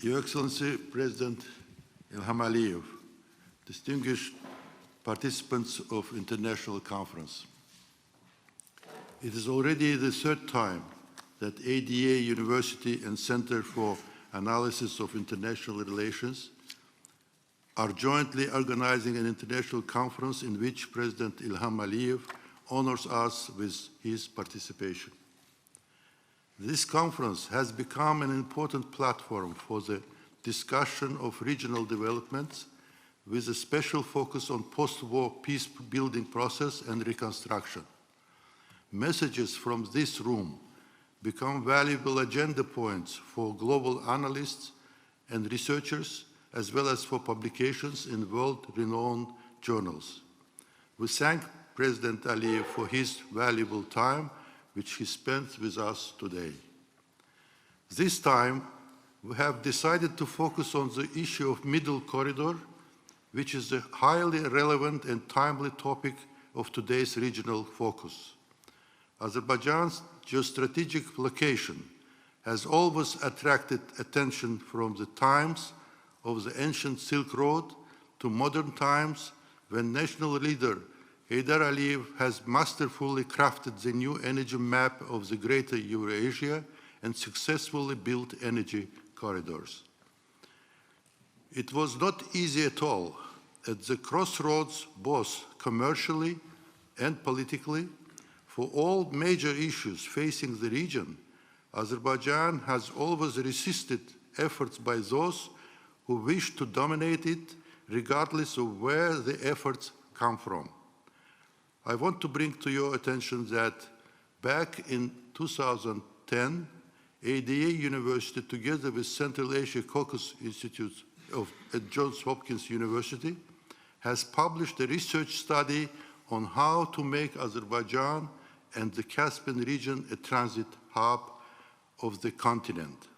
Your Excellency, President Ilham Aliyev, distinguished participants of international conference. It is already the third time that ADA University and Center for Analysis of International Relations are jointly organizing an international conference in which President Ilham Aliyev honors us with his participation. This conference has become an important platform for the discussion of regional developments with a special focus on post-war peace-building process and reconstruction. Messages from this room become valuable agenda points for global analysts and researchers, as well as for publications in world-renowned journals. We thank President Aliyev for his valuable time, which he spent with us today. This time, we have decided to focus on the issue of Middle Corridor, which is a highly relevant and timely topic of today's regional focus. Azerbaijan's geostrategic location has always attracted attention from the times of the ancient Silk Road to modern times when national leader Heydar Aliyev has masterfully crafted the new energy map of the greater Eurasia and successfully built energy corridors. It was not easy at all. At the crossroads, both commercially and politically, for all major issues facing the region, Azerbaijan has always resisted efforts by those who wish to dominate it, regardless of where the efforts come from. I want to bring to your attention that back in 2010, ADA University, together with Central Asia Caucasus Institute at Johns Hopkins University, has published a research study on how to make Azerbaijan and the Caspian region a transit hub of the continent.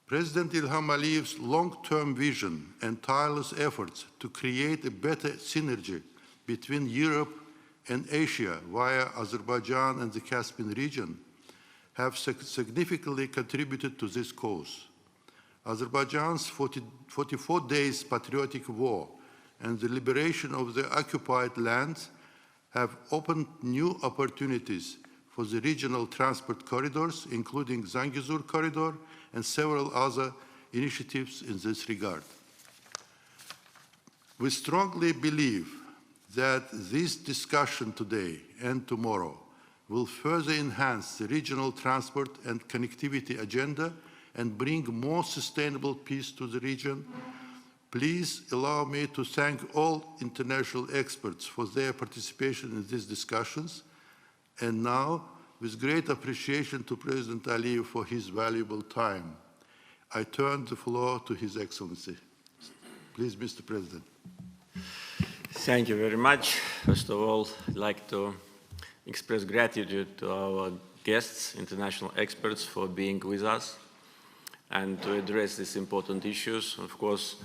President Ilham Aliyev's long-term vision and tireless efforts to create a better synergy between Europe and Asia via Azerbaijan and the Caspian region have significantly contributed to this cause. Azerbaijan's 44 days patriotic war and the liberation of the occupied lands have opened new opportunities for the regional transport corridors, including Zangezur Corridor and several other initiatives in this regard. We strongly believe that this discussion today and tomorrow will further enhance the regional transport and connectivity agenda and bring more sustainable peace to the region. Please allow me to thank all international experts for their participation in these discussions. And now, with great appreciation to President Aliyev for his valuable time, I turn the floor to His Excellency. Please, Mr. President. Thank you very much. First of all, I'd like to express gratitude to our guests, international experts, for being with us and to address these important issues. Of course,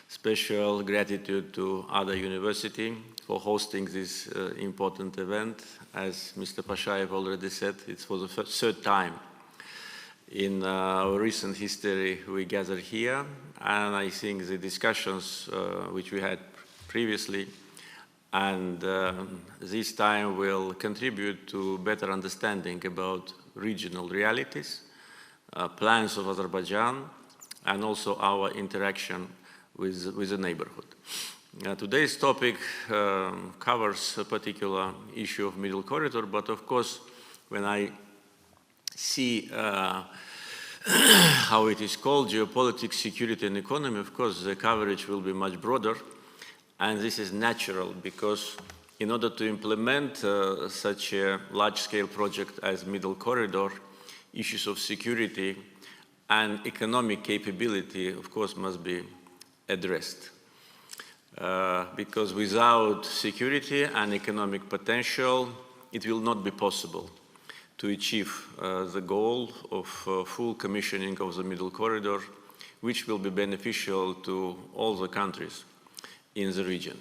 special gratitude to Adlı University for hosting this important event. As Mr. Pashayev already said, it's for the third time in our recent history we gather here, and I think the discussions which we had previously and this time will contribute to better understanding about regional realities, plans of Azerbaijan, and also our interaction with the neighborhood. Today's topic covers a particular issue of Middle Corridor, but of course, when I see how it is called, geopolitics, security, and economy, of course, the coverage will be much broader. And this is natural because in order to implement such a large-scale project as Middle Corridor, issues of security and economic capability, of course, must be addressed. Because without security and economic potential, it will not be possible to achieve the goal of full commissioning of the Middle Corridor, which will be beneficial to all the countries in the region.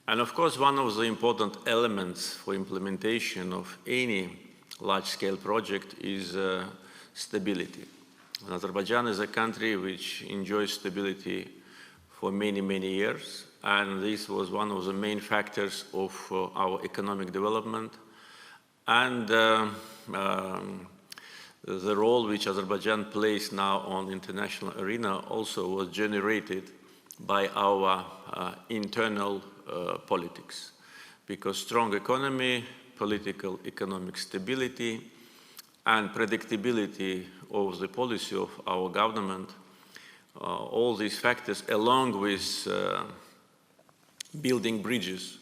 And of course, one of the important elements for implementation of any large-scale project is stability. Azerbaijan is a country which enjoys stability for many, many years, and this was one of the main factors of our economic development. And the role which Azerbaijan plays now on the international arena also was generated by our internal politics, because strong economy, political economic stability, and predictability of the policy of our government, all these factors, along with building bridges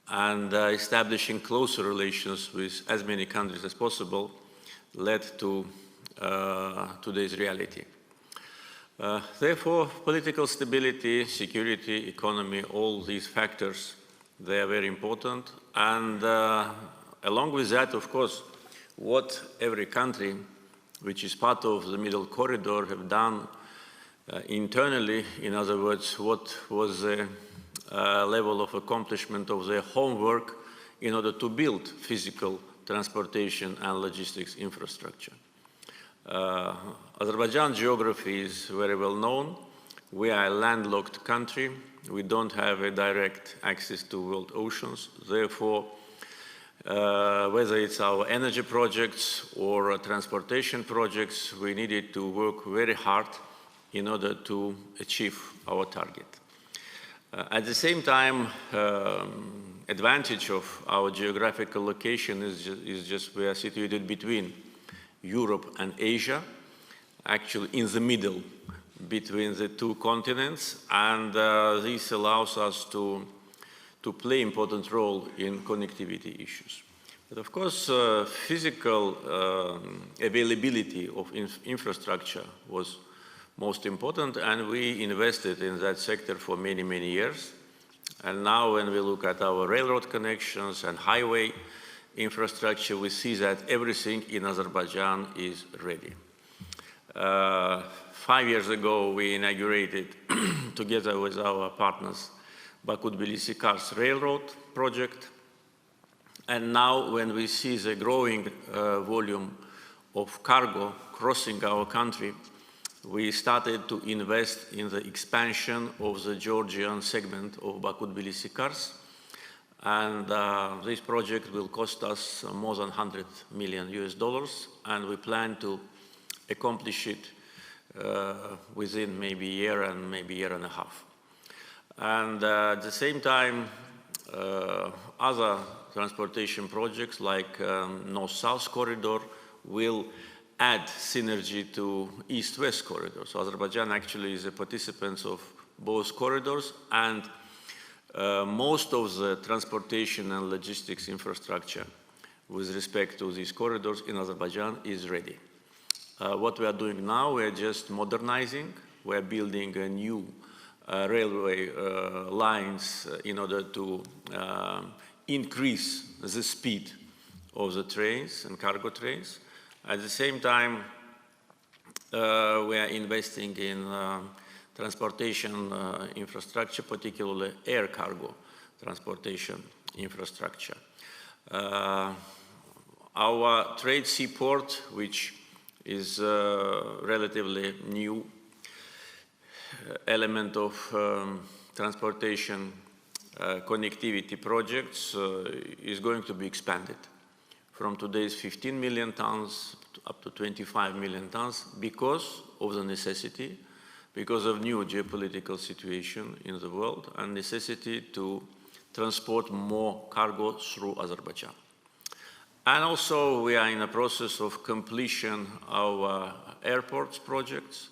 and establishing closer relations with as many countries as possible, led to today's reality. Therefore, political stability, security, economy, all these factors, they are very important. And along with that, of course, what every country which is part of the middle corridor have done internally, in other words, what was the level of accomplishment of their homework in order to build physical transportation and logistics infrastructure. Azerbaijan's geography is very well known. We are a landlocked country. We don't have a direct access to world oceans. Therefore, whether it's our energy projects or transportation projects, we needed to work very hard in order to achieve our target. At the same time, advantage of our geographical location is just we are situated between Europe and Asia, actually in the middle between the two continents, and this allows us to play an important role in connectivity issues. But of course, physical availability of infrastructure was most important, and we invested in that sector for many, many years. And now when we look at our railroad connections and highway infrastructure, we see that everything in Azerbaijan is ready. 5 years ago, we inaugurated, together with our partners, Baku-Tbilisi-Kars Railroad project. And now when we see the growing volume of cargo crossing our country, we started to invest in the expansion of the Georgian segment of Baku-Tbilisi-Kars. And this project will cost us more than $100 million, and we plan to accomplish it within maybe a year and maybe a year and a half. And at the same time, other transportation projects like North-South corridor will add synergy to East-West corridor. So Azerbaijan actually is a participant of both corridors, and most of the transportation and logistics infrastructure with respect to these corridors in Azerbaijan is ready. What we are doing now, we are just modernizing. We are building a new railway lines in order to increase the speed of the trains and cargo trains. At the same time, we are investing in transportation infrastructure, particularly air cargo transportation infrastructure. Our trade seaport, which is a relatively new element of transportation connectivity projects, is going to be expanded from today's 15 million tons up to 25 million tons because of the necessity, because of new geopolitical situation in the world and necessity to transport more cargo through Azerbaijan. And also we are in a process of completion of our airports projects,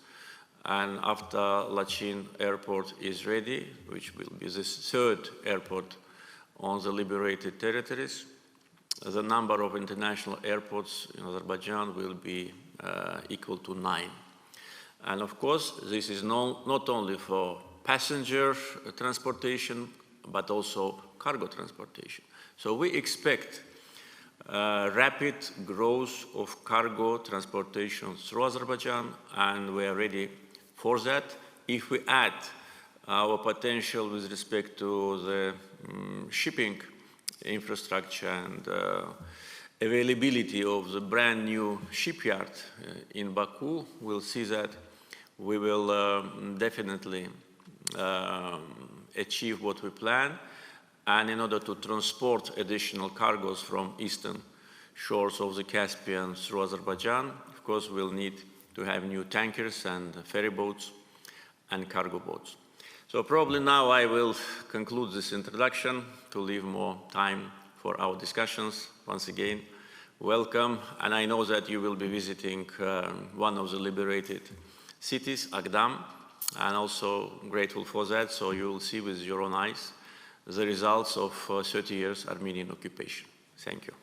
and after Lachin airport is ready, which will be the third airport on the liberated territories, the number of international airports in Azerbaijan will be equal to 9. And of course, this is not only for passenger transportation, but also cargo transportation. So we expect rapid growth of cargo transportation through Azerbaijan, and we are ready for that. If we add our potential with respect to the shipping infrastructure and availability of the brand new shipyard in Baku, we'll see that we will definitely achieve what we plan. And in order to transport additional cargoes from eastern shores of the Caspian through Azerbaijan, of course, we'll need to have new tankers and ferry boats and cargo boats. So probably now I will conclude this introduction to leave more time for our discussions. Once again, welcome. And I know that you will be visiting one of the liberated cities, Agdam, and also grateful for that. So you will see with your own eyes the results of 30 years Armenian occupation. Thank you.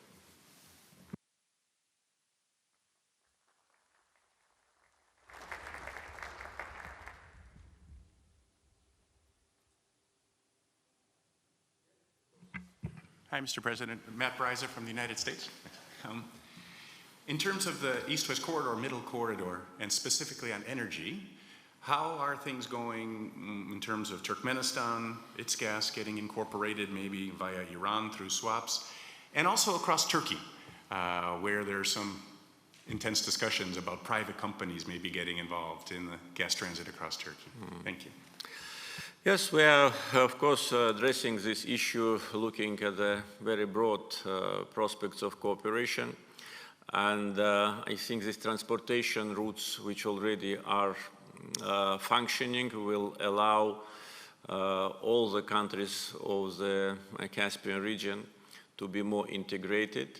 Hi, Mr. President. Matt Breiser from the United States. In terms of the East-West corridor, middle corridor, and specifically on energy, how are things going in terms of Turkmenistan, its gas getting incorporated maybe via Iran through swaps, and also across Turkey, where there's some intense discussions about private companies maybe getting involved in the gas transit across Turkey? Thank you. Yes, we are, of course, addressing this issue, looking at the very broad prospects of cooperation. And I think these transportation routes, which already are functioning, will allow all the countries of the Caspian region to be more integrated.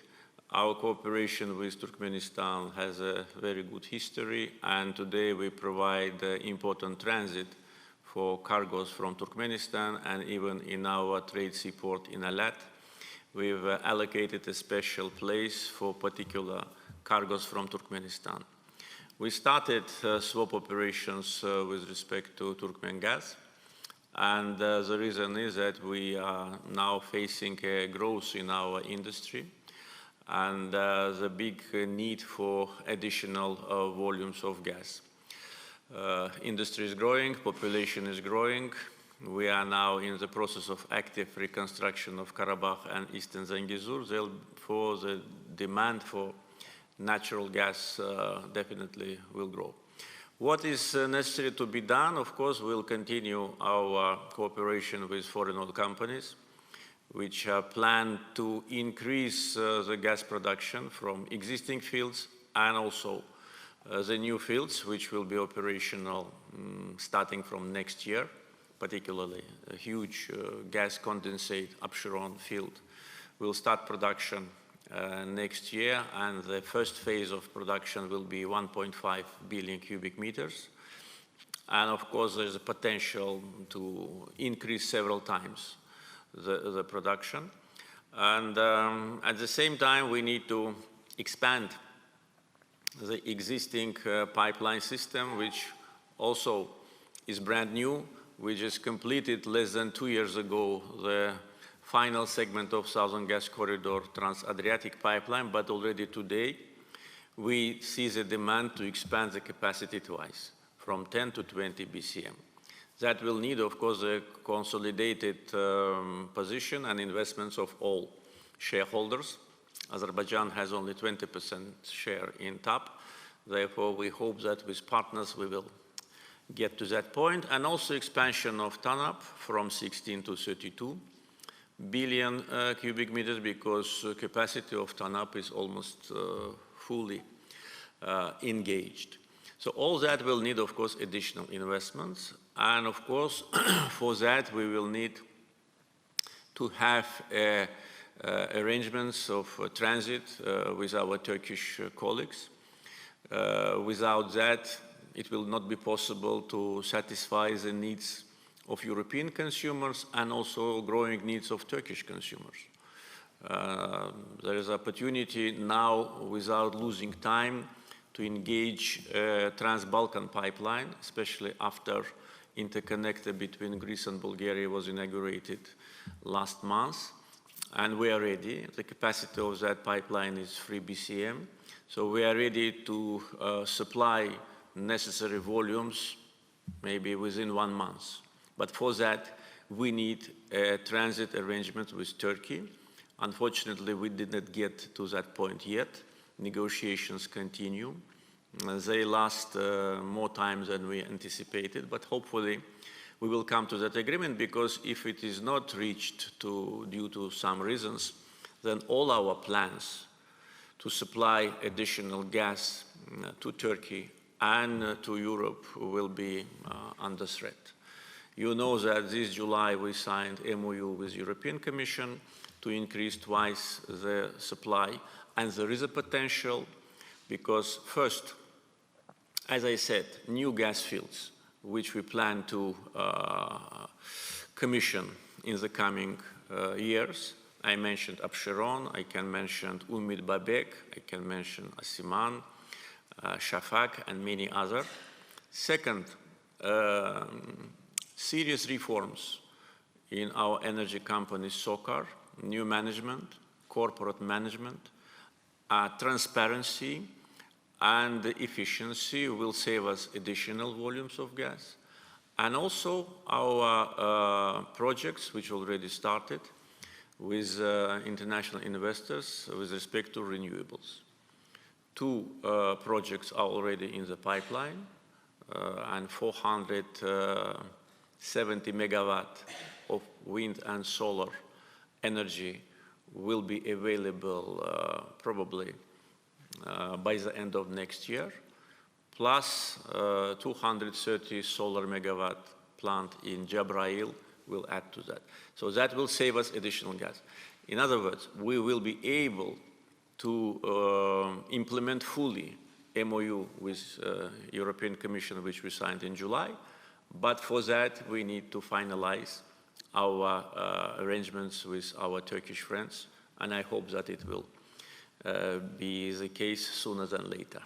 Our cooperation with Turkmenistan has a very good history, and today we provide important transit for cargoes from Turkmenistan, and even in our trade seaport in Alat, we've allocated a special place for particular cargoes from Turkmenistan. We started swap operations with respect to Turkmen gas, and the reason is that we are now facing a growth in our industry and the big need for additional volumes of gas. Industry is growing, population is growing. We are now in the process of active reconstruction of Karabakh and Eastern Zangezur. Therefore, the demand for natural gas definitely will grow. What is necessary to be done? Of course, we'll continue our cooperation with foreign oil companies, which plan to increase the gas production from existing fields and also the new fields, which will be operational starting from next year, particularly a huge gas condensate Absheron field will start production next year, and the first phase of production will be 1.5 billion cubic meters. And of course, there's a potential to increase several times the production. And at the same time, we need to expand the existing pipeline system, which also is brand new. We just completed less than 2 years ago the final segment of Southern Gas Corridor Trans-Adriatic pipeline, but already today we see the demand to expand the capacity twice, from 10 to 20 BCM. That will need, of course, a consolidated position and investments of all shareholders. Azerbaijan has only 20% share in TAP. Therefore, we hope that with partners we will get to that point. And also expansion of TANAP from 16 to 32 billion cubic meters, because capacity of TANAP is almost fully engaged. So all that will need, of course, additional investments. And of course, for that we will need to have arrangements of transit with our Turkish colleagues. Without that, it will not be possible to satisfy the needs of European consumers and also growing needs of Turkish consumers. There is opportunity now, without losing time, to engage a Trans-Balkan pipeline, especially after interconnector between Greece and Bulgaria was inaugurated last month. And we are ready. The capacity of that pipeline is 3 BCM. So we are ready to supply necessary volumes maybe within 1 month. But for that, we need a transit arrangement with Turkey. Unfortunately, we did not get to that point yet. Negotiations continue. They last more time than we anticipated, but hopefully we will come to that agreement, because if it is not reached due to some reasons, then all our plans to supply additional gas to Turkey and to Europe will be under threat. You know that this July we signed MOU with European Commission to increase twice the supply, and there is a potential because first, as I said, new gas fields which we plan to commission in the coming years. I mentioned Absheron, I can mention Umid Babek, I can mention Asiman, Shafak, and many others. Second, serious reforms in our energy company SOCAR, new management, corporate management, transparency, and efficiency will save us additional volumes of gas. And also our projects, which already started with international investors with respect to renewables. Two projects are already in the pipeline, and 470 megawatt of wind and solar energy will be available probably by the end of next year, plus 230 solar megawatt plant in Jabrail will add to that. So that will save us additional gas. In other words, we will be able to implement fully MOU with European Commission, which we signed in July, but for that we need to finalize our arrangements with our Turkish friends, and I hope that it will be the case sooner than later.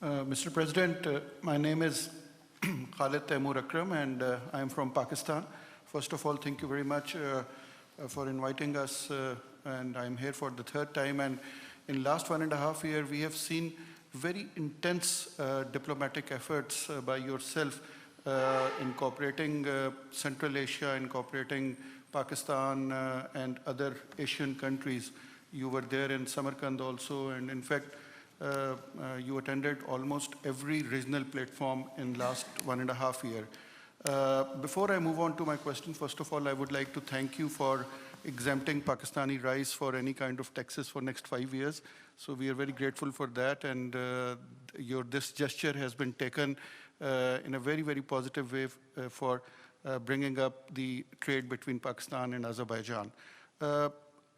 Mr. President, my name is Khalid Taimur Akram, and I am from Pakistan. First of all, thank you very much for inviting us, and I'm here for the third time. And in last 1.5 years, we have seen very intense diplomatic efforts by yourself incorporating Central Asia, incorporating Pakistan and other Asian countries. You were there in Samarkand also, and in fact, you attended almost every regional platform in last 1.5 years. Before I move on to my question, first of all, I would like to thank you for exempting Pakistani rice for any kind of taxes for next 5 years. So we are very grateful for that, and this gesture has been taken in a very, very positive way for bringing up the trade between Pakistan and Azerbaijan.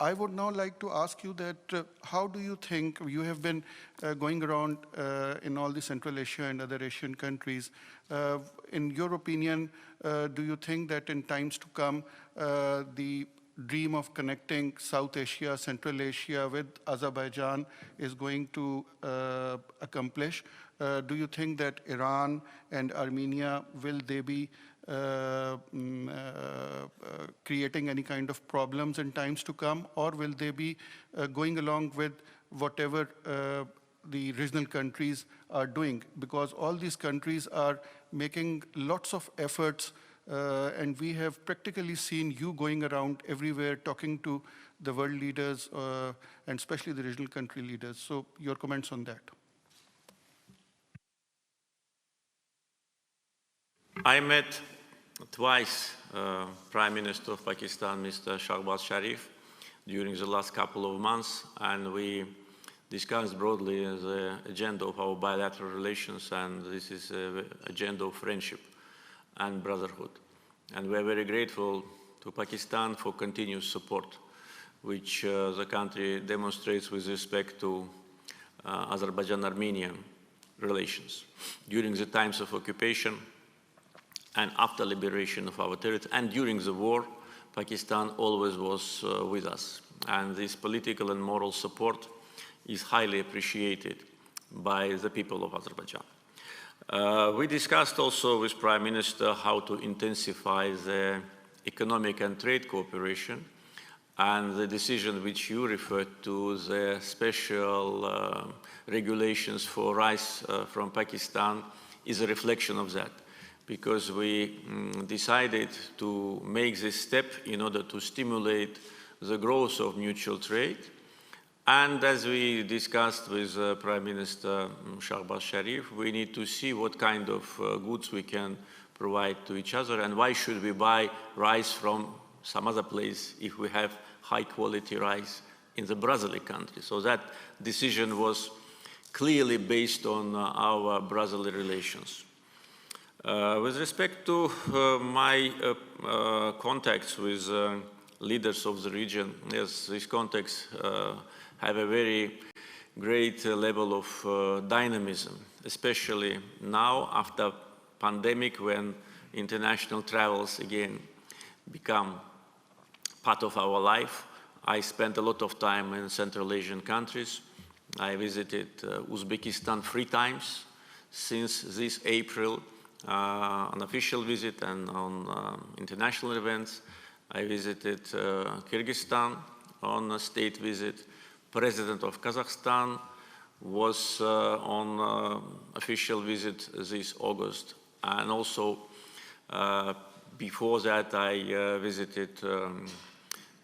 I would now like to ask you that how do you think, you have been going around in all the Central Asia and other Asian countries, in your opinion, do you think that in times to come, the dream of connecting South Asia, Central Asia with Azerbaijan is going to accomplish? Do you think that Iran and Armenia, will they be creating any kind of problems in times to come, or will they be going along with whatever the regional countries are doing? Because all these countries are making lots of efforts, and we have practically seen you going around everywhere talking to the world leaders and especially the regional country leaders. So your comments on that. I met twice Prime Minister of Pakistan, Mr. Shahbaz Sharif, during the last couple of months, and we discussed broadly the agenda of our bilateral relations, and this is an agenda of friendship and brotherhood. And we are very grateful to Pakistan for continuous support, which the country demonstrates with respect to Azerbaijan-Armenian relations during the times of occupation and after liberation of our territory, and during the war. Pakistan always was with us, and this political and moral support is highly appreciated by the people of Azerbaijan. We discussed also with Prime Minister how to intensify the economic and trade cooperation, and the decision which you referred to, the special regulations for rice from Pakistan, is a reflection of that. because we decided to make this step in order to stimulate the growth of mutual trade. And as we discussed with Prime Minister Shahbaz Sharif, we need to see what kind of goods we can provide to each other, and why should we buy rice from some other place if we have high quality rice in the Brazilian country. So that decision was clearly based on our Brazilian relations. With respect to my contacts with leaders of the region, yes, these contacts have a very great level of dynamism, especially now after pandemic, when international travels again become part of our life. I spent a lot of time in Central Asian countries. I visited Uzbekistan 3 times since this April, an official visit and on international events. I visited Kyrgyzstan on a state visit. President of Kazakhstan was on official visit this August. And also, before that, I visited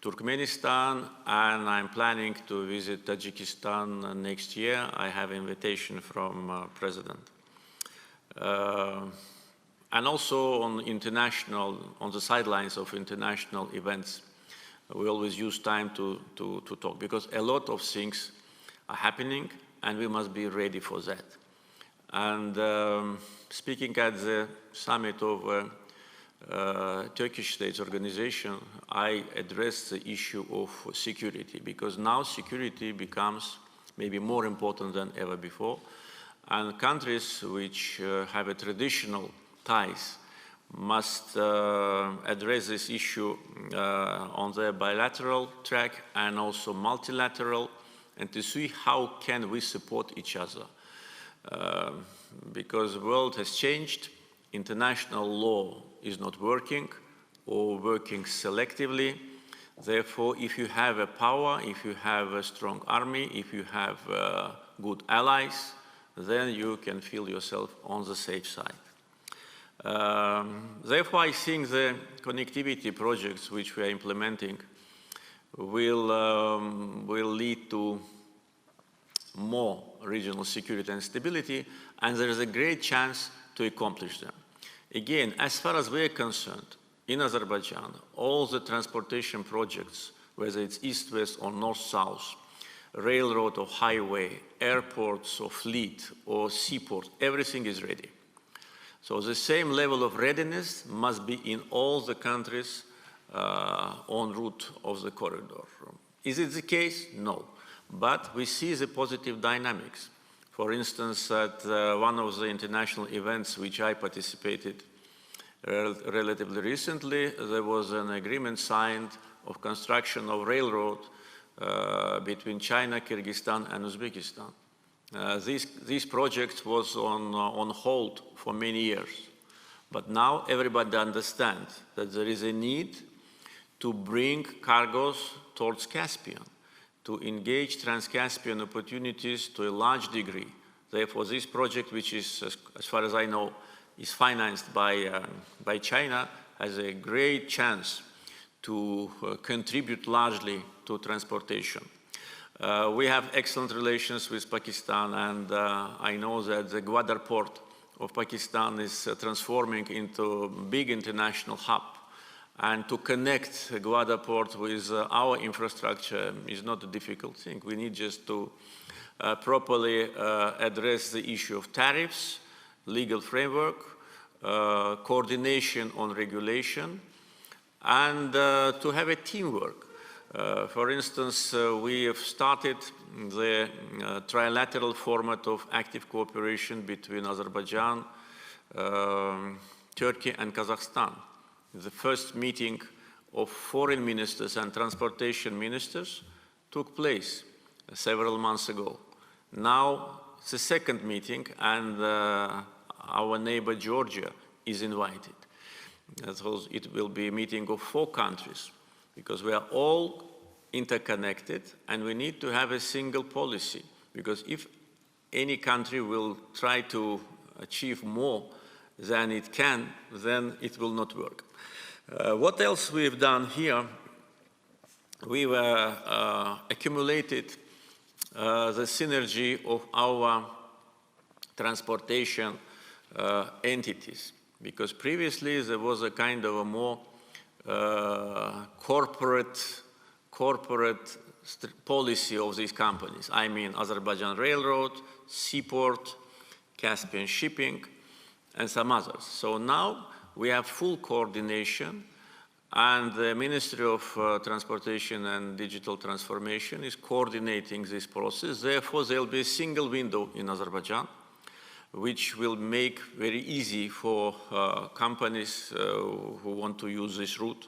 Turkmenistan, and I'm planning to visit Tajikistan next year. I have invitation from President. And also on the sidelines of international events, we always use time to talk, because a lot of things are happening and we must be ready for that. And speaking at the summit of Turkish States Organization, I addressed the issue of security, because now security becomes maybe more important than ever before. And countries which have a traditional ties must address this issue on the bilateral track and also multilateral, and to see how can we support each other. Because the world has changed, international law is not working or working selectively. Therefore, if you have a power, if you have a strong army, if you have good allies, then you can feel yourself on the safe side. Therefore, I think the connectivity projects which we are implementing will lead to more regional security and stability, and there is a great chance to accomplish them. Again, as far as we are concerned, in Azerbaijan, all the transportation projects, whether it's east-west or north-south, railroad or highway, airports or fleet or seaport, everything is ready. So the same level of readiness must be in all the countries en route of the corridor. Is it the case? No. But we see the positive dynamics. For instance, at one of the international events which I participated relatively recently, there was an agreement signed of construction of railroad between China, Kyrgyzstan and Uzbekistan. This project was on hold for many years. But now everybody understands that there is a need to bring cargoes towards Caspian, to engage Trans-Caspian opportunities to a large degree. Therefore, this project, which is, as far as I know, is financed by China, has a great chance to contribute largely to transportation. We have excellent relations with Pakistan, and I know that the Gwadar port of Pakistan is transforming into a big international hub. And to connect Gwadar port with our infrastructure is not a difficult thing. We need just to properly address the issue of tariffs, legal framework, coordination on regulation, and to have a teamwork. For instance, we have started the trilateral format of active cooperation between Azerbaijan, Turkey and Kazakhstan. The first meeting of foreign ministers and transportation ministers took place several months ago. Now it's the second meeting, and our neighbor Georgia is invited. So it will be a meeting of 4 countries, because we are all interconnected and we need to have a single policy. Because if any country will try to achieve more than it can, then it will not work. What else we've done here? We've accumulated the synergy of our transportation entities, because previously there was a kind of a more corporate policy of these companies. I mean, Azerbaijan Railroad, Seaport, Caspian Shipping, and some others. So now we have full coordination, and the Ministry of Transportation and Digital Transformation is coordinating this process. Therefore, there will be a single window in Azerbaijan, which will make very easy for companies who want to use this route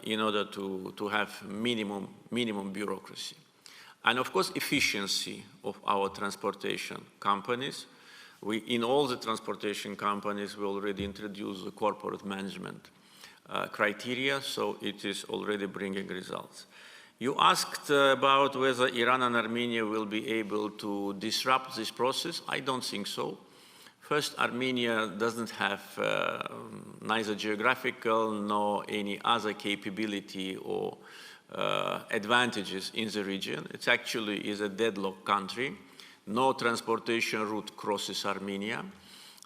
in order to have minimum bureaucracy. And of course, efficiency of our transportation companies. In all the transportation companies, we already introduced the corporate management criteria, so it is already bringing results. You asked about whether Iran and Armenia will be able to disrupt this process. I don't think so. First, Armenia doesn't have neither geographical nor any other capability or advantages in the region. It actually is a deadlocked country. No transportation route crosses Armenia.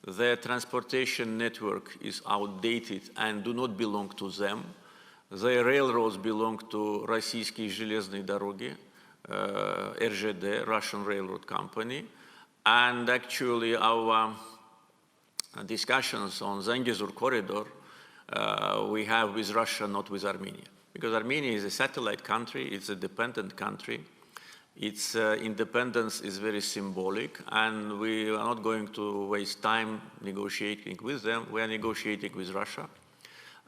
Their transportation network is outdated and do not belong to them. Their railroads belong to Российские железные дороги, RZD, Russian Railroad Company. And actually our discussions on Zangezur corridor we have with Russia, not with Armenia. Because Armenia is a satellite country, it's a dependent country. Its independence is very symbolic, and we are not going to waste time negotiating with them. We are negotiating with Russia.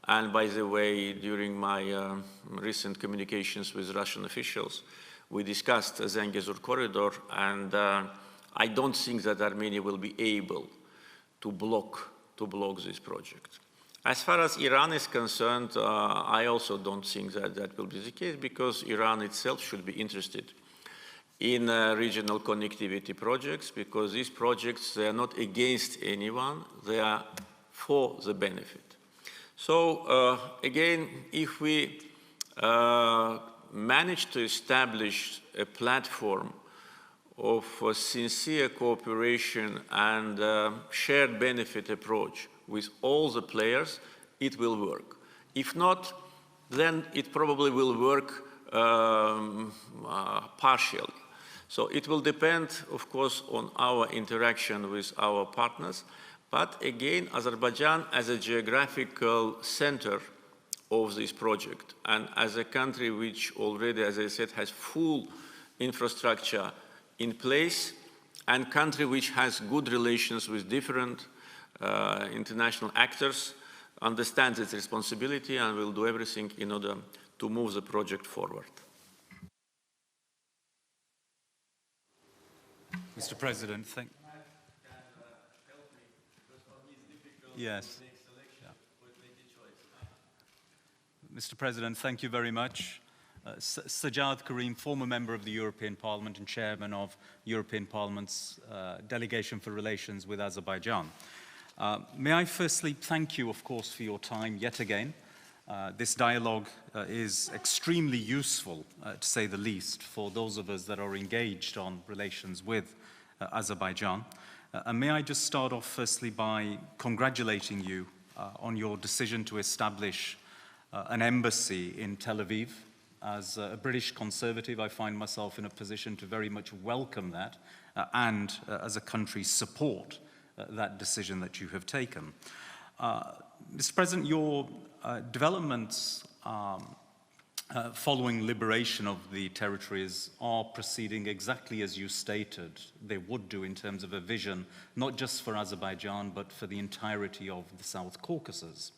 And by the way, during my recent communications with Russian officials, we discussed the Zangezur corridor, and I don't think that Armenia will be able to block this project. As far as Iran is concerned, I also don't think that that will be the case, because Iran itself should be interested in regional connectivity projects, because these projects, they are not against anyone, they are for the benefit. So again, if we manage to establish a platform of sincere cooperation and shared benefit approach with all the players, it will work. If not, then it probably will work partially. So it will depend, of course, on our interaction with our partners. But again, Azerbaijan as a geographical center of this project, and as a country which already, as I said, has full infrastructure in place, and country which has good relations with different international actors, understands its responsibility and will do everything in order to move the project forward. Mr. President, Yes. Yeah. Mr. President, thank you very much. Sajjad Karim, former member of the European Parliament and chairman of European Parliament's Delegation for Relations with Azerbaijan. May I firstly thank you, of course, for your time yet again. This dialogue is extremely useful, to say the least, for those of us that are engaged on relations with Azerbaijan. And may I just start off firstly by congratulating you on your decision to establish an embassy in Tel Aviv. As a British Conservative, I find myself in a position to very much welcome that and as a country support that decision that you have taken. Mr. President, your developments following liberation of the territories are proceeding exactly as you stated they would do in terms of a vision, not just for Azerbaijan, but for the entirety of the South Caucasus.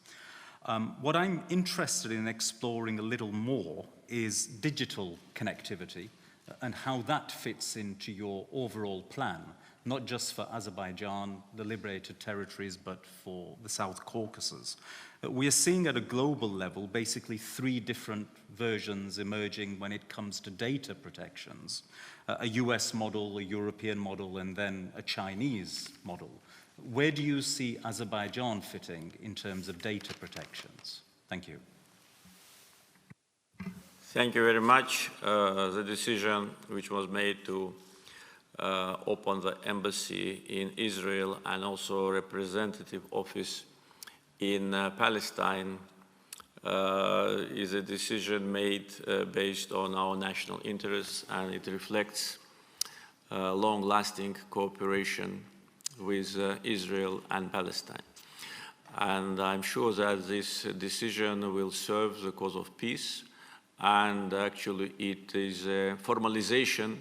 What I'm interested in exploring a little more is digital connectivity and how that fits into your overall plan, not just for Azerbaijan, the liberated territories, but for the South Caucasus. We are seeing at a global level basically three different versions emerging when it comes to data protections. A US model, a European model, and then a Chinese model. Where do you see Azerbaijan fitting in terms of data protections? Thank you. Thank you very much. The decision which was made to open the embassy in Israel and also representative office in Palestine is a decision made based on our national interests, and it reflects long-lasting cooperation with Israel and Palestine. And I'm sure that this decision will serve the cause of peace, and actually it is a formalization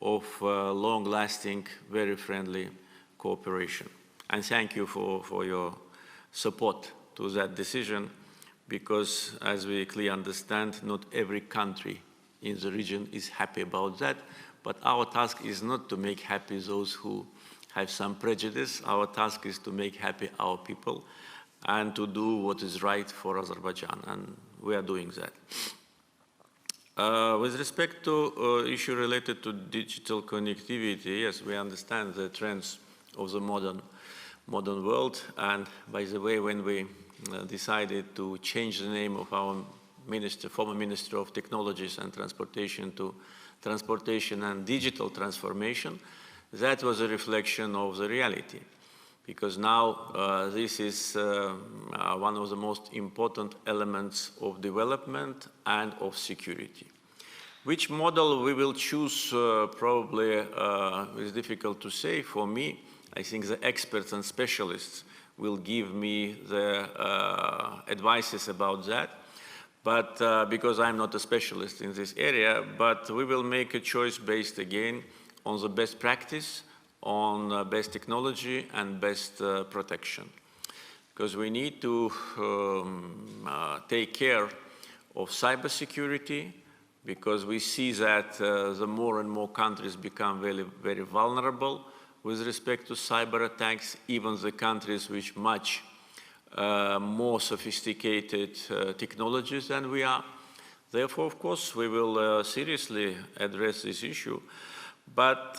of long-lasting, very friendly cooperation. And thank you for your support to that decision, because as we clearly understand, not every country in the region is happy about that. But our task is not to make happy those who have some prejudice. Our task is to make happy our people and to do what is right for Azerbaijan, and we are doing that. With respect to issue related to digital connectivity, yes, we understand the trends of the modern world. And by the way, when we decided to change the name of our former Minister of Technologies and Transportation to Transportation and Digital Transformation, that was a reflection of the reality. Because now this is one of the most important elements of development and of security. Which model we will choose probably is difficult to say. For me, I think the experts and specialists will give me the advices about that. But because I'm not a specialist in this area, but we will make a choice based again on the best practice, on best technology and best protection. Because we need to take care of cybersecurity, because we see that the more and more countries become very, very vulnerable with respect to cyber attacks, even the countries with much more sophisticated technologies than we are. Therefore, of course, we will seriously address this issue. But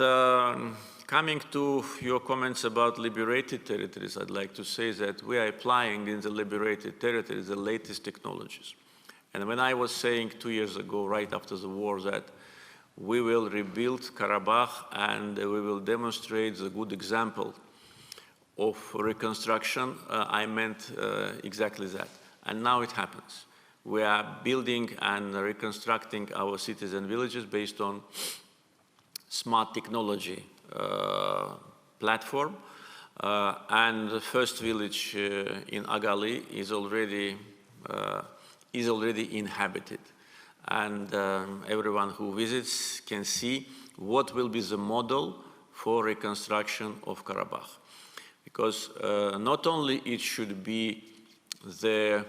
coming to your comments about liberated territories, I'd like to say that we are applying in the liberated territories the latest technologies. And when I was saying 2 years ago, right after the war, that we will rebuild Karabakh and we will demonstrate the good example of reconstruction, I meant exactly that. And now it happens. We are building and reconstructing our cities and villages based on smart technology platform. And the first village in Agali is already inhabited. And everyone who visits can see what will be the model for reconstruction of Karabakh. Because not only it should be the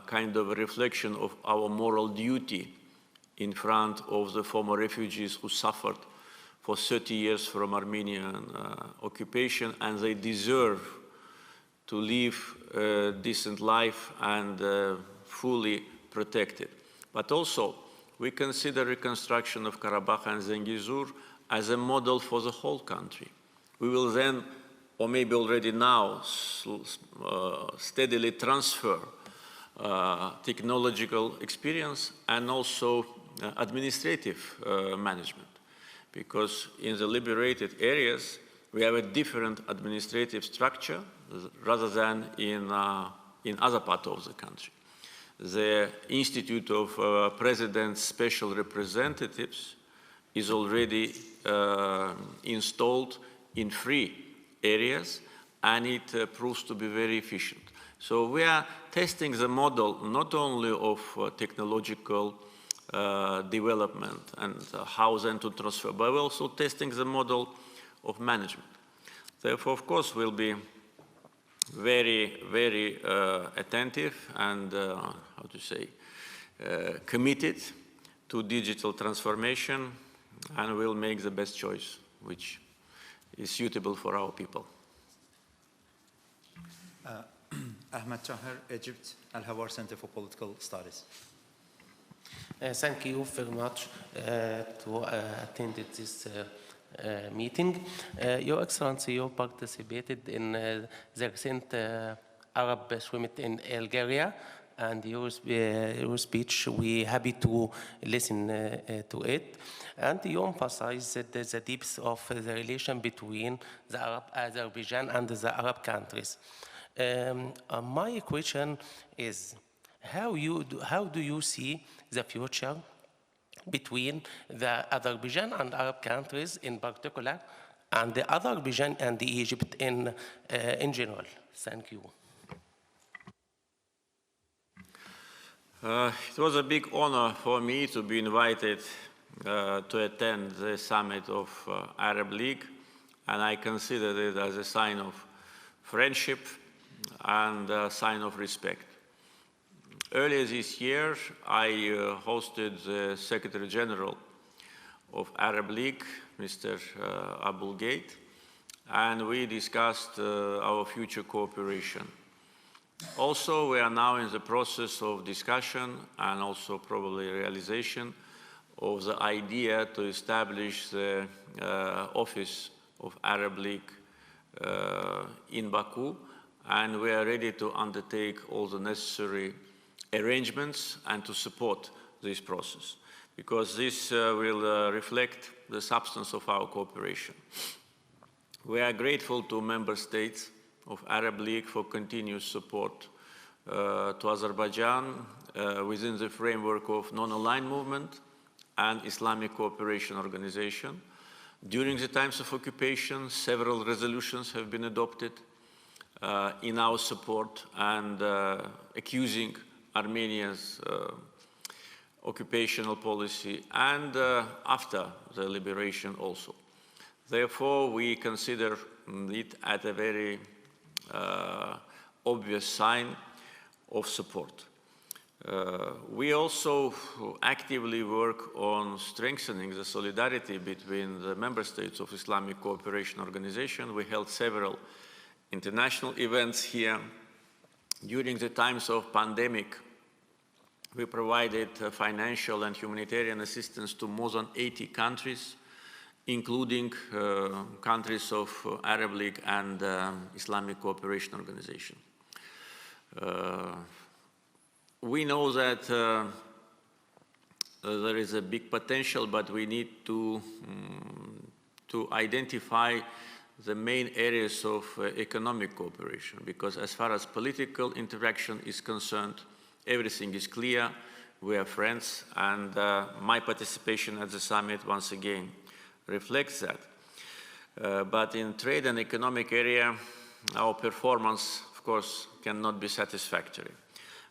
kind of reflection of our moral duty in front of the former refugees who suffered for 30 years from Armenian occupation, and they deserve to live a decent life and fully protected. But also, we consider reconstruction of Karabakh and Zengizur as a model for the whole country. We will then, or maybe already now, steadily transfer technological experience and also administrative management. Because in the liberated areas, we have a different administrative structure rather than in other parts of the country. The Institute of President's Special Representatives is already installed in 3 areas, and it proves to be very efficient. So we are testing the model not only of technological development and how then to transfer, but we're also testing the model of management. Therefore, of course, we'll be very, very attentive and, committed to digital transformation, and we'll make the best choice which is suitable for our people. Ahmed Tahir, Egypt, Al-Hawar Center for Political Studies. Thank you very much to attend this meeting. Your Excellency, you participated in the recent Arab Summit in Algeria, and your speech, we're happy to listen to it. And you emphasized the depths of the relation between the Azerbaijan and the Arab countries. My question is, how do you see the future between the Azerbaijan and Arab countries in particular, and the Azerbaijan and the Egypt in general? Thank you. It was a big honor for me to be invited to attend the summit of Arab League, and I consider it as a sign of friendship and a sign of respect. Earlier this year, I hosted the Secretary General of Arab League, Mr. Abul Gate, and we discussed our future cooperation. Also, we are now in the process of discussion and also probably realization of the idea to establish the office of Arab League in Baku, and we are ready to undertake all the necessary arrangements and to support this process, because this will reflect the substance of our cooperation. We are grateful to member states of Arab League for continuous support to Azerbaijan within the framework of non-aligned movement and Islamic Cooperation Organization. During the times of occupation, several resolutions have been adopted in our support and accusing Armenia's occupational policy, and after the liberation also. Therefore, we consider it as a very obvious sign of support. We also actively work on strengthening the solidarity between the member states of Islamic Cooperation Organization. We held several international events here. During the times of pandemic, we provided financial and humanitarian assistance to more than 80 countries, including countries of Arab League and Islamic Cooperation Organization. We know that there is a big potential, but we need to identify the main areas of economic cooperation, because as far as political interaction is concerned, everything is clear, we are friends, and my participation at the summit once again reflects that. But in trade and economic area, our performance, of course, cannot be satisfactory.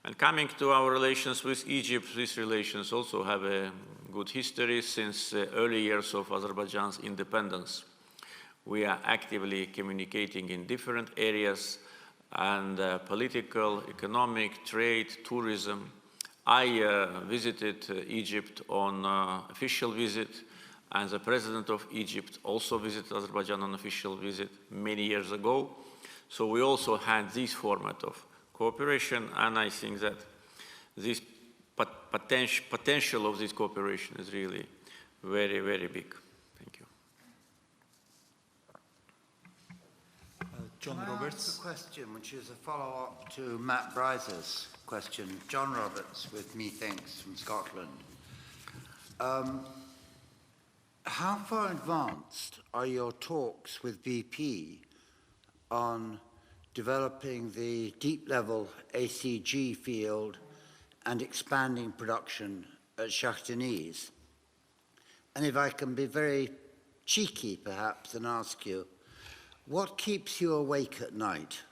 And coming to our relations with Egypt, these relations also have a good history since the early years of Azerbaijan's independence. We are actively communicating in different areas, and political, economic, trade, tourism. I visited Egypt on official visit, and the president of Egypt also visited Azerbaijan on official visit many years ago. So we also had this format of cooperation, and I think that this potential of this cooperation is really very, very big. Thank you. John Can I Roberts. ask a question, which is a follow-up to Matt Bryce's question. John Roberts with Methinks from Scotland. How far advanced are your talks with BP on developing the deep-level ACG field and expanding production at Shah Deniz? And if I can be very cheeky, perhaps, and ask you, what keeps you awake at night?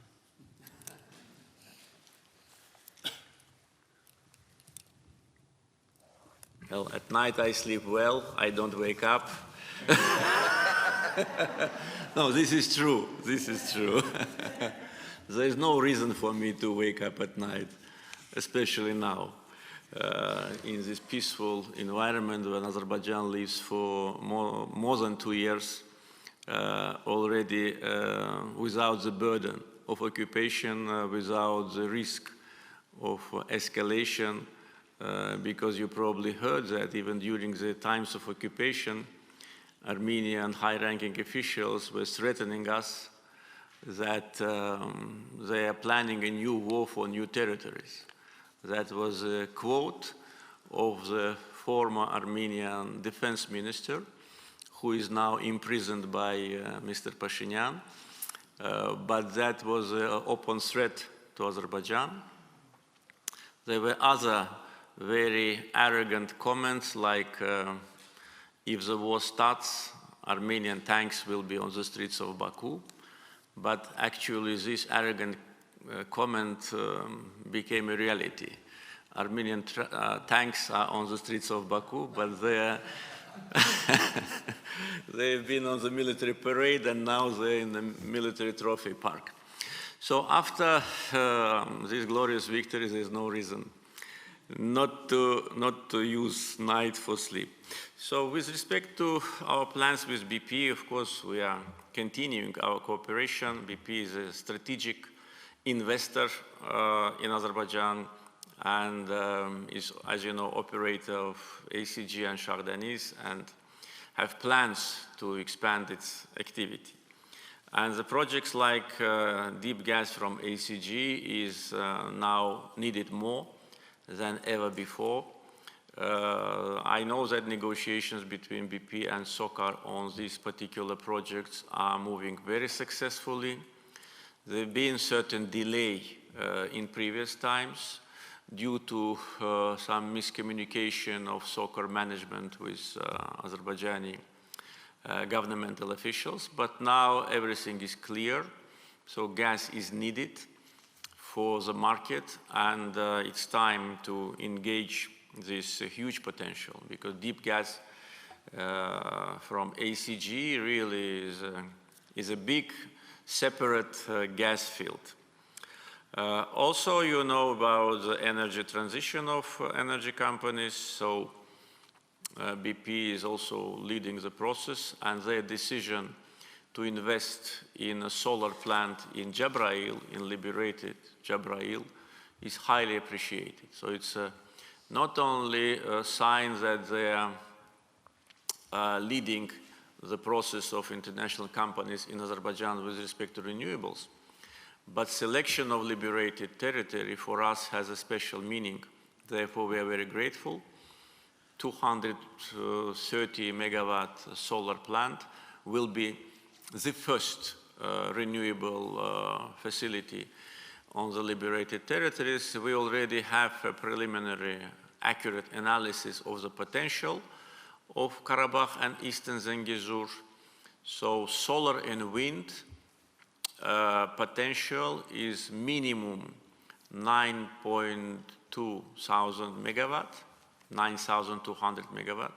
Well, at night I sleep well, I don't wake up. No, this is true, this is true. There is no reason for me to wake up at night, especially now, in this peaceful environment when Azerbaijan lives for more than 2 years already without the burden of occupation, without the risk of escalation, because you probably heard that even during the times of occupation, Armenian high-ranking officials were threatening us that they are planning a new war for new territories. That was a quote of the former Armenian defense minister, who is now imprisoned by Mr. Pashinyan. But that was an open threat to Azerbaijan. There were other very arrogant comments like, if the war starts, Armenian tanks will be on the streets of Baku. But actually this arrogant comment became a reality. Armenian tanks are on the streets of Baku, but they've been on the military parade and now they're in the military trophy park. So after this glorious victory, there's no reason not to use night for sleep. So with respect to our plans with BP, of course, we are continuing our cooperation. BP is a strategic investor in Azerbaijan and is, as you know, operator of ACG and Shah Deniz and have plans to expand its activity. And the projects like deep gas from ACG is now needed more than ever before. I know that negotiations between BP and SOCAR on these particular projects are moving very successfully. There have been certain delay in previous times due to some miscommunication of SOCAR management with Azerbaijani governmental officials, but now everything is clear. So gas is needed for the market, and it's time to engage this huge potential, because deep gas from ACG really is a big separate gas field. Also, you know about the energy transition of energy companies, so BP is also leading the process, and their decision to invest in a solar plant in Jabrayil, in liberated Jabrayil, is highly appreciated. So it's not only a sign that they are leading the process of international companies in Azerbaijan with respect to renewables, but selection of liberated territory for us has a special meaning. Therefore, we are very grateful. 230 megawatt solar plant will be the first renewable facility on the liberated territories. We already have a preliminary accurate analysis of the potential of Karabakh and Eastern Zengezur. So solar and wind potential is minimum 9.2 thousand megawatt, 9,200 megawatt,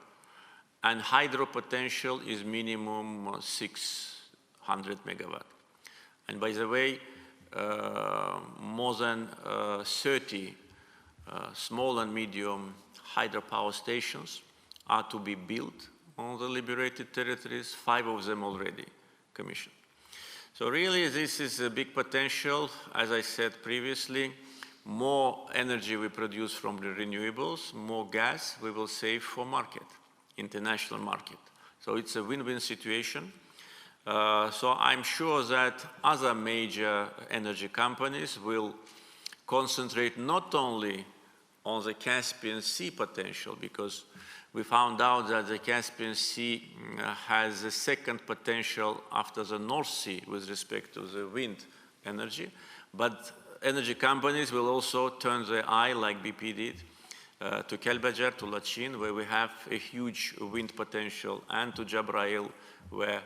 and hydro potential is minimum 600 megawatt. And by the way, more than 30 small and medium hydropower stations are to be built on the liberated territories, 5 of them already commissioned. So really this is a big potential. As I said previously, more energy we produce from the renewables, more gas we will save for market, international market. So it's a win-win situation. So I'm sure that other major energy companies will concentrate not only on the Caspian Sea potential, because we found out that the Caspian Sea has a second potential after the North Sea with respect to the wind energy, but energy companies will also turn their eye, like BP did, to Kelbecer, to Lachin, where we have a huge wind potential, and to Jabrayil, where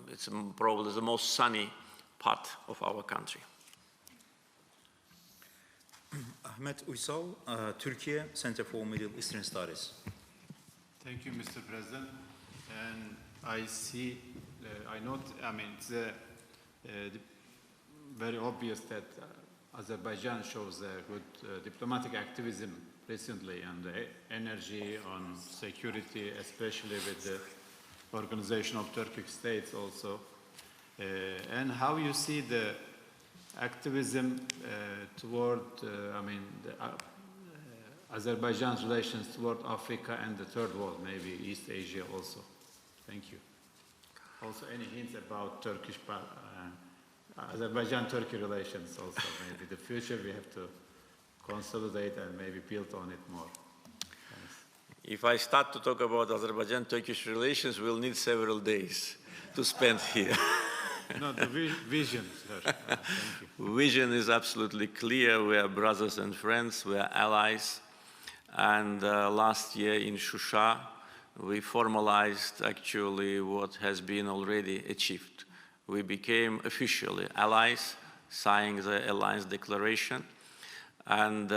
it's probably the most sunny part of our country. Ahmet Uysal, Turkey Center for Middle Eastern Studies. Thank you, Mr. President. And I see, it's very obvious that Azerbaijan shows a good diplomatic activism recently on the energy, on security, especially with the Organization of Turkic States also. And how you see the activism toward, Azerbaijan's relations toward Africa and the Third World, maybe East Asia also. Thank you. Also, any hints about Azerbaijan-Turkey relations also? Maybe the future we have to consolidate and maybe build on it more. Thanks. If I start to talk about Azerbaijan-Turkish relations, we'll need several days to spend here. No, the vision, sir. Thank you. Vision is absolutely clear. We are brothers and friends. We are allies. And last year in Shusha, we formalized actually what has been already achieved. We became officially allies, signing the alliance declaration. And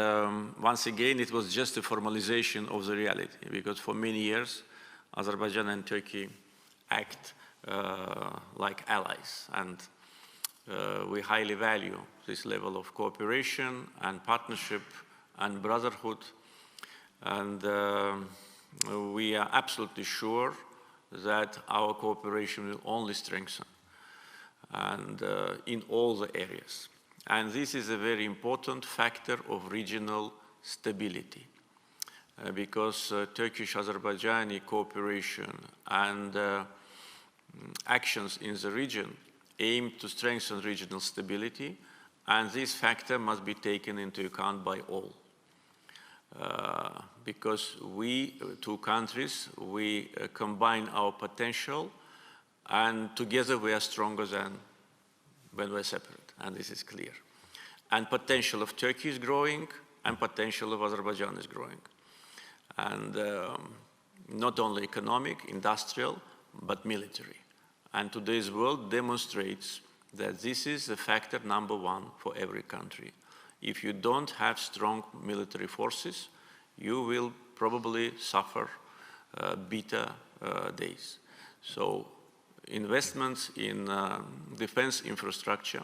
once again, it was just a formalization of the reality, because for many years, Azerbaijan and Turkey act like allies. And we highly value this level of cooperation and partnership and brotherhood. And we are absolutely sure that our cooperation will only strengthen and in all the areas. And this is a very important factor of regional stability because Turkish-Azerbaijani cooperation and actions in the region aim to strengthen regional stability, and this factor must be taken into account by all. Because we, two countries, we combine our potential, and together we are stronger than when we're separate, and this is clear. And potential of Turkey is growing, and potential of Azerbaijan is growing. And not only economic, industrial, but military. And today's world demonstrates that this is the factor #1 for every country. If you don't have strong military forces, you will probably suffer bitter days. So investments in defense infrastructure,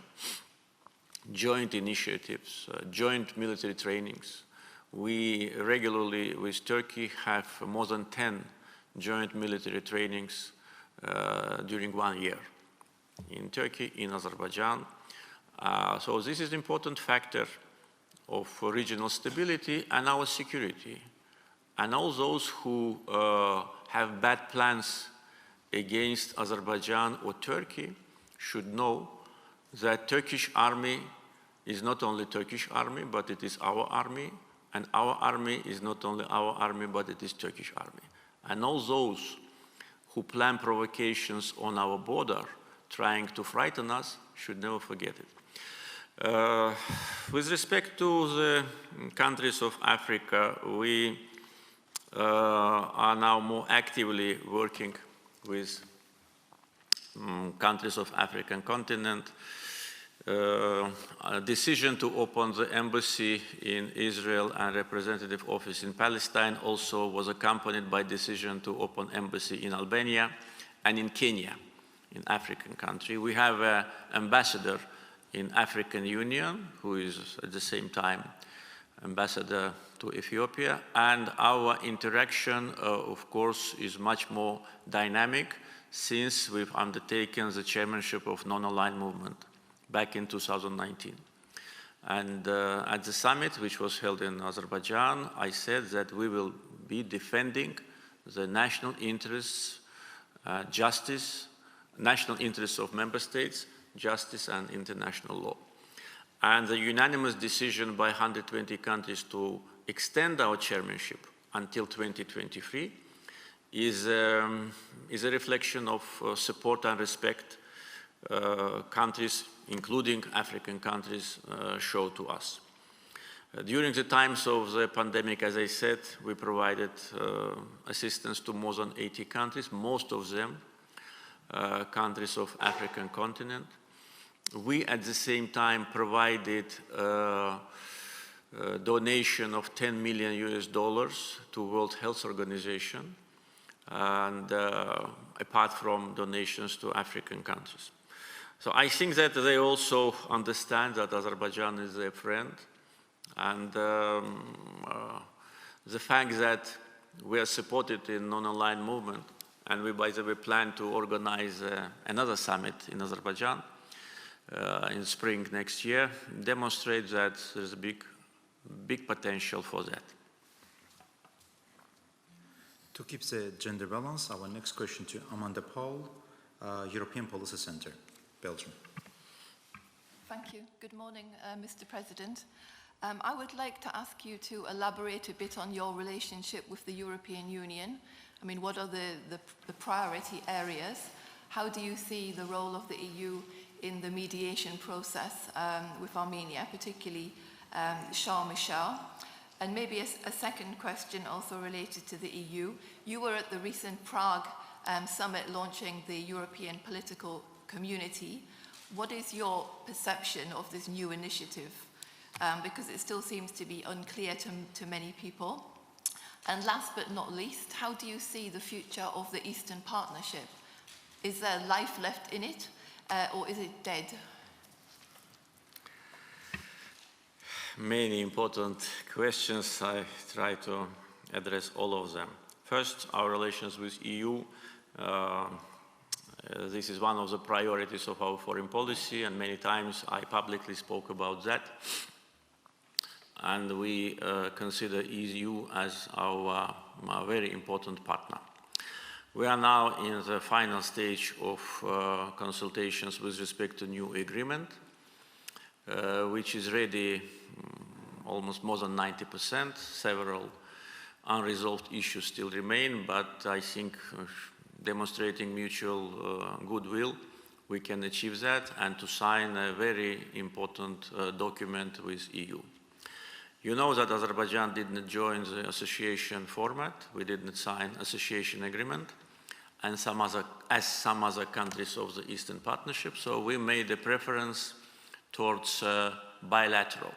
joint initiatives, joint military trainings. We regularly, with Turkey, have more than 10 joint military trainings during 1 year in Turkey, in Azerbaijan. So this is an important factor of regional stability and our security. And all those who have bad plans against Azerbaijan or Turkey should know that Turkish army is not only Turkish army, but it is our army, and our army is not only our army, but it is Turkish army. And all those who plan provocations on our border, trying to frighten us, should never forget it. With respect to the countries of Africa, we are now more actively working with countries of African continent. A decision to open the embassy in Israel and representative office in Palestine also was accompanied by decision to open embassy in Albania and in Kenya, in African country. We have an ambassador in African Union, who is at the same time ambassador to Ethiopia, and our interaction, of course, is much more dynamic since we've undertaken the chairmanship of non-aligned movement back in 2019. And at the summit, which was held in Azerbaijan, I said that we will be defending the national interests, justice, national interests of member states, justice and international law. And the unanimous decision by 120 countries to extend our chairmanship until 2023 is a reflection of support and respect countries, including African countries, show to us. During the times of the pandemic, as I said, we provided assistance to more than 80 countries, most of them countries of African continent. We, at the same time, provided a donation of $10 million to World Health Organization, and apart from donations to African countries. So I think that they also understand that Azerbaijan is their friend, and the fact that we are supported in non-aligned movement, and we, by the way, plan to organize another summit in Azerbaijan in spring next year, demonstrates that there's a big potential for that. To keep the gender balance, our next question to Amanda Paul, European Policy Center, Belgium. Thank you. Good morning, Mr. President. I would like to ask you to elaborate a bit on your relationship with the European Union. I mean, what are the priority areas? How do you see the role of the EU in the mediation process with Armenia, particularly Charles Michel? And maybe a second question also related to the EU. You were at the recent Prague summit launching the European Political Community. What is your perception of this new initiative? Because it still seems to be unclear to many people. And last but not least, how do you see the future of the Eastern Partnership? Is there life left in it, or is it dead? Many important questions. I try to address all of them. First, our relations with EU. This is one of the priorities of our foreign policy, and many times I publicly spoke about that. And we consider EU as our very important partner. We are now in the final stage of consultations with respect to new agreement, which is ready almost more than 90%. Several unresolved issues still remain, but I think demonstrating mutual goodwill, we can achieve that and to sign a very important document with EU. You know that Azerbaijan did not join the association format. We did not sign association agreement, and some other countries of the Eastern Partnership. So we made a preference towards bilateral.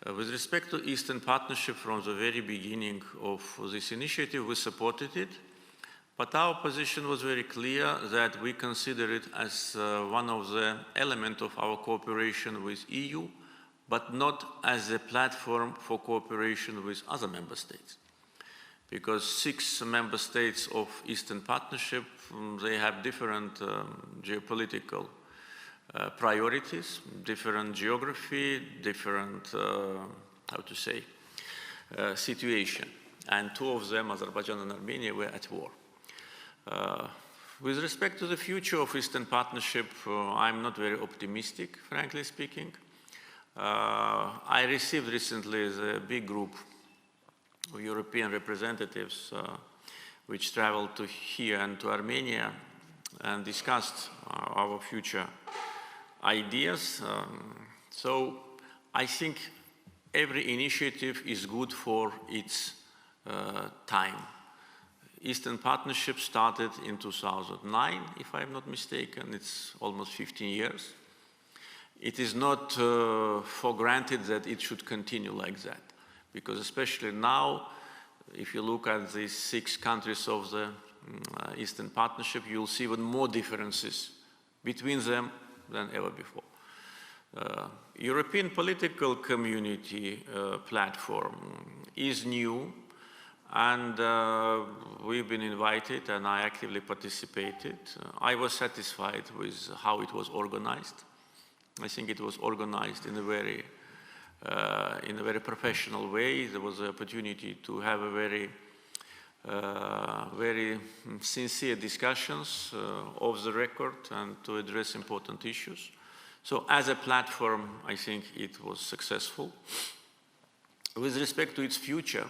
With respect to Eastern Partnership, from the very beginning of this initiative, we supported it. But our position was very clear that we consider it as one of the elements of our cooperation with EU, but not as a platform for cooperation with other member states. Because 6 member states of Eastern Partnership, they have different geopolitical priorities, different geography, different, situation. And 2 of them, Azerbaijan and Armenia, were at war. With respect to the future of Eastern Partnership, I'm not very optimistic, frankly speaking. I received recently the big group of European representatives which traveled to here and to Armenia and discussed our future ideas. So I think every initiative is good for its time. Eastern Partnership started in 2009, if I'm not mistaken. It's almost 15 years. It is not for granted that it should continue like that, because especially now, if you look at these 6 countries of the Eastern Partnership, you'll see even more differences between them than ever before. European Political Community platform is new, and we've been invited, and I actively participated. I was satisfied with how it was organized. I think it was organized in a very professional way. There was the opportunity to have a very sincere discussions off the record and to address important issues. So as a platform, I think it was successful. With respect to its future,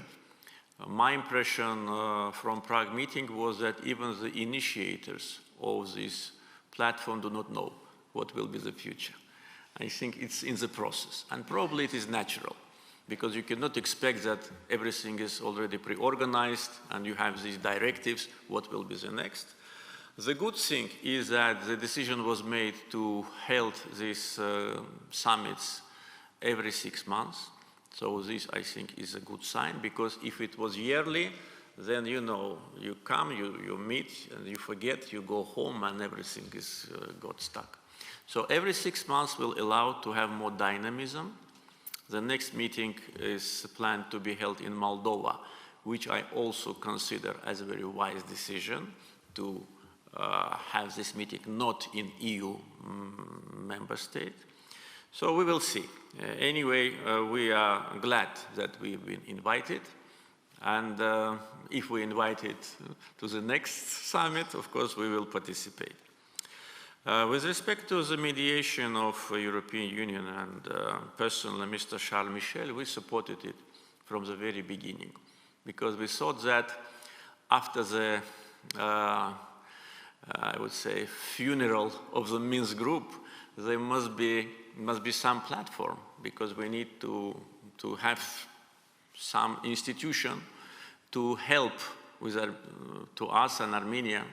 my impression from Prague meeting was that even the initiators of this platform do not know what will be the future. I think it's in the process, and probably it is natural, because you cannot expect that everything is already pre-organized and you have these directives, what will be the next. The good thing is that the decision was made to hold these summits every 6 months. So this, I think, is a good sign, because if it was yearly, then you know, you come, you meet, and you forget, you go home, and everything is got stuck. So every 6 months will allow to have more dynamism. The next meeting is planned to be held in Moldova, which I also consider as a very wise decision to have this meeting not in EU member state. So we will see. Anyway, we are glad that we've been invited. And if we invite it to the next summit, of course, we will participate. With respect to the mediation of the European Union and personally Mr. Charles Michel, we supported it from the very beginning because we thought that after the, I would say, funeral of the Minsk group, there must be some platform because we need to have some institution to help with to us and Armenia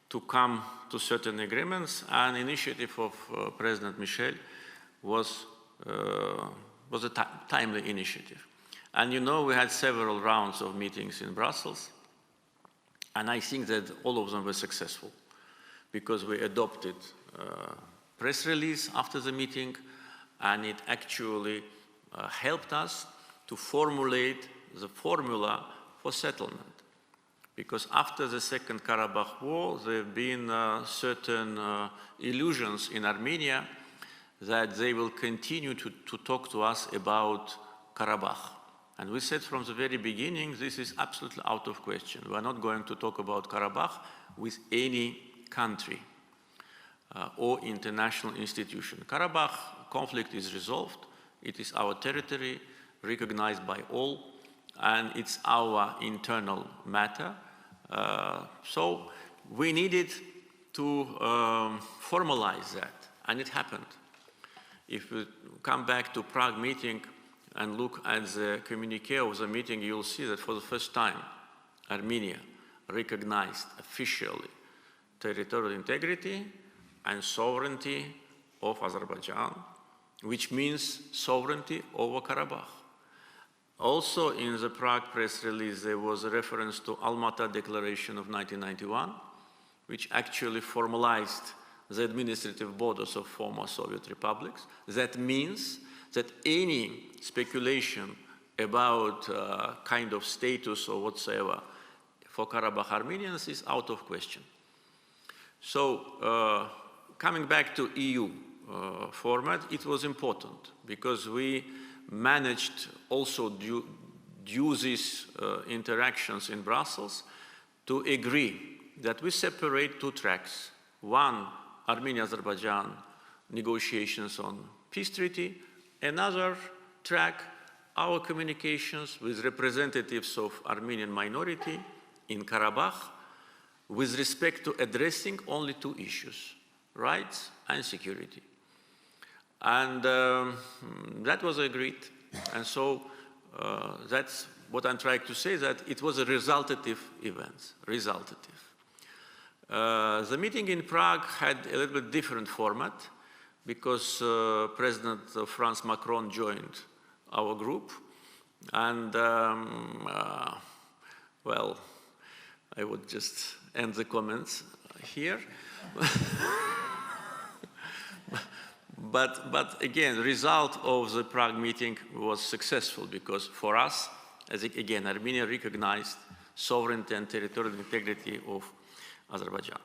to come to certain agreements. An initiative of President Michel was a timely initiative. And you know, we had several rounds of meetings in Brussels, and I think that all of them were successful because we adopted press release after the meeting, and it actually helped us to formulate the formula for settlement. Because after the Second Karabakh War, there have been certain illusions in Armenia that they will continue to talk to us about Karabakh. And we said from the very beginning, this is absolutely out of question. We are not going to talk about Karabakh with any country or international institution. Karabakh conflict is resolved. It is our territory, recognized by all, and it's our internal matter. So we needed to formalize that, and it happened. If we come back to Prague meeting and look at the communique of the meeting, you'll see that for the first time, Armenia recognized officially territorial integrity and sovereignty of Azerbaijan, which means sovereignty over Karabakh. Also in the Prague press release, there was a reference to Almaty Declaration of 1991, which actually formalized the administrative borders of former Soviet republics. That means that any speculation about kind of status or whatsoever for Karabakh Armenians is out of question. So coming back to EU format, it was important because we managed also due these interactions in Brussels to agree that we separate two tracks. One, Armenia-Azerbaijan negotiations on peace treaty. Another track, our communications with representatives of Armenian minority in Karabakh with respect to addressing only two issues, rights and security. And that was agreed. And so that's what I'm trying to say, that it was a resultative event, resultative. The meeting in Prague had a little bit different format because President of France, Macron, joined our group. And well, I would just end the comments here. But again, the result of the Prague meeting was successful because for us, as again, Armenia recognized sovereignty and territorial integrity of Azerbaijan.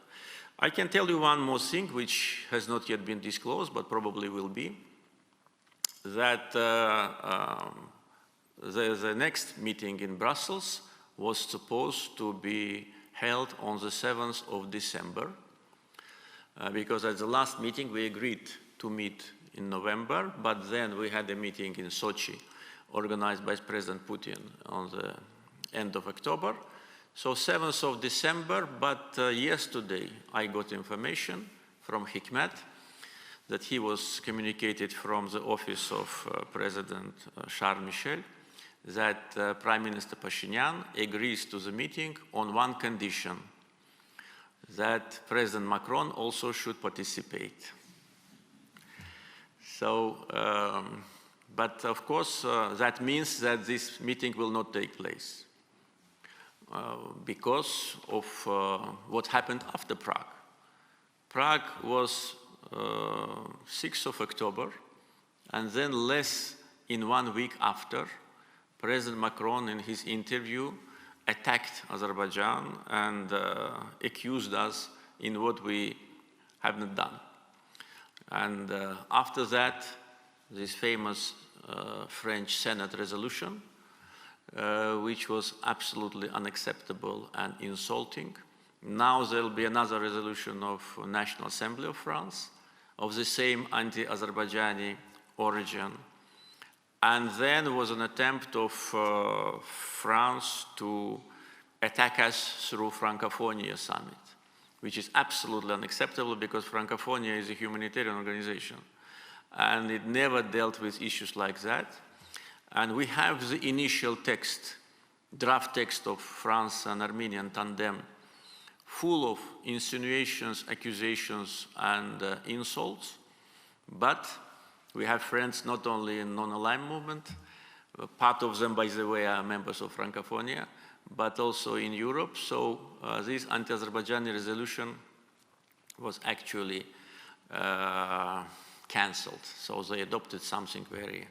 I can tell you one more thing which has not yet been disclosed, but probably will be, that the next meeting in Brussels was supposed to be held on the 7th of December, because at the last meeting we agreed to meet in November, but then we had a meeting in Sochi organized by President Putin on the end of October. So 7th of December, but yesterday I got information from Hikmet that he was communicated from the office of President Charles Michel that Prime Minister Pashinyan agrees to the meeting on one condition, that President Macron also should participate. So, but of course, that means that this meeting will not take place because of what happened after Prague. Prague was 6th of October, and then less in 1 week after, President Macron in his interview attacked Azerbaijan and accused us in what we haven't done. And after that, this famous French Senate resolution which was absolutely unacceptable and insulting. Now there will be another resolution of National Assembly of France of the same anti-Azerbaijani origin. And then was an attempt of France to attack us through Francophonia Summit, which is absolutely unacceptable because Francophonia is a humanitarian organization. And it never dealt with issues like that. And we have the initial text, draft text of France and Armenian tandem, full of insinuations, accusations, and insults. But we have friends not only in non-aligned movement, part of them, by the way, are members of Francophonia, but also in Europe. So this anti-Azerbaijani resolution was actually cancelled. So they adopted something very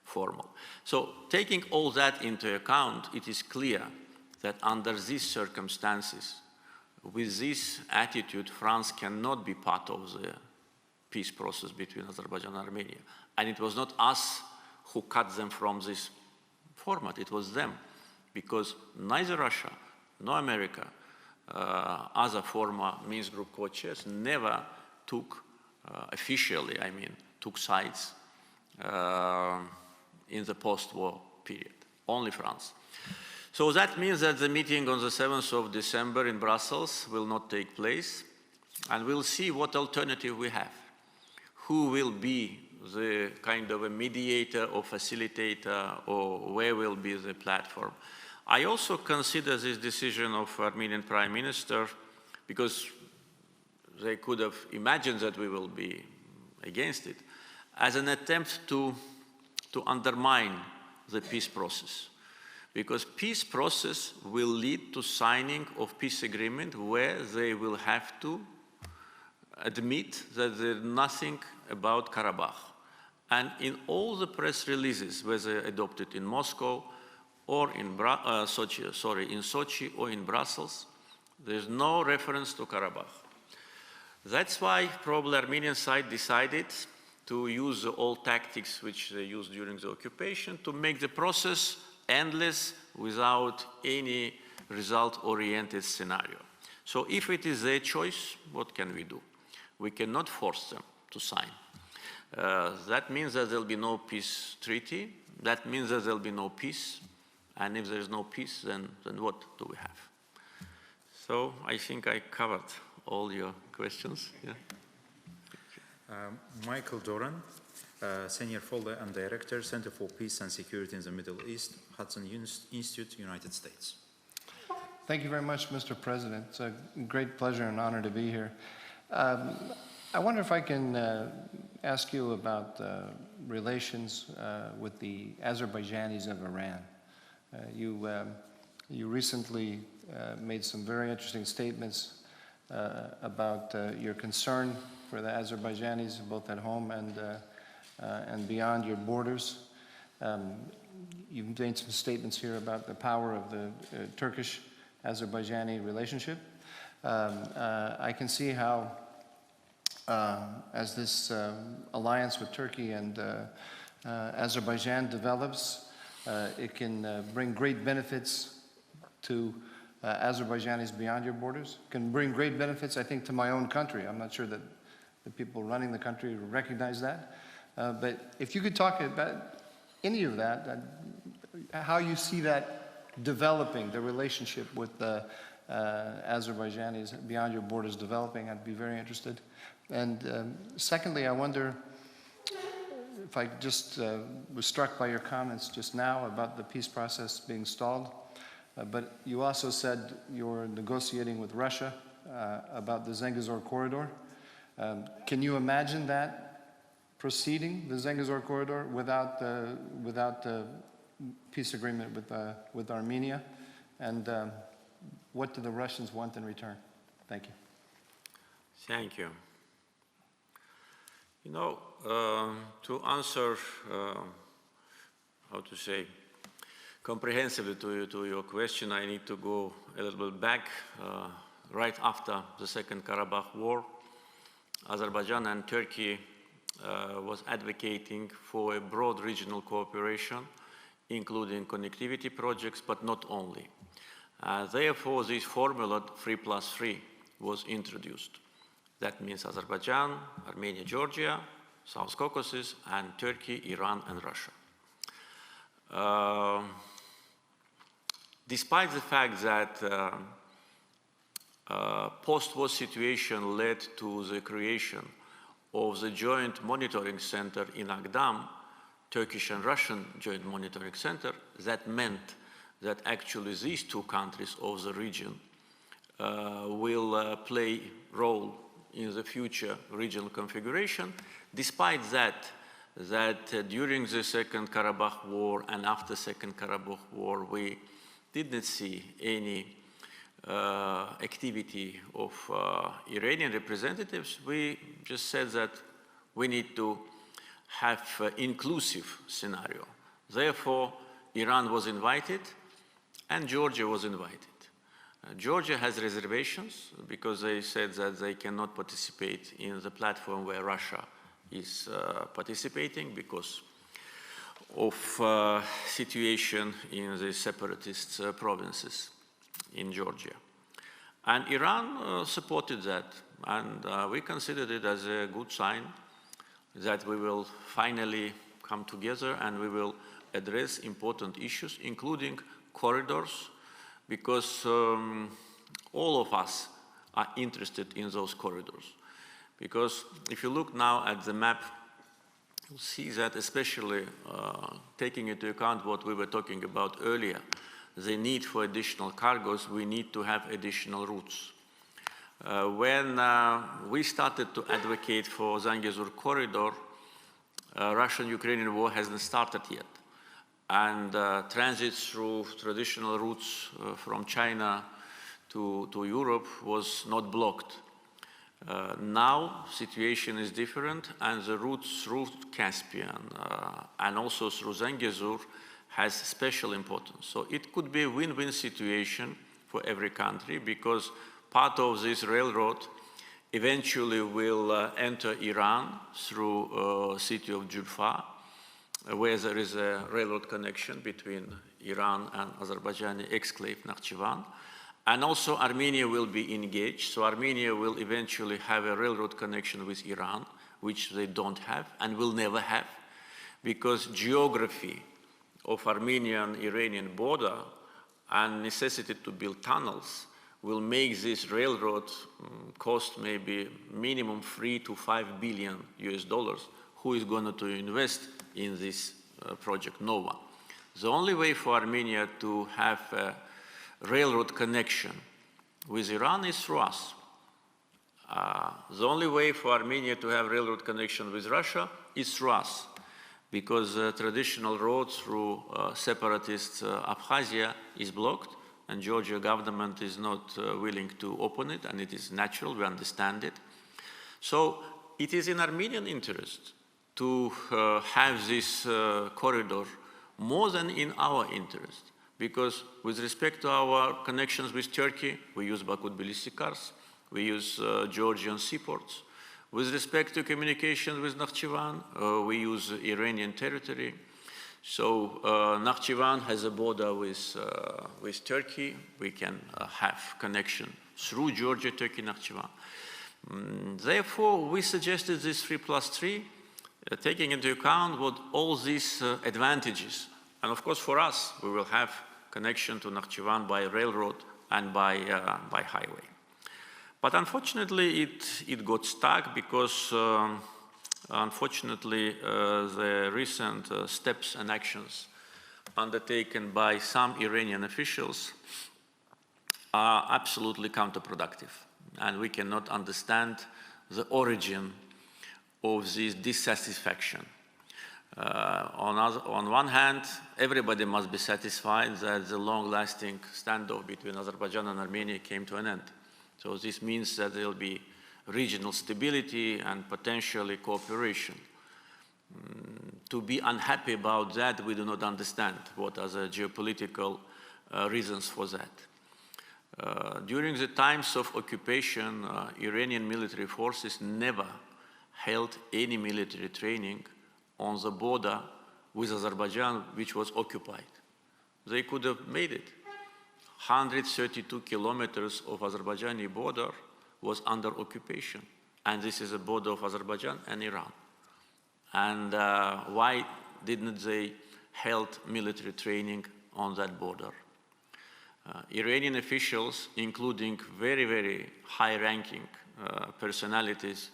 formal. So taking all that into account, it is clear that under these circumstances, with this attitude, France cannot be part of the peace process between Azerbaijan and Armenia. And it was not us who cut them from this format, it was them. Because neither Russia nor America, other former Minsk Group co-chairs, never took, officially, I mean, took sides in the post-war period, only France. So that means that the meeting on the 7th of December in Brussels will not take place, and we'll see what alternative we have. Who will be the kind of a mediator or facilitator, or where will be the platform? I also consider this decision of Armenian Prime Minister, because they could have imagined that we will be against it, as an attempt to undermine the peace process. Because peace process will lead to signing of peace agreement where they will have to admit that there's nothing about Karabakh. And in all the press releases, whether adopted in Moscow or in Sochi or in Brussels, there's no reference to Karabakh. That's why probably Armenian side decided to use the old tactics which they used during the occupation to make the process endless without any result-oriented scenario. So if it is their choice, what can we do? We cannot force them to sign. That means that there'll be no peace treaty. That means that there'll be no peace. And if there's no peace, then what do we have? So I think I covered all your questions. Yeah. Michael Doran, Senior Fellow and Director, Center for Peace and Security in the Middle East, Hudson Institute, United States. Thank you very much, Mr. President. It's a great pleasure and honor to be here. I wonder if I can ask you about relations with the Azerbaijanis of Iran. You recently made some very interesting statements about your concern for the Azerbaijanis, both at home and beyond your borders. You've made some statements here about the power of the Turkish-Azerbaijani relationship. I can see how, as this alliance with Turkey and Azerbaijan develops, it can bring great benefits to Azerbaijanis beyond your borders. It can bring great benefits, I think, to my own country. I'm not sure that the people running the country recognize that. But if you could talk about any of that, how you see that developing, the relationship with the Azerbaijanis beyond your borders developing, I'd be very interested. And secondly, I wonder if I just was struck by your comments just now about the peace process being stalled, but you also said you're negotiating with Russia about the Zengezur corridor. Can you imagine that proceeding, the Zengezur corridor, without the peace agreement with Armenia? And what do the Russians want in return? Thank you. Thank you. You know, to answer, how to say, comprehensively to your question, I need to go a little bit back. Right after the Second Karabakh War, Azerbaijan and Turkey was advocating for a broad regional cooperation including connectivity projects, but not only. Therefore, this formula 3+3 was introduced. That means Azerbaijan, Armenia, Georgia, South Caucasus, and Turkey, Iran, and Russia. Despite the fact that post-war situation led to the creation of the Joint Monitoring Center in Agdam, Turkish and Russian Joint Monitoring Center, that meant that actually these two countries of the region will play a role in the future regional configuration. Despite that, during the Second Karabakh War and after Second Karabakh War, we didn't see any activity of Iranian representatives. We just said that we need to have an inclusive scenario. Therefore, Iran was invited and Georgia was invited. Georgia has reservations because they said that they cannot participate in the platform where Russia is participating because of situation in the separatist provinces in Georgia. And Iran supported that, and we considered it as a good sign that we will finally come together and we will address important issues, including corridors, because all of us are interested in those corridors. Because if you look now at the map, you'll see that especially taking into account what we were talking about earlier, the need for additional cargoes, we need to have additional routes. When we started to advocate for Zangezur corridor, Russian-Ukrainian war hasn't started yet. And transits through traditional routes from China to Europe was not blocked. Now, situation is different, and the routes through Caspian and also through Zangezur has special importance. So it could be a win-win situation for every country because part of this railroad eventually will enter Iran through city of Julfa, where there is a railroad connection between Iran and Azerbaijani exclave Nakhchivan. And also Armenia will be engaged, so Armenia will eventually have a railroad connection with Iran, which they don't have and will never have, because geography of Armenian-Iranian border and necessity to build tunnels will make this railroad cost maybe minimum $3 to $5 billion US. Who is going to invest in this project? No one. The only way for Armenia to have a railroad connection with Iran is through us. The only way for Armenia to have railroad connection with Russia is through us, because the traditional road through separatist Abkhazia is blocked, and Georgia government is not willing to open it, and it is natural, we understand it. So it is in Armenian interest to have this corridor more than in our interest, because with respect to our connections with Turkey, we use Baku-Tbilisi cars, we use Georgian seaports. With respect to communication with Nakhchivan, we use Iranian territory. So Nakhchivan has a border with Turkey. We can have connection through Georgia, Turkey, Nakhchivan. Therefore, we suggested this 3+3, taking into account what all these advantages. And of course, for us, we will have connection to Nakhchivan by railroad and by highway. But unfortunately, it got stuck because, unfortunately, the recent steps and actions undertaken by some Iranian officials are absolutely counterproductive. And we cannot understand the origin of this dissatisfaction. On one hand, everybody must be satisfied that the long-lasting standoff between Azerbaijan and Armenia came to an end. So this means that there will be regional stability and potentially cooperation. To be unhappy about that, we do not understand what are the geopolitical reasons for that. During the times of occupation, Iranian military forces never held any military training on the border with Azerbaijan, which was occupied. They could have made it. 132 kilometers of Azerbaijani border was under occupation. And this is a border of Azerbaijan and Iran. And why didn't they held military training on that border? Iranian officials, including very, very high-ranking personalities,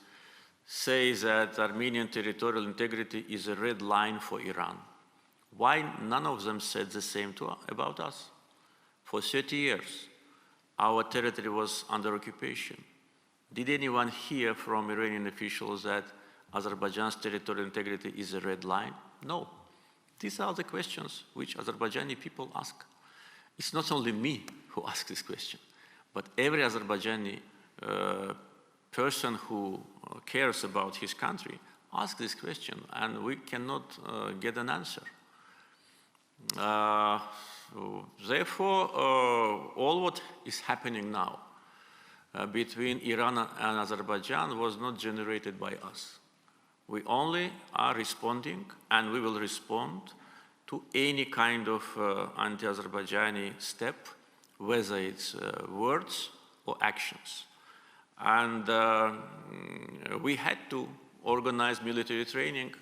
say that Armenian territorial integrity is a red line for Iran. Why none of them said the same about us? For 30 years, our territory was under occupation. Did anyone hear from Iranian officials that Azerbaijan's territorial integrity is a red line? No. These are the questions which Azerbaijani people ask. It's not only me who asks this question, but every Azerbaijani person who cares about his country asks this question, and we cannot get an answer. Therefore, all what is happening now between Iran and Azerbaijan was not generated by us. We only are responding, and we will respond to any kind of anti-Azerbaijani step, whether it's words or actions. And we had to organize military training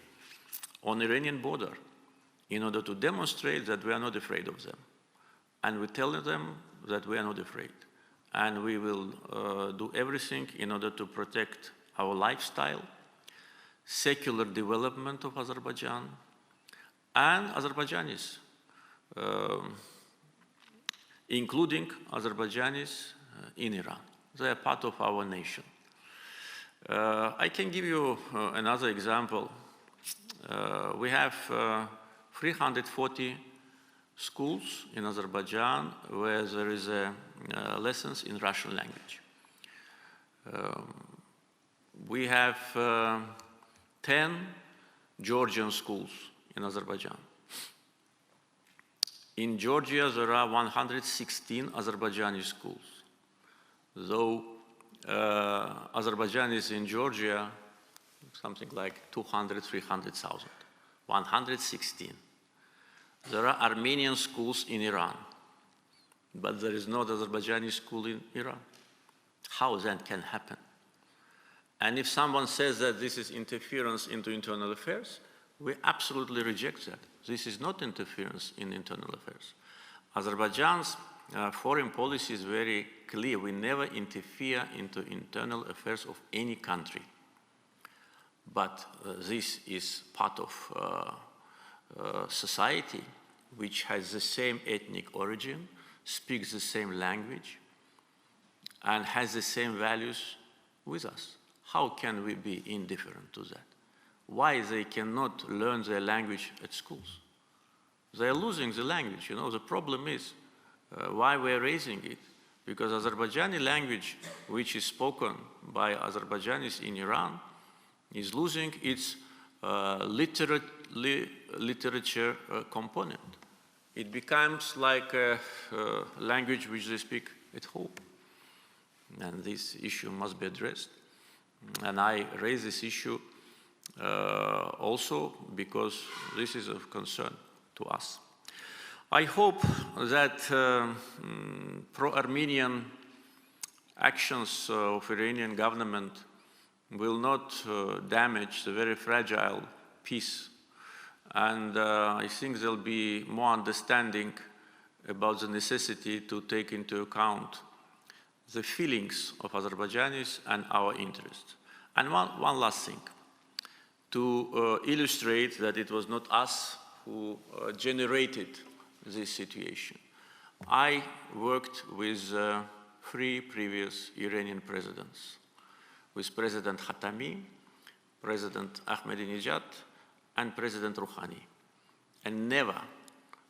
on the Iranian border in order to demonstrate that we are not afraid of them. And we tell them that we are not afraid. And we will do everything in order to protect our lifestyle, secular development of Azerbaijan, and Azerbaijanis, including Azerbaijanis in Iran. They are part of our nation. I can give you another example. We have 340 schools in Azerbaijan where there is lessons in Russian language. We have 10 Georgian schools in Azerbaijan. In Georgia, there are 116 Azerbaijani schools, though Azerbaijanis in Georgia, something like 200, 300,000, 116. There are Armenian schools in Iran, but there is no Azerbaijani school in Iran. How that can happen? And if someone says that this is interference into internal affairs, we absolutely reject that. This is not interference in internal affairs. Azerbaijan's foreign policy is very clear. We never interfere into internal affairs of any country. But this is part of society which has the same ethnic origin, speaks the same language, and has the same values with us. How can we be indifferent to that? Why they cannot learn their language at schools? They are losing the language. You know, the problem is why we're raising it. Because Azerbaijani language, which is spoken by Azerbaijanis in Iran, is losing its literature component. It becomes like a language which they speak at home. And this issue must be addressed. And I raise this issue also because this is of concern to us. I hope that pro-Armenian actions of Iranian government will not damage the very fragile peace. And I think there'll be more understanding about the necessity to take into account the feelings of Azerbaijanis and our interests. And one last thing, to illustrate that it was not us who generated this situation. I worked with 3 previous Iranian presidents, with President Khatami, President Ahmadinejad, and President Rouhani. And never,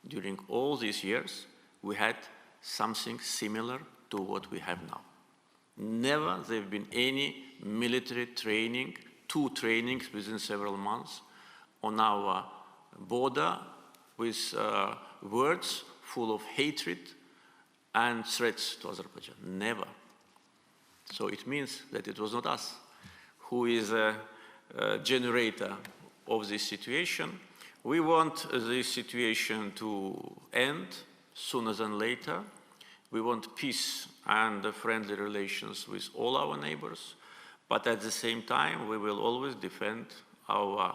during all these years, we had something similar to what we have now. Never there have been any military training, 2 trainings within several months on our border with words full of hatred and threats to Azerbaijan. Never. So it means that it was not us who is a generator of this situation. We want this situation to end sooner than later. We want peace and friendly relations with all our neighbors, but at the same time, we will always defend our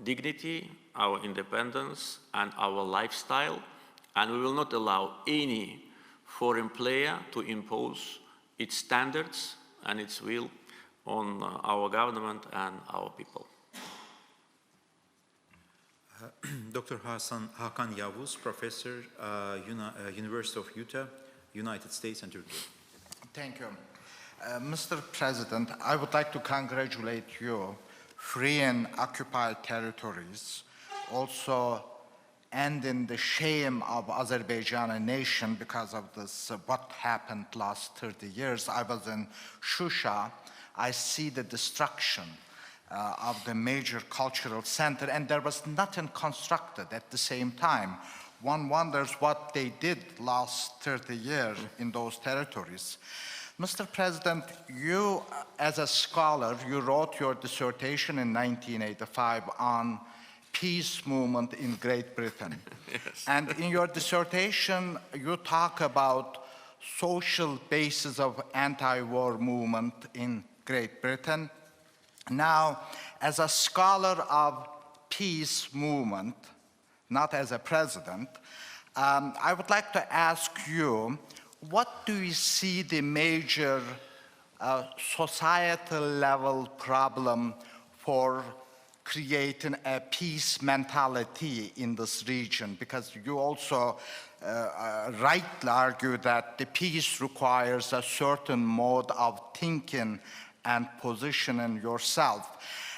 dignity, our independence, and our lifestyle, and we will not allow any foreign player to impose its standards and its will on our government and our people. Dr. Hakan Yavuz, Professor, University of Utah, United States and Turkey. Thank you. Mr. President, I would like to congratulate you freeing occupied territories, also ending the shame of Azerbaijan, a nation, because of this, what happened last 30 years. I was in Shusha. I see the destruction of the major cultural center, and there was nothing constructed at the same time. One wonders what they did last 30 years in those territories. Mr. President, you, as a scholar, you wrote your dissertation in 1985 on peace movement in Great Britain. Yes. And in your dissertation, you talk about social basis of anti-war movement in Great Britain. Now, as a scholar of peace movement, not as a president, I would like to ask you, what do you see the major societal level problem for creating a peace mentality in this region? Because you also rightly argue that the peace requires a certain mode of thinking and positioning yourself.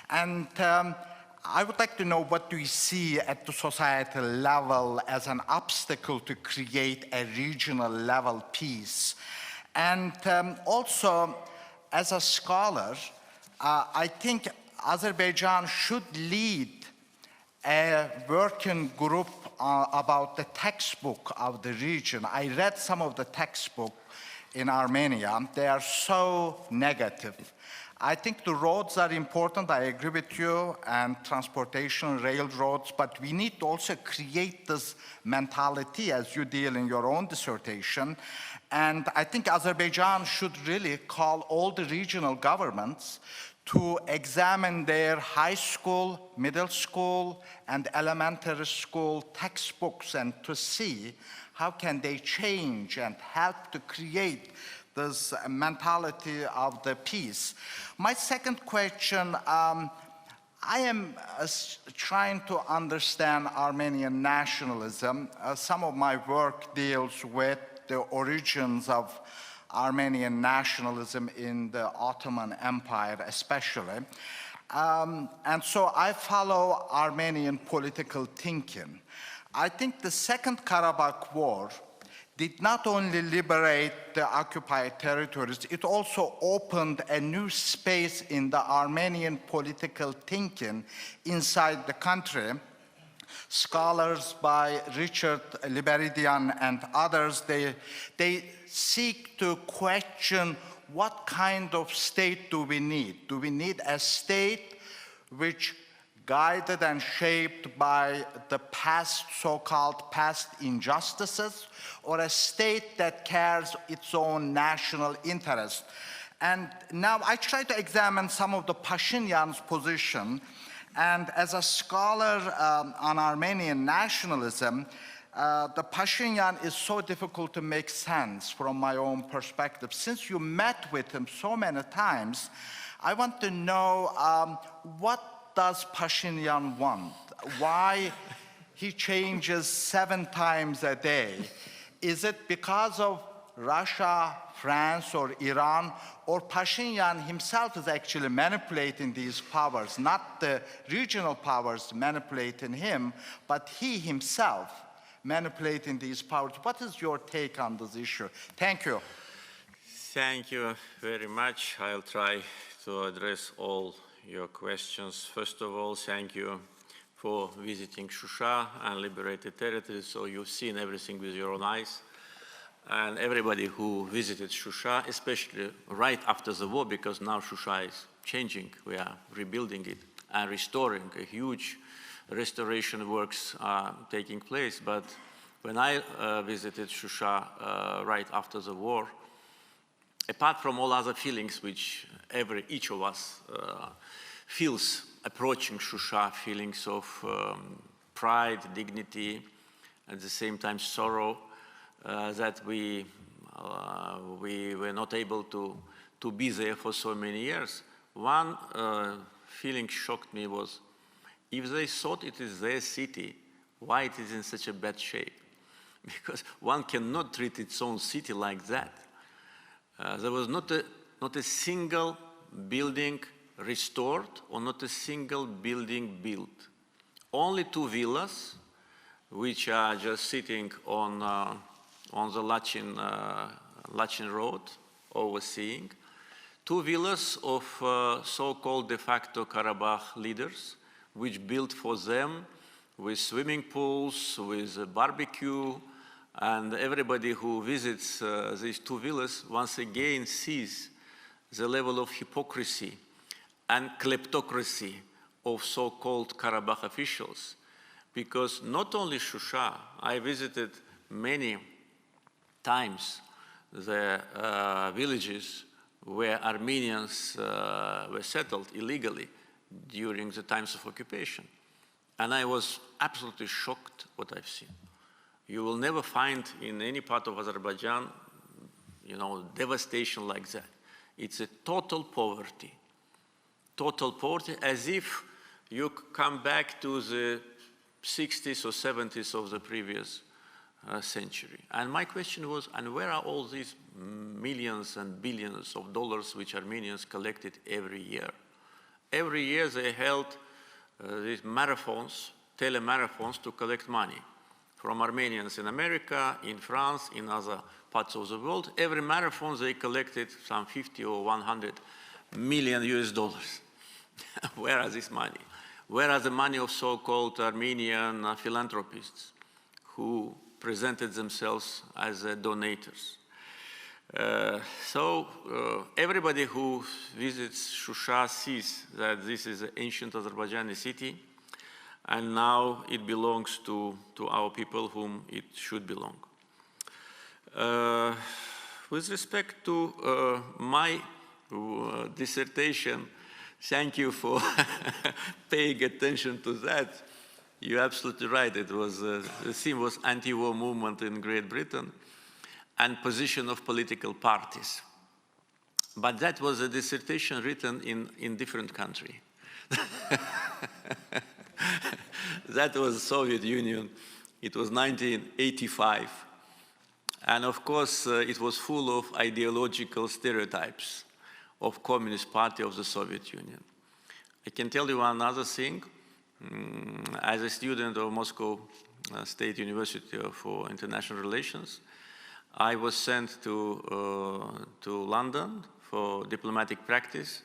And I would like to know, what do you see at the societal level as an obstacle to create a regional level peace? And also, as a scholar, I think Azerbaijan should lead a working group about the textbook of the region. I read some of the textbook in Armenia. They are so negative. I think the roads are important, I agree with you, and transportation, railroads, but we need to also create this mentality as you deal in your own dissertation. And I think Azerbaijan should really call all the regional governments to examine their high school, middle school, and elementary school textbooks and to see how can they change and help to create this mentality of the peace. My second question, I am trying to understand Armenian nationalism. Some of my work deals with the origins of Armenian nationalism in the Ottoman Empire especially. And so I follow Armenian political thinking. I think the Second Karabakh War did not only liberate the occupied territories, it also opened a new space in the Armenian political thinking inside the country. Scholars by Richard Liberidian and others, they seek to question what kind of state do we need? Do we need a state which guided and shaped by the past, so-called past injustices, or a state that cares its own national interest? And now I try to examine some of the Pashinyan's position, and as a scholar on Armenian nationalism, the Pashinyan is so difficult to make sense from my own perspective. Since you met with him so many times, I want to know what does Pashinyan want? Why he changes 7 times a day? Is it because of Russia, France, or Iran? Or Pashinyan himself is actually manipulating these powers, not the regional powers manipulating him, but he himself manipulating these powers? What is your take on this issue? Thank you. Thank you very much. I'll try to address all your questions. First of all, thank you for visiting Shusha and liberated territories, so you've seen everything with your own eyes. And everybody who visited Shusha, especially right after the war, because now Shusha is changing, we are rebuilding it and restoring a huge restoration works are taking place. But when I visited Shusha right after the war, apart from all other feelings which each of us feels approaching Shusha, feelings of pride, dignity, at the same time sorrow, that we were not able to be there for so many years. One feeling shocked me was, if they thought it is their city, why it is in such a bad shape? Because one cannot treat its own city like that. There was not a single building restored or not a single building built. Only 2 villas, which are just sitting on the Lachin Road, overseeing. 2 villas of so-called de facto Karabakh leaders, which built for them with swimming pools, with a barbecue, and everybody who visits these 2 villas once again sees the level of hypocrisy and kleptocracy of so-called Karabakh officials. Because not only Shusha, I visited many times the villages where Armenians were settled illegally during the times of occupation. And I was absolutely shocked what I've seen. You will never find in any part of Azerbaijan, devastation like that. It's a total poverty, as if you come back to the 60s or 70s of the previous century. And my question was, and where are all these millions and billions of dollars which Armenians collected every year? Every year they held these marathons, telemarathons, to collect money from Armenians in America, in France, in other parts of the world. Every marathon they collected some 50 or 100 million US dollars. Where are this money? Where are the money of so-called Armenian philanthropists who presented themselves as donators? Everybody who visits Shusha sees that this is an ancient Azerbaijani city, and now it belongs to our people whom it should belong. With respect to my dissertation, thank you for paying attention to that. You're absolutely right. It was, the theme was anti-war movement in Great Britain and position of political parties. But that was a dissertation written in different country. That was the Soviet Union. It was 1985. And of course, it was full of ideological stereotypes of Communist Party of the Soviet Union. I can tell you one other thing. As a student of Moscow State University for International Relations, I was sent to London for diplomatic practice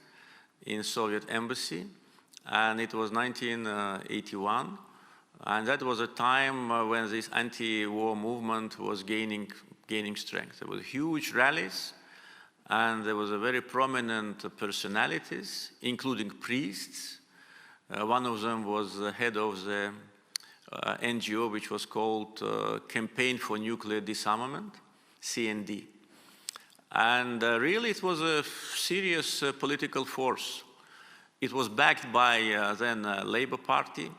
in Soviet embassy, and it was 1981, and that was a time when this anti-war movement was gaining strength. There were huge rallies, and there was a very prominent personalities, including priests. One of them was the head of the NGO, which was called Campaign for Nuclear Disarmament, CND. And really it was a serious political force. It was backed by then Labour Party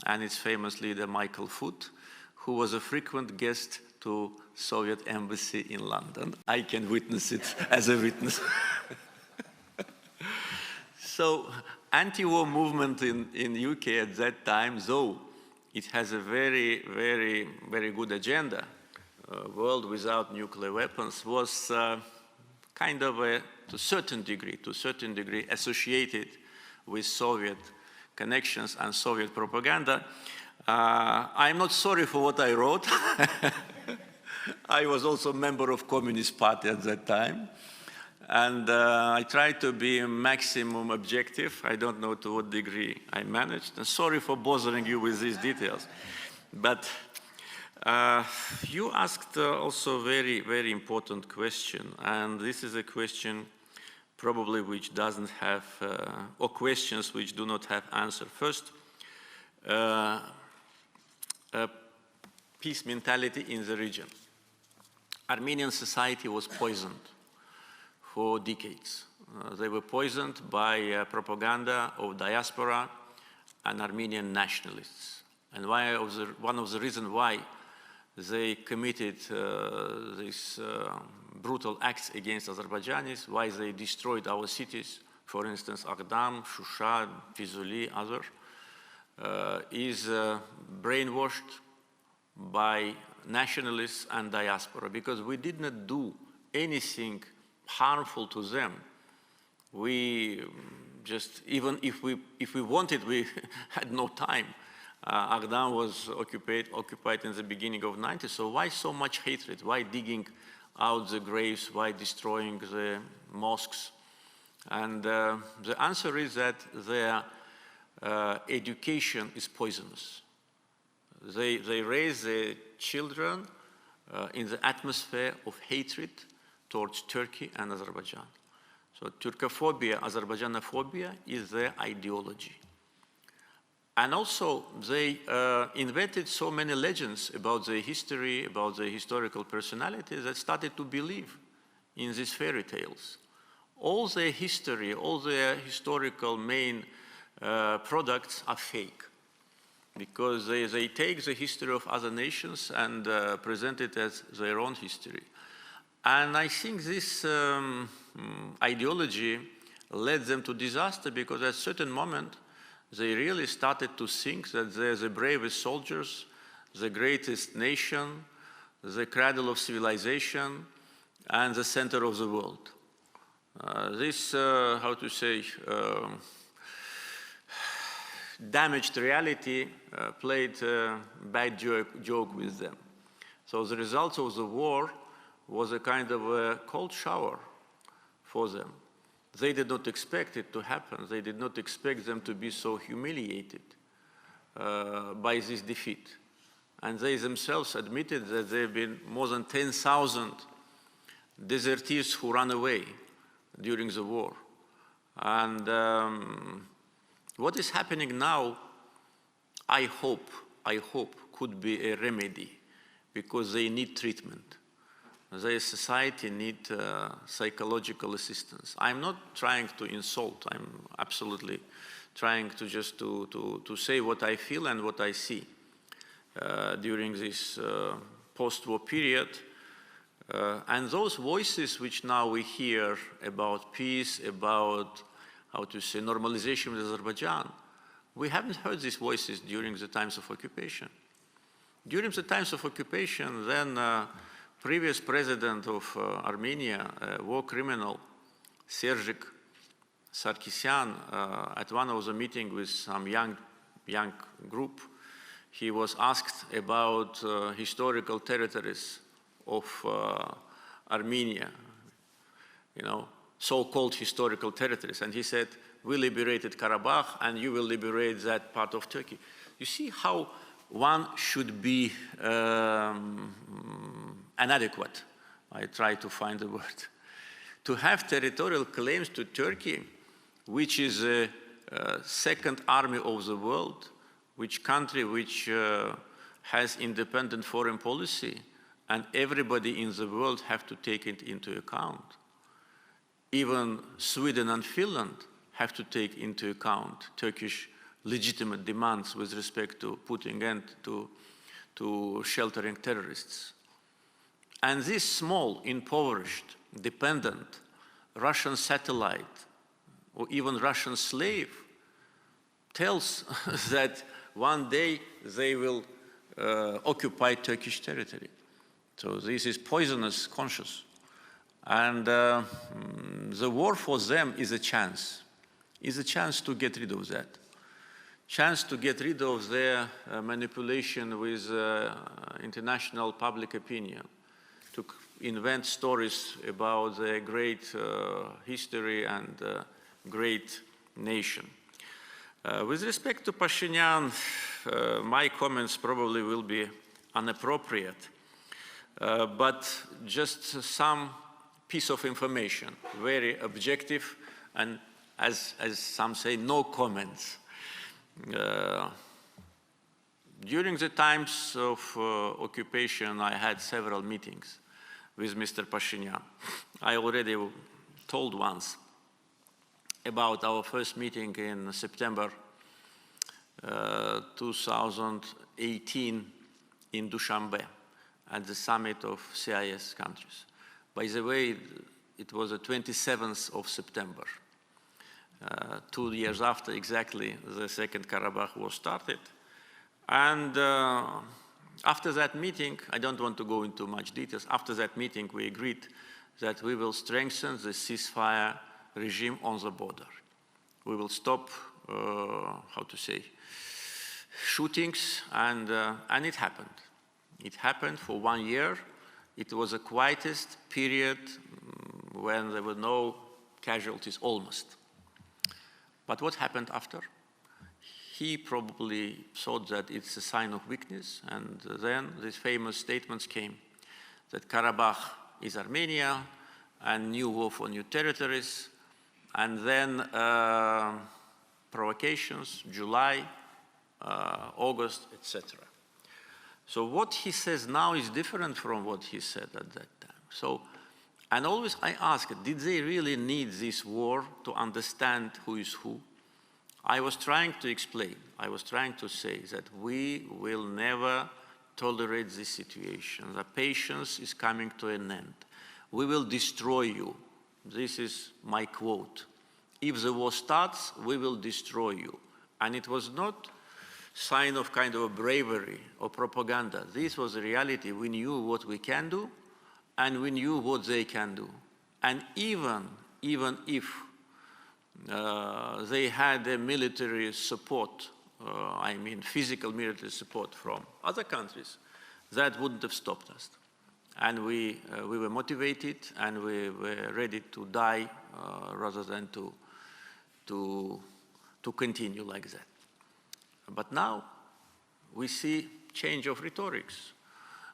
and its famous leader Michael Foot, who was a frequent guest to Soviet embassy in London. I can witness it as a witness. So anti-war movement in UK at that time, though it has a very, very, very good agenda, world without nuclear weapons, was kind of to a certain degree associated with Soviet connections and Soviet propaganda. I'm not sorry for what I wrote. I was also a member of Communist Party at that time. And I tried to be maximum objective. I don't know to what degree I managed. And sorry for bothering you with these details. But you asked also a very, very important question. And this is a question probably which doesn't have, or questions which do not have answer. First, peace mentality in the region. Armenian society was poisoned for decades. They were poisoned by propaganda of diaspora and Armenian nationalists. And one of the reasons why they committed these brutal acts against Azerbaijanis, why they destroyed our cities, for instance, Agdam, Shusha, Fizuli, others, is brainwashed by nationalists and diaspora, because we did not do anything harmful to them. We just, even if we wanted, we had no time. Agdam was occupied in the beginning of the 90s, so why so much hatred? Why digging out the graves? Why destroying the mosques? And the answer is that their education is poisonous. They raise their children in the atmosphere of hatred towards Turkey and Azerbaijan. So Turkophobia, Azerbaijanophobia is their ideology. And also they invented so many legends about their history, about their historical personalities, that started to believe in these fairy tales. All their history, all their historical main products are fake, because they take the history of other nations and present it as their own history. And I think this ideology led them to disaster, because at a certain moment they really started to think that they're the bravest soldiers, the greatest nation, the cradle of civilization, and the center of the world. This, how to say, damaged reality played a bad joke with them. So the result of the war was a kind of a cold shower for them. They did not expect it to happen. They did not expect them to be so humiliated by this defeat. And they themselves admitted that there have been more than 10,000 desertees who ran away during the war. And what is happening now, I hope, could be a remedy, because they need treatment. Their society needs psychological assistance. I'm not trying to insult. I'm absolutely trying to just to say what I feel and what I see during this post-war period. And those voices which now we hear about peace, about, how to say, normalization with Azerbaijan, we haven't heard these voices during the times of occupation. During the times of occupation, then previous president of Armenia, a war criminal, Sergei Sarkisyan, at one of the meetings with some young group, he was asked about historical territories of Armenia, you know, so-called historical territories. And he said, we liberated Karabakh and you will liberate that part of Turkey. You see how one should be inadequate. I try to find the word. To have territorial claims to Turkey, which is a second army of the world, which country which has independent foreign policy, and everybody in the world have to take it into account. Even Sweden and Finland have to take into account Turkish legitimate demands with respect to putting end to sheltering terrorists. And this small, impoverished, dependent Russian satellite or even Russian slave tells that one day they will occupy Turkish territory. So this is poisonous conscience. And the war for them is a chance to get rid of that. Chance to get rid of their manipulation with international public opinion, to invent stories about their great history and great nation. With respect to Pashinyan, my comments probably will be inappropriate, but just some piece of information, very objective, and as some say, no comments. during the times of occupation, I had several meetings with Mr. Pashinyan. I already told once about our first meeting in September 2018 in Dushanbe at the summit of CIS countries. By the way, it was the 27th of September. 2 years after exactly the Second Karabakh War started. And after that meeting, I don't want to go into much details, after that meeting we agreed that we will strengthen the ceasefire regime on the border. We will stop, how to say, shootings, and it happened. It happened for 1 year. It was the quietest period when there were no casualties, almost. But what happened after? He probably thought that it's a sign of weakness, and then these famous statements came that Karabakh is Armenia, and new war for new territories, and then provocations, July, August, etc. So what he says now is different from what he said at that time. So, and always I ask, did they really need this war to understand who is who? I was trying to explain, I was trying to say that we will never tolerate this situation. The patience is coming to an end. We will destroy you. This is my quote. If the war starts, we will destroy you. And it was not sign of kind of a bravery or propaganda. This was the reality. We knew what we can do, and we knew what they can do. And even if they had a military support, I mean physical military support from other countries, that wouldn't have stopped us. And we were motivated, and we were ready to die rather than to continue like that. But now we see change of rhetorics.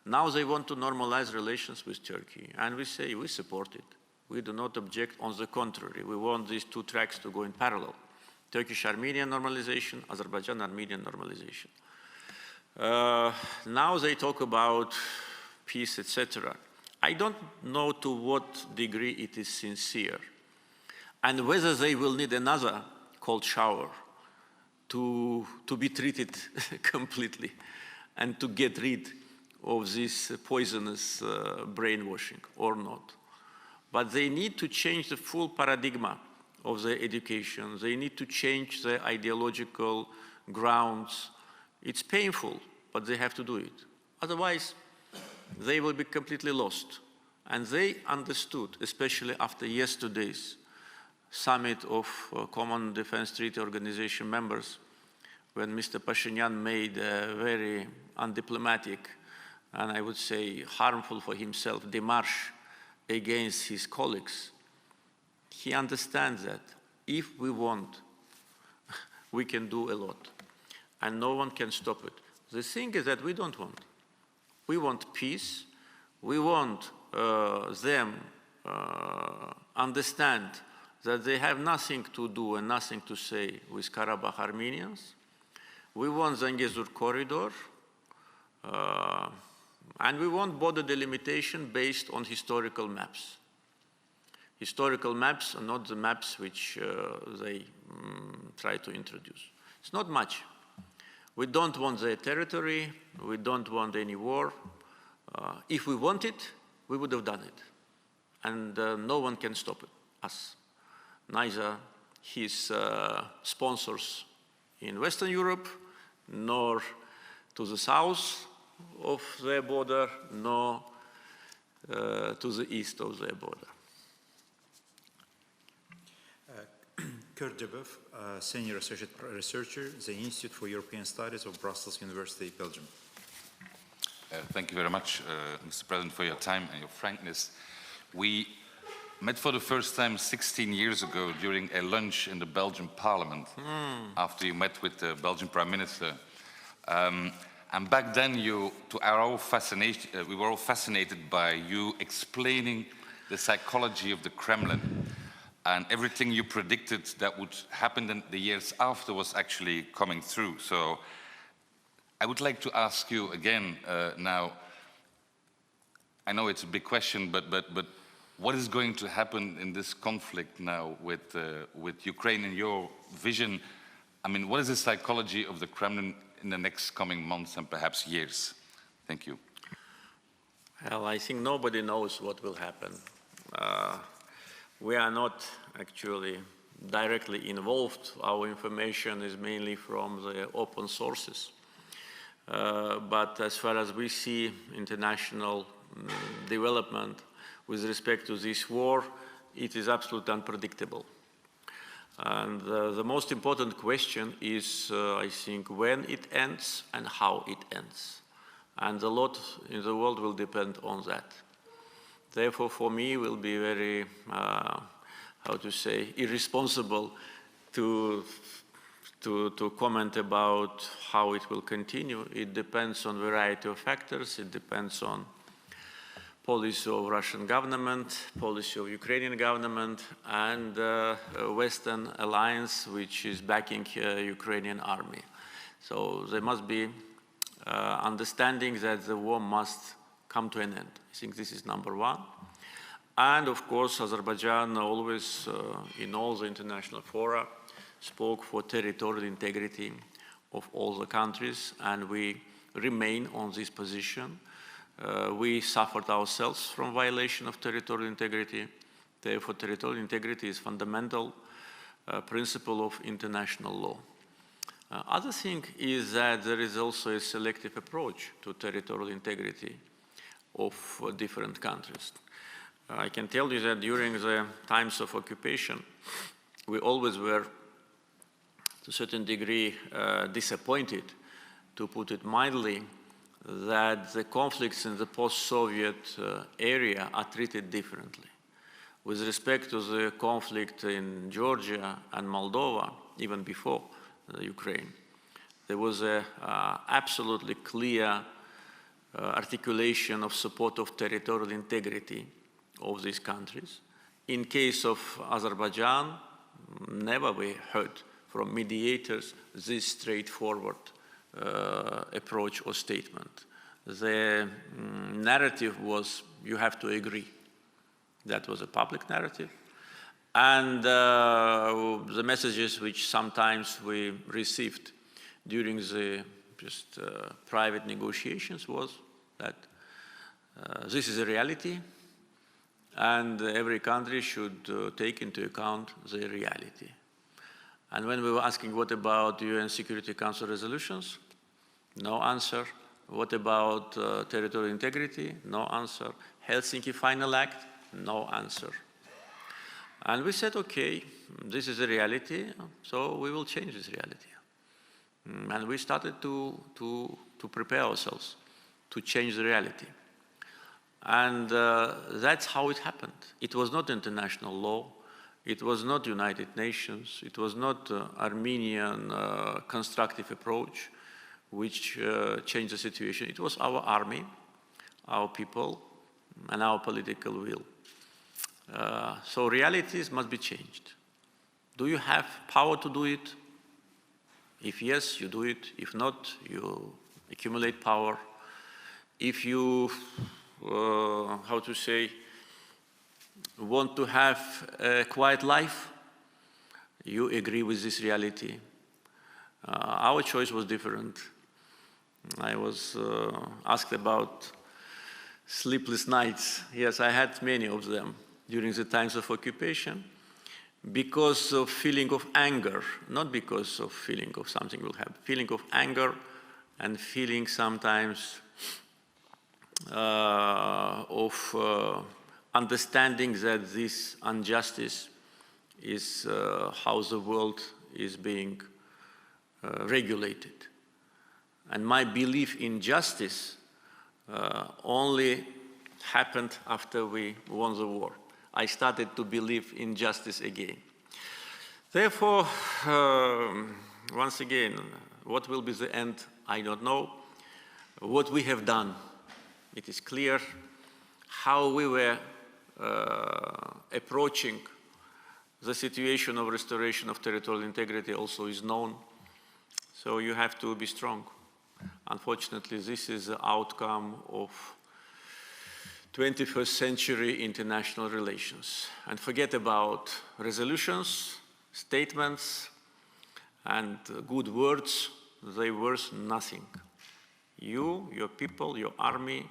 Now they want to normalize relations with Turkey, and we say we support it. We do not object. On the contrary, we want these two tracks to go in parallel. Turkish-Armenian normalization, Azerbaijan-Armenian normalization. Now they talk about peace, etc. I don't know to what degree it is sincere, and whether they will need another cold shower to be treated completely and to get rid of this poisonous brainwashing or not. But they need to change the full paradigm of their education. They need to change their ideological grounds. It's painful, but they have to do it. Otherwise, they will be completely lost. And they understood, especially after yesterday's summit of Common Defense Treaty Organization members, when Mr. Pashinyan made a very undiplomatic and I would say harmful for himself démarche against his colleagues. He understands that if we want, we can do a lot, and no one can stop it. The thing is that we don't want. We want peace. We want them understand that they have nothing to do and nothing to say with Karabakh Armenians. We want Zangezur corridor, and we want border delimitation based on historical maps. Historical maps are not the maps which they try to introduce. It's not much. We don't want their territory. We don't want any war. If we want it, we would have done it. And no one can stop it, us. Neither his sponsors in Western Europe, nor to the south of their border, nor to the east of their border. Kurt Debov, Senior Associate Researcher, the Institute for European Studies of Brussels University, Belgium. Thank you very much, Mr. President, for your time and your frankness. We met for the first time 16 years ago during a lunch in the Belgian Parliament, after you met with the Belgian Prime Minister. And back then, we were all fascinated by you explaining the psychology of the Kremlin. And everything you predicted that would happen in the years after was actually coming through. So I would like to ask you again now, I know it's a big question, but what is going to happen in this conflict now with Ukraine in your vision? I mean, what is the psychology of the Kremlin in the next coming months and perhaps years? Thank you. Well, I think nobody knows what will happen. We are not actually directly involved. Our information is mainly from the open sources. But as far as we see international development with respect to this war, it is absolutely unpredictable. And the most important question is, I think, when it ends and how it ends. And a lot in the world will depend on that. Therefore, for me, it will be very, how to say, irresponsible to comment about how it will continue. It depends on a variety of factors. It depends on policy of Russian government, policy of Ukrainian government, and Western alliance, which is backing Ukrainian army. So there must be understanding that the war must come to an end. I think this is number one. And of course, Azerbaijan always, in all the international fora, spoke for territorial integrity of all the countries, and we remain on this position. We suffered ourselves from violation of territorial integrity. Therefore, territorial integrity is fundamental principle of international law. Other thing is that there is also a selective approach to territorial integrity of different countries. I can tell you that during the times of occupation, we always were, to a certain degree, disappointed, to put it mildly, that the conflicts in the post-Soviet area are treated differently. With respect to the conflict in Georgia and Moldova, even before Ukraine, there was an absolutely clear articulation of support of territorial integrity of these countries. In case of Azerbaijan, never we heard from mediators this straightforward approach or statement. The narrative was, you have to agree. That was a public narrative. And the messages which sometimes we received during the private negotiations was that this is a reality, and every country should take into account the reality. And when we were asking what about UN Security Council resolutions, no answer. What about territorial integrity? No answer. Helsinki Final Act? No answer. And we said, okay, this is a reality, so we will change this reality. And we started to prepare ourselves to change the reality. And that's how it happened. It was not international law. It was not United Nations. It was not Armenian constructive approach which changed the situation. It was our army, our people, and our political will. So realities must be changed. Do you have power to do it? If yes, you do it. If not, you accumulate power. If you, how to say, want to have a quiet life, you agree with this reality. Our choice was different. I was asked about sleepless nights. Yes, I had many of them during the times of occupation because of feeling of anger, not because of feeling of something will happen, feeling of anger and feeling sometimes of understanding that this injustice is how the world is being regulated. And my belief in justice only happened after we won the war. I started to believe in justice again. Therefore, once again, what will be the end, I don't know. What we have done, it is clear. How we were approaching the situation of restoration of territorial integrity also is known. So you have to be strong. Unfortunately, this is the outcome of 21st century international relations. And forget about resolutions, statements, and good words. They worth nothing. You, your people, your army,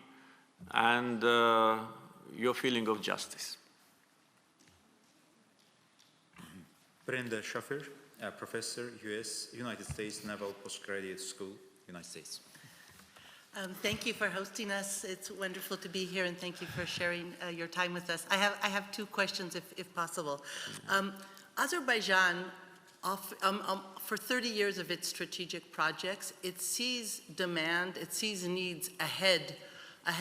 and your feeling of justice. Brenda Schaffer, professor, United States Naval Postgraduate School, United States. Thank you for hosting us. It's wonderful to be here, and thank you for sharing your time with us. I have two questions, if possible. Azerbaijan, for 30 years of its strategic projects, it sees demand, it sees needs ahead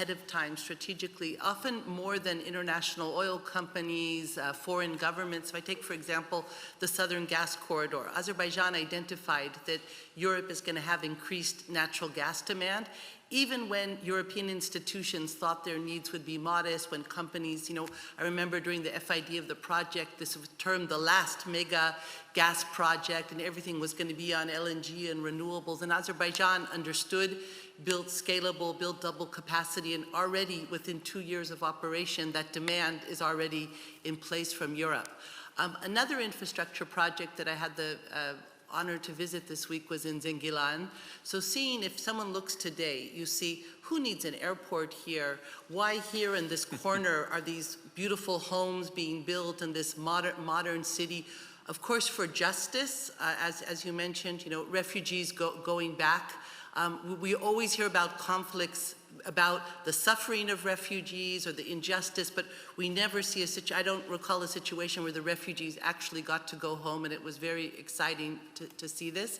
of time strategically, often more than international oil companies, foreign governments. If I take, for example, the Southern Gas Corridor, Azerbaijan identified that Europe is going to have increased natural gas demand, even when European institutions thought their needs would be modest, when companies, I remember during the FID of the project, this was termed the last mega gas project, and everything was going to be on LNG and renewables, and Azerbaijan understood, built scalable, built double capacity, and already within 2 years of operation, that demand is already in place from Europe. Another infrastructure project that I had the honor to visit this week was in Zengilan. So seeing, if someone looks today, you see who needs an airport here, why here in this corner are these beautiful homes being built in this modern city. Of course, for justice, as you mentioned, refugees going back. We always hear about conflicts, about the suffering of refugees or the injustice, but we never see I don't recall a situation where the refugees actually got to go home, and it was very exciting to see this.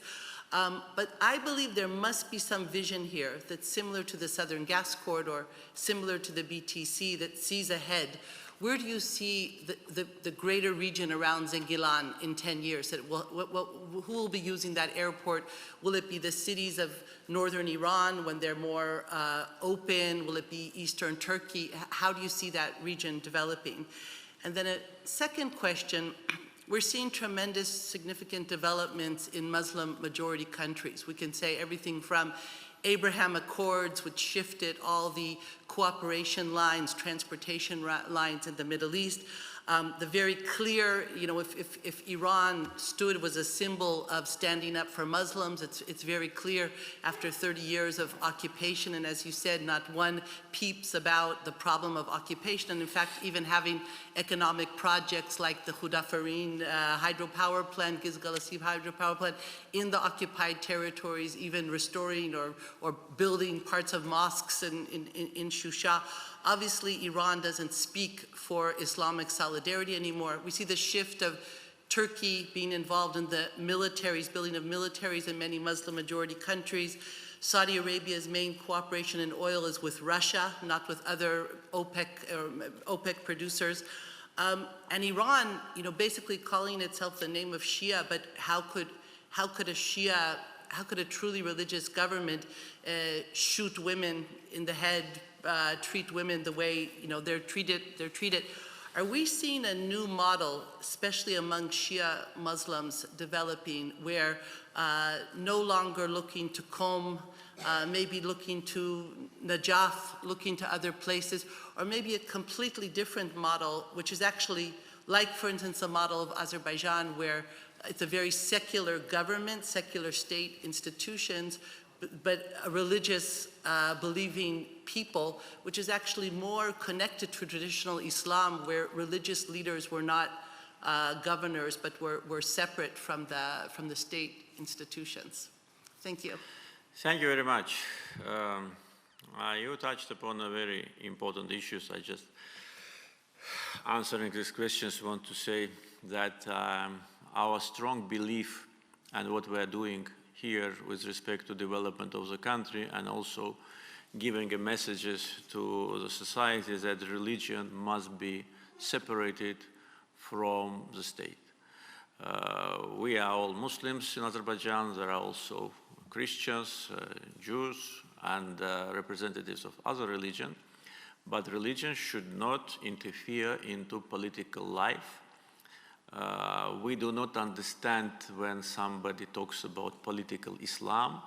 But I believe there must be some vision here that's similar to the Southern Gas Corridor, similar to the BTC, that sees ahead. Where do you see the greater region around Zengilan in 10 years? Who will be using that airport? Will it be the cities of northern Iran when they're more open? Will it be eastern Turkey? How do you see that region developing? And then a second question, we're seeing tremendous significant developments in Muslim majority countries. We can say everything from Abraham Accords, which shifted all the cooperation lines, transportation lines in the Middle East. The very clear, if Iran was a symbol of standing up for Muslims, it's very clear after 30 years of occupation, and as you said, not one peeps about the problem of occupation, and in fact, even having economic projects like the Khudafarin hydropower plant, Gizgalasib hydropower plant, in the occupied territories, even restoring or building parts of mosques in Shusha. Obviously, Iran doesn't speak for Islamic solidarity anymore. We see the shift of Turkey being involved in the militaries, building of militaries in many Muslim majority countries. Saudi Arabia's main cooperation in oil is with Russia, not with other OPEC producers. And Iran, basically calling itself the name of Shia, but how could a truly religious government shoot women in the head, treat women the way they're treated? Are we seeing a new model, especially among Shia Muslims, developing where no longer looking to Qom, maybe looking to Najaf, looking to other places, or maybe a completely different model, which is actually like, for instance, a model of Azerbaijan, where it's a very secular government, secular state institutions, but a religious believing people, which is actually more connected to traditional Islam, where religious leaders were not governors, but were separate from the state institutions. Thank you. Thank you very much. You touched upon a very important issues. I just, answering these questions, want to say that our strong belief and what we are doing here with respect to development of the country, and also giving a messages to the society that religion must be separated from the state. We are all Muslims in Azerbaijan. There are also Christians, Jews, and representatives of other religions. But religion should not interfere into political life. We do not understand when somebody talks about political Islam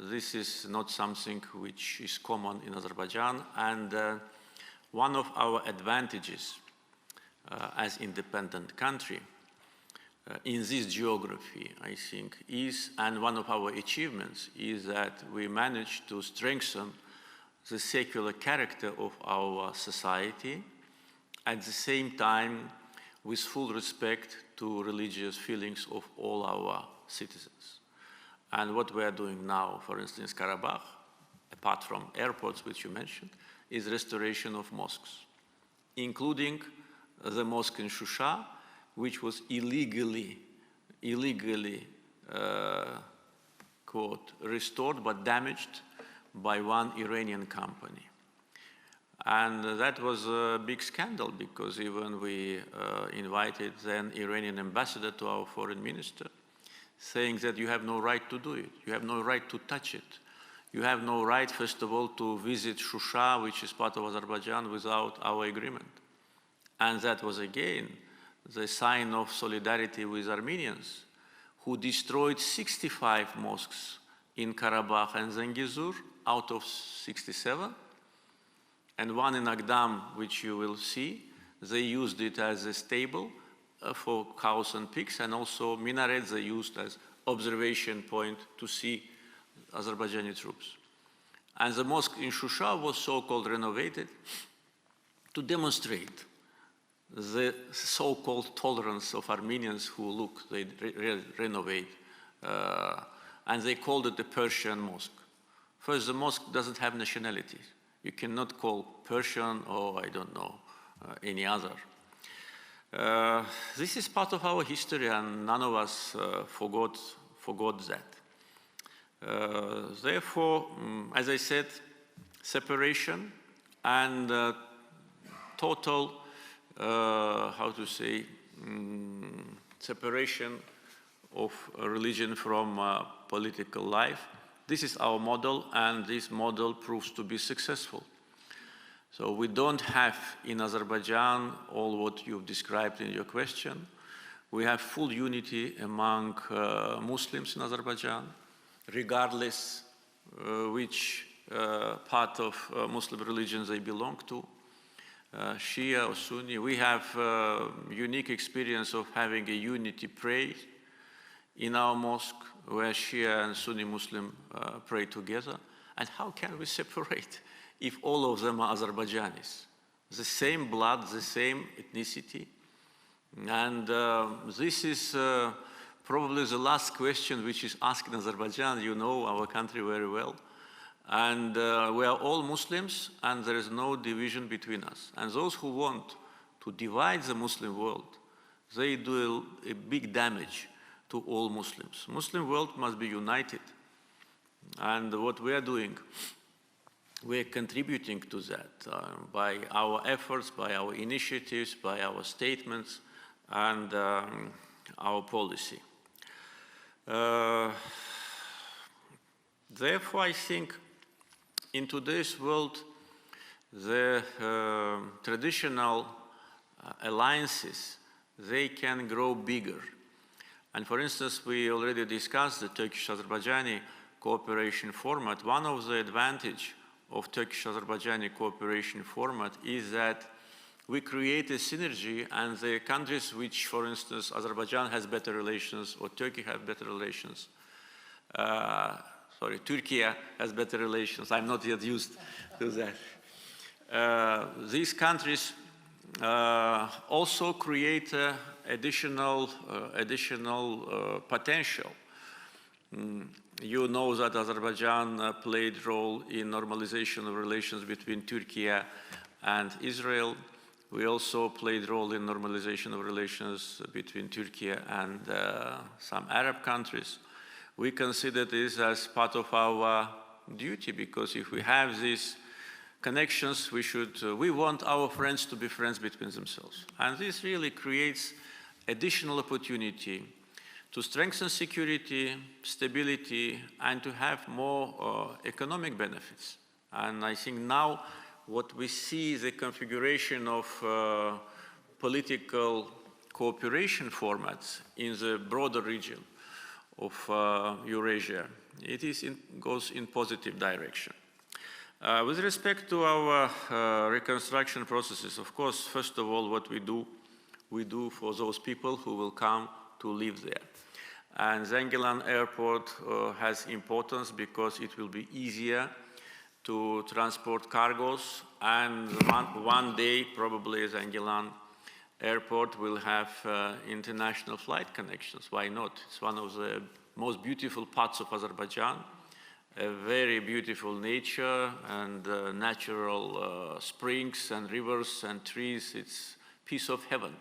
This is not something which is common in Azerbaijan, and one of our advantages as independent country in this geography, I think, is, and one of our achievements is that we managed to strengthen the secular character of our society, at the same time with full respect to religious feelings of all our citizens. And what we are doing now, for instance, Karabakh, apart from airports, which you mentioned, is restoration of mosques, including the mosque in Shusha, which was illegally, quote, restored but damaged by one Iranian company. And that was a big scandal, because even we invited then Iranian ambassador to our foreign minister, saying that you have no right to do it, you have no right to touch it. You have no right, first of all, to visit Shusha, which is part of Azerbaijan, without our agreement. And that was, again, the sign of solidarity with Armenians, who destroyed 65 mosques in Karabakh and Zangezur out of 67, and one in Agdam, which you will see. They used it as a stable for cows and pigs, and also minarets they used as observation point to see Azerbaijani troops. And the mosque in Shusha was so-called renovated to demonstrate the so-called tolerance of Armenians who look, they renovate, and they called it the Persian mosque. First, the mosque doesn't have nationality. You cannot call Persian or, I don't know, any other. This is part of our history, and none of us forgot that. Therefore, as I said, separation and total, how to say, separation of religion from political life. This is our model, and this model proves to be successful. So we don't have in Azerbaijan all what you've described in your question. We have full unity among Muslims in Azerbaijan, regardless which part of Muslim religions they belong to, Shia or Sunni. We have unique experience of having a unity prayer in our mosque, where Shia and Sunni Muslim pray together. And how can we separate if all of them are Azerbaijanis? The same blood, the same ethnicity. And this is probably the last question which is asked in Azerbaijan. You know our country very well. And we are all Muslims, and there is no division between us. And those who want to divide the Muslim world, they do a big damage to all Muslims. Muslim world must be united. And what we are doing, we are contributing to that by our efforts, by our initiatives, by our statements, and our policy. Therefore, I think in today's world, the traditional alliances, they can grow bigger. And for instance, we already discussed the Turkish-Azerbaijani cooperation format. One of the advantages of Turkish-Azerbaijani cooperation format is that we create a synergy, and the countries which, for instance, Azerbaijan has better relations or Turkey have better relations, Turkey has better relations. I'm not yet used to that. These countries also create additional potential. You know that Azerbaijan played a role in normalization of relations between Turkey and Israel. We also played a role in normalization of relations between Turkey and some Arab countries. We consider this as part of our duty, because if we have these connections, we want our friends to be friends between themselves. And this really creates additional opportunity to strengthen security, stability, and to have more economic benefits. And I think now what we see is a configuration of political cooperation formats in the broader region of Eurasia, goes in positive direction. With respect to our reconstruction processes, of course, first of all, what we do for those people who will come to live there. And Zengilan Airport has importance because it will be easier to transport cargoes, and one day probably Zengilan Airport will have international flight connections. Why not? It's one of the most beautiful parts of Azerbaijan, a very beautiful nature and natural springs and rivers and trees. It's a piece of heaven.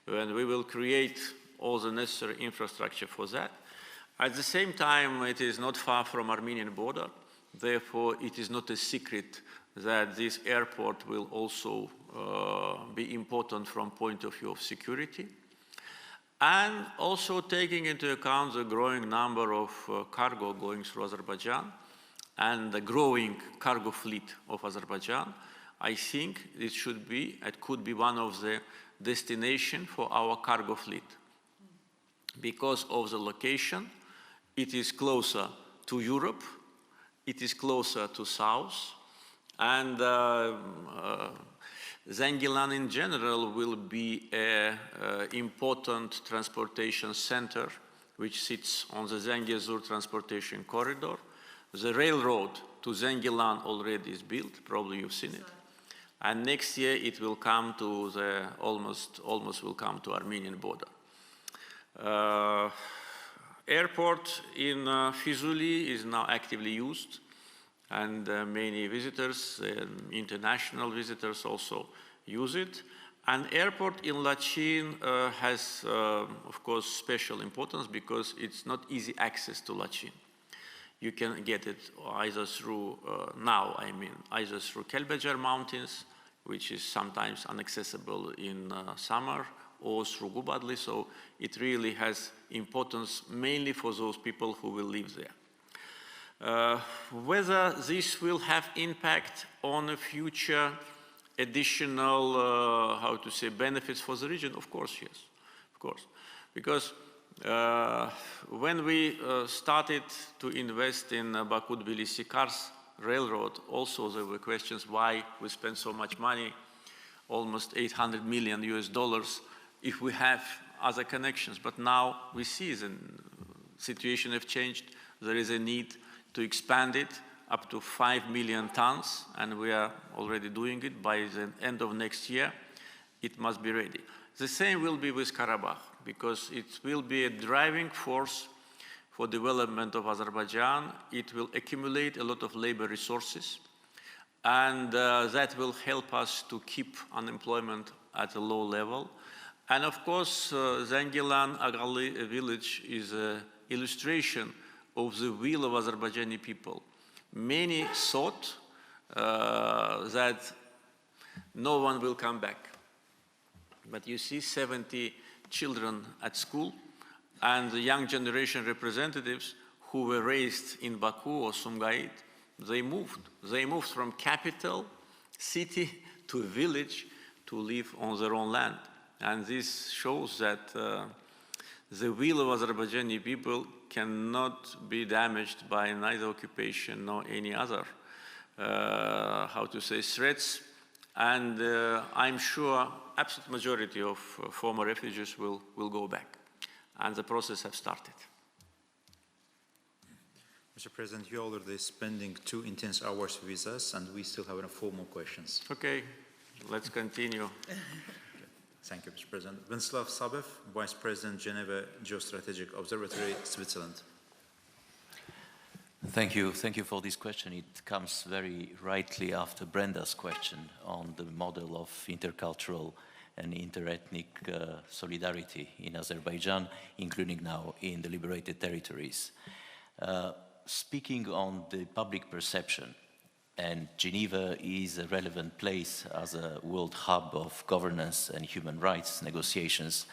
And we will create all the necessary infrastructure for that. At the same time, it is not far from Armenian border. Therefore, it is not a secret that this airport will also be important from point of view of security. And also taking into account the growing number of cargo going through Azerbaijan and the growing cargo fleet of Azerbaijan, I think it could be one of the destinations for our cargo fleet. Because of the location, it is closer to Europe, it is closer to South, and Zengilan in general will be an important transportation center which sits on the Zengezur transportation corridor. The railroad to Zengilan already is built, probably you've seen it. And next year it will come to the almost will come to Armenian border. Airport in Fizuli is now actively used, and many visitors, international visitors also use it. And airport in Lachin has, of course, special importance because it's not easy access to Lachin. You can get it either through, either through Kelbecer Mountains, which is sometimes inaccessible in summer, or through Gubadli, so it really has importance mainly for those people who will live there. Whether this will have impact on a future additional, benefits for the region, of course, yes, of course. Because when we started to invest in Baku-Tbilisi-Kars railroad, also there were questions why we spent so much money, almost $800 million US, if we have other connections. But now we see the situation has changed. There is a need to expand it up to 5 million tons, and we are already doing it. By the end of next year, it must be ready. The same will be with Karabakh, because it will be a driving force for development of Azerbaijan. It will accumulate a lot of labor resources, and that will help us to keep unemployment at a low level. And of course, Zengilan Agali village is an illustration of the will of Azerbaijani people. Many thought that no one will come back. But you see 70 children at school, and the young generation representatives who were raised in Baku or Sumgait, they moved. They moved from capital, city, to a village to live on their own land. And this shows that the will of Azerbaijani people cannot be damaged by neither occupation nor any other, threats. And I'm sure absolute majority of former refugees will go back. And the process has started. Mr. President, you're already spending 2 intense hours with us, and we still have 4 more questions. Okay, let's continue. Thank you, Mr. President. Wenslav Sabev, Vice President, Geneva Geostrategic Observatory, Switzerland. Thank you. Thank you for this question. It comes very rightly after Brenda's question on the model of intercultural and interethnic solidarity in Azerbaijan, including now in the liberated territories. Speaking on the public perception, and Geneva is a relevant place as a world hub of governance and human rights negotiations,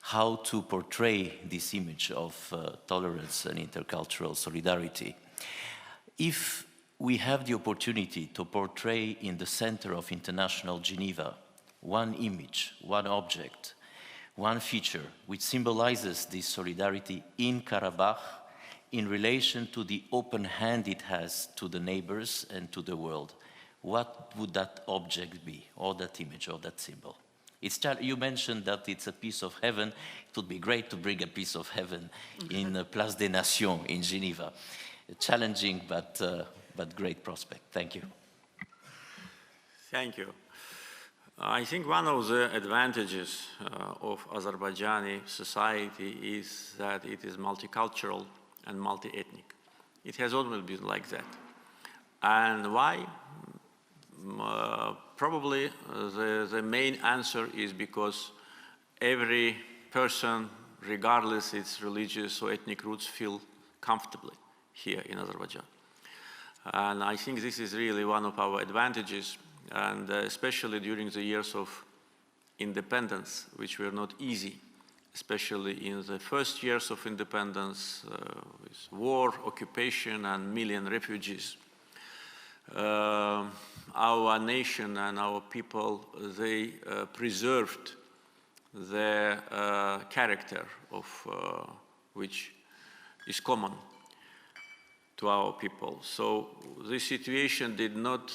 how to portray this image of tolerance and intercultural solidarity. If we have the opportunity to portray in the center of international Geneva one image, one object, one feature which symbolizes this solidarity in Karabakh, in relation to the open hand it has to the neighbors and to the world. What would that object be, or that image, or that symbol? You mentioned that it's a piece of heaven. It would be great to bring a piece of heaven in Place des Nations in Geneva. Challenging, but great prospect. Thank you. Thank you. I think one of the advantages of Azerbaijani society is that it is multicultural and multi-ethnic. It has always been like that. And why? Probably the main answer is because every person, regardless its religious or ethnic roots, feel comfortably here in Azerbaijan. And I think this is really one of our advantages, and especially during the years of independence, which were not easy, especially in the first years of independence, with war, occupation, and million refugees. Our nation and our people, they preserved their character of which is common to our people. So this situation did not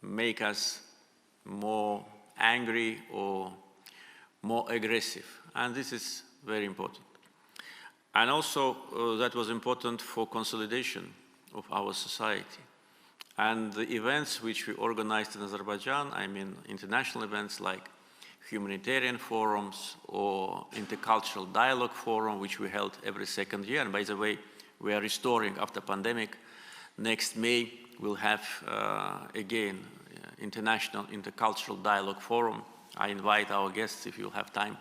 make us more angry or more aggressive, and this is very important. And also that was important for consolidation of our society. And the events which we organized in Azerbaijan, I mean international events like humanitarian forums or intercultural dialogue forum, which we held every second year. And by the way, we are restoring after pandemic. Next May, we'll have again international intercultural dialogue forum. I invite our guests, if you have time,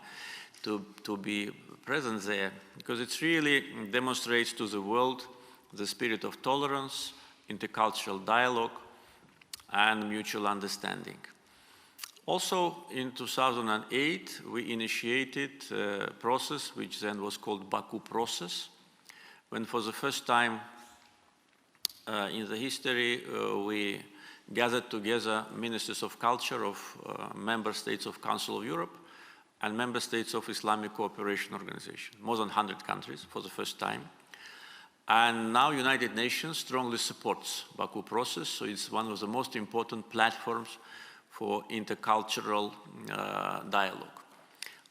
to be present there, because it really demonstrates to the world the spirit of tolerance, intercultural dialogue, and mutual understanding. Also, in 2008, we initiated a process which then was called Baku process, when for the first time in the history we gathered together ministers of culture of member states of Council of Europe and member states of Islamic Cooperation Organization, more than 100 countries for the first time. And now United Nations strongly supports Baku process, so it's one of the most important platforms for intercultural dialogue.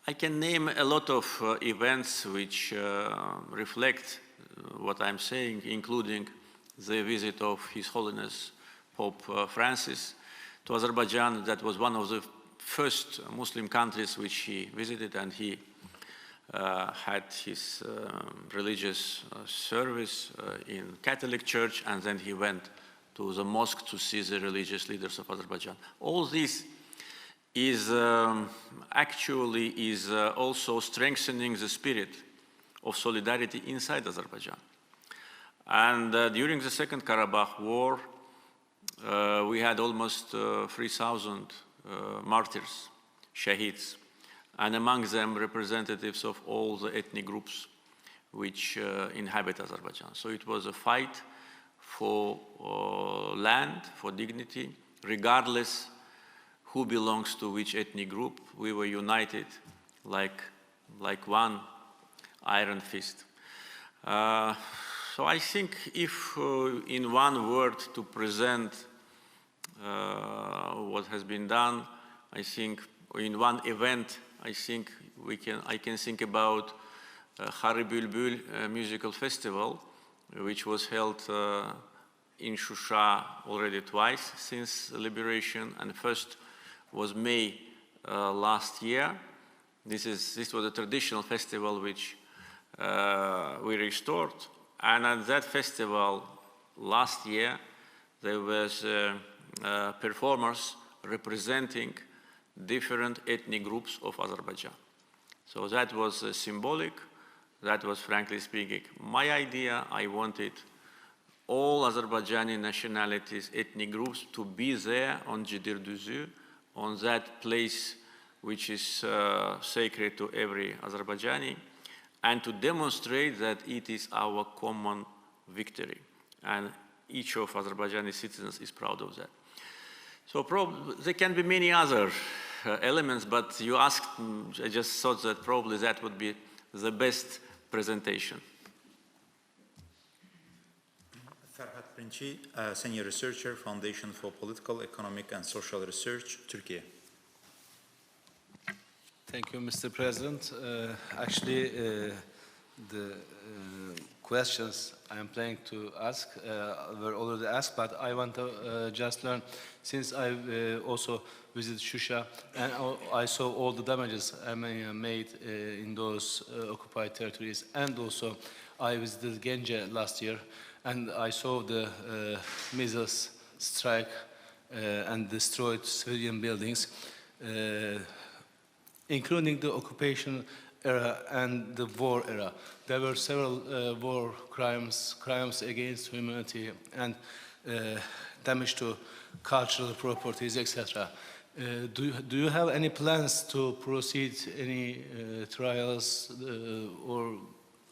I can name a lot of events which reflect what I'm saying, including the visit of His Holiness Pope Francis to Azerbaijan. That was one of the first Muslim countries which he visited, and he had his religious service in Catholic Church, and then he went to the mosque to see the religious leaders of Azerbaijan. All this is actually also strengthening the spirit of solidarity inside Azerbaijan. And during the Second Karabakh War, we had almost 3,000 martyrs, shaheeds, and among them representatives of all the ethnic groups which inhabit Azerbaijan. So it was a fight for land, for dignity, regardless who belongs to which ethnic group. We were united like one iron fist. So I think if in one word to present what has been done, I think in one event, I think I can think about Hari Bülbül musical festival, which was held in Shusha already twice since liberation, and first was May last year. This was a traditional festival which we restored, and at that festival last year there was performers representing different ethnic groups of Azerbaijan. So that was symbolic. That was, frankly speaking, my idea. I wanted all Azerbaijani nationalities, ethnic groups to be there on Jidir Düzü, on that place which is sacred to every Azerbaijani, and to demonstrate that it is our common victory. And each of Azerbaijani citizens is proud of that. So there can be many other elements, but you asked, I just thought that probably that would be the best presentation. Pirinci, Senior Researcher, Foundation for Political, Economic and Social Research, Turkey. Thank you, Mr. President. Actually, the questions I am planning to ask were already asked, but I want to just learn, since I also visited Shusha and I saw all the damages Armenia made in those occupied territories, and also I visited Genge last year and I saw the missiles strike and destroyed civilian buildings, including the occupation era and the war era. There were several war crimes against humanity, and damage to cultural properties, etc. Do you have any plans to proceed any trials or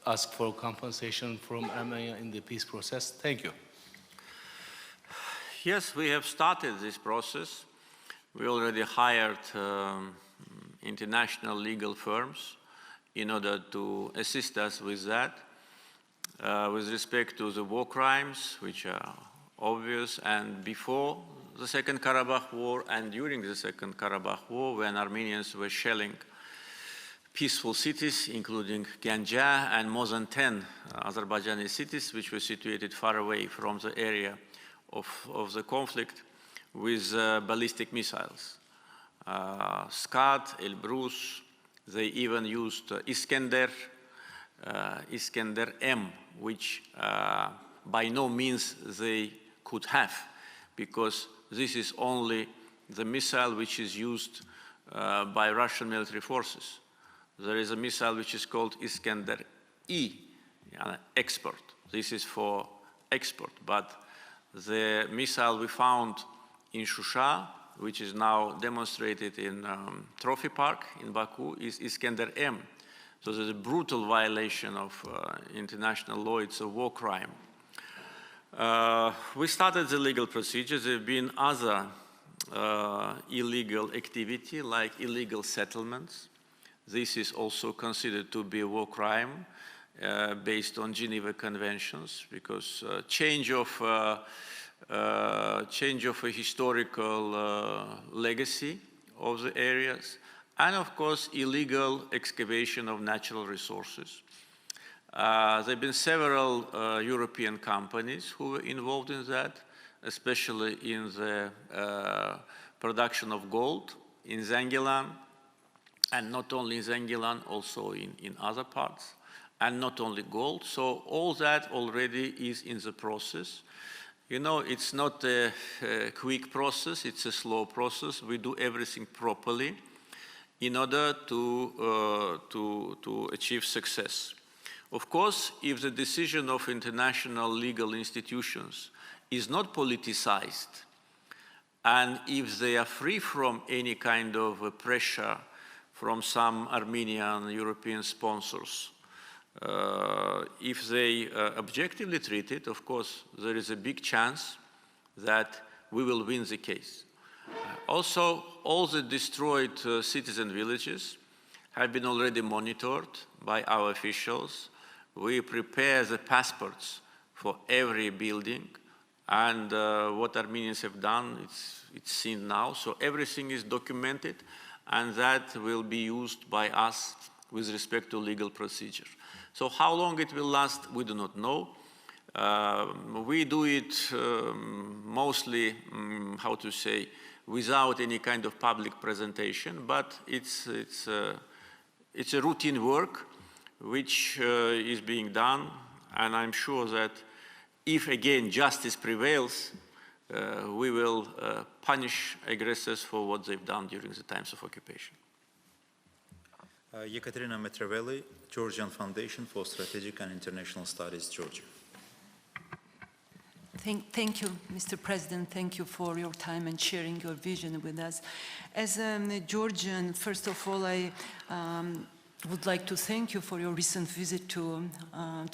ask for compensation from Armenia in the peace process? Thank you. Yes, we have started this process. We already hired international legal firms in order to assist us with that. With respect to the war crimes, which are obvious, and before the Second Karabakh War and during the Second Karabakh War, when Armenians were shelling peaceful cities, including Ganja and more than 10 Azerbaijani cities, which were situated far away from the area of the conflict, with ballistic missiles. Scud, Elbrus, they even used Iskander M, which by no means they could have, because this is only the missile which is used by Russian military forces. There is a missile which is called Iskander E, export. This is for export, but the missile we found in Shusha, which is now demonstrated in Trophy Park in Baku, is Iskander M. So there's a brutal violation of international law. It's a war crime. We started the legal procedures. There have been other illegal activity, like illegal settlements. This is also considered to be a war crime based on Geneva Conventions, because change of a historical legacy of the areas, and of course illegal excavation of natural resources. There have been several European companies who were involved in that, especially in the production of gold in Zengilan, and not only in Zengilan, also in other parts, and not only gold. So all that already is in the process. You know, it's not a quick process, it's a slow process. We do everything properly in order to achieve success. Of course, if the decision of international legal institutions is not politicized, and if they are free from any kind of pressure from some Armenian European sponsors, if they objectively treat it, of course, there is a big chance that we will win the case. Also, all the destroyed cities and villages have been already monitored by our officials. We prepare the passports for every building, and what Armenians have done, it's seen now. So everything is documented, and that will be used by us with respect to legal procedure. So how long it will last, we do not know. We do it mostly, how to say, without any kind of public presentation, but it's a routine work which is being done, and I'm sure that if again justice prevails, we will punish aggressors for what they've done during the times of occupation. Ekaterina Metravelli, Georgian Foundation for Strategic and International Studies, Georgia. Thank you, Mr. President. Thank you for your time and sharing your vision with us. As a Georgian, first of all, I would like to thank you for your recent visit to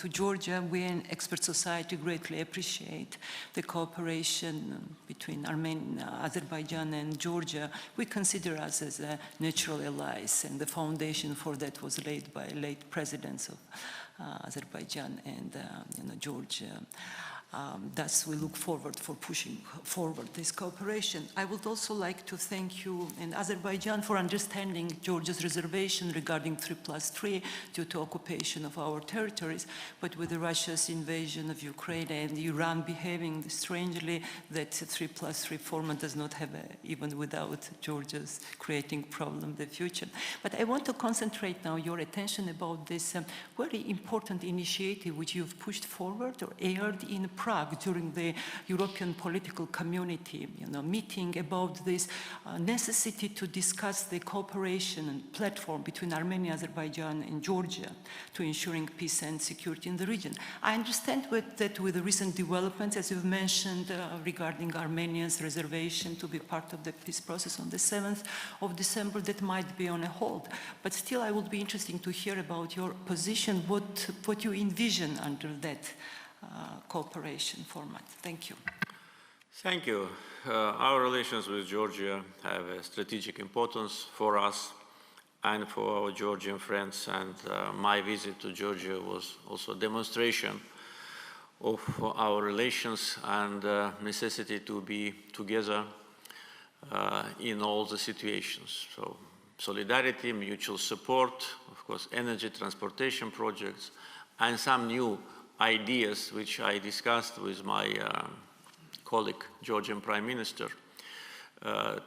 Georgia. We in Expert Society greatly appreciate the cooperation between Armenia, Azerbaijan and Georgia. We consider us as natural allies, and the foundation for that was laid by late presidents of Azerbaijan and Georgia. thus we look forward for pushing forward this cooperation. I would also like to thank you and Azerbaijan for understanding Georgia's reservation regarding 3+3 due to occupation of our territories, but with Russia's invasion of Ukraine and Iran behaving strangely, that 3+3 format does not have, even without Georgia's creating problem in the future. But I want to concentrate now your attention about this very important initiative which you've pushed forward or aired in Prague during the European political community meeting about this necessity to discuss the cooperation and platform between Armenia, Azerbaijan and Georgia to ensuring peace and security in the region. I understand that with the recent developments, as you've mentioned, regarding Armenia's reservation to be part of the peace process on the 7th of December, that might be on a hold. But still, I would be interested to hear about your position, what you envision under that cooperation format. Thank you. Thank you. Our relations with Georgia have a strategic importance for us and for our Georgian friends, and my visit to Georgia was also a demonstration of our relations and necessity to be together in all the situations. So solidarity, mutual support, of course, energy, transportation projects, and some new ideas which I discussed with my colleague, Georgian Prime Minister,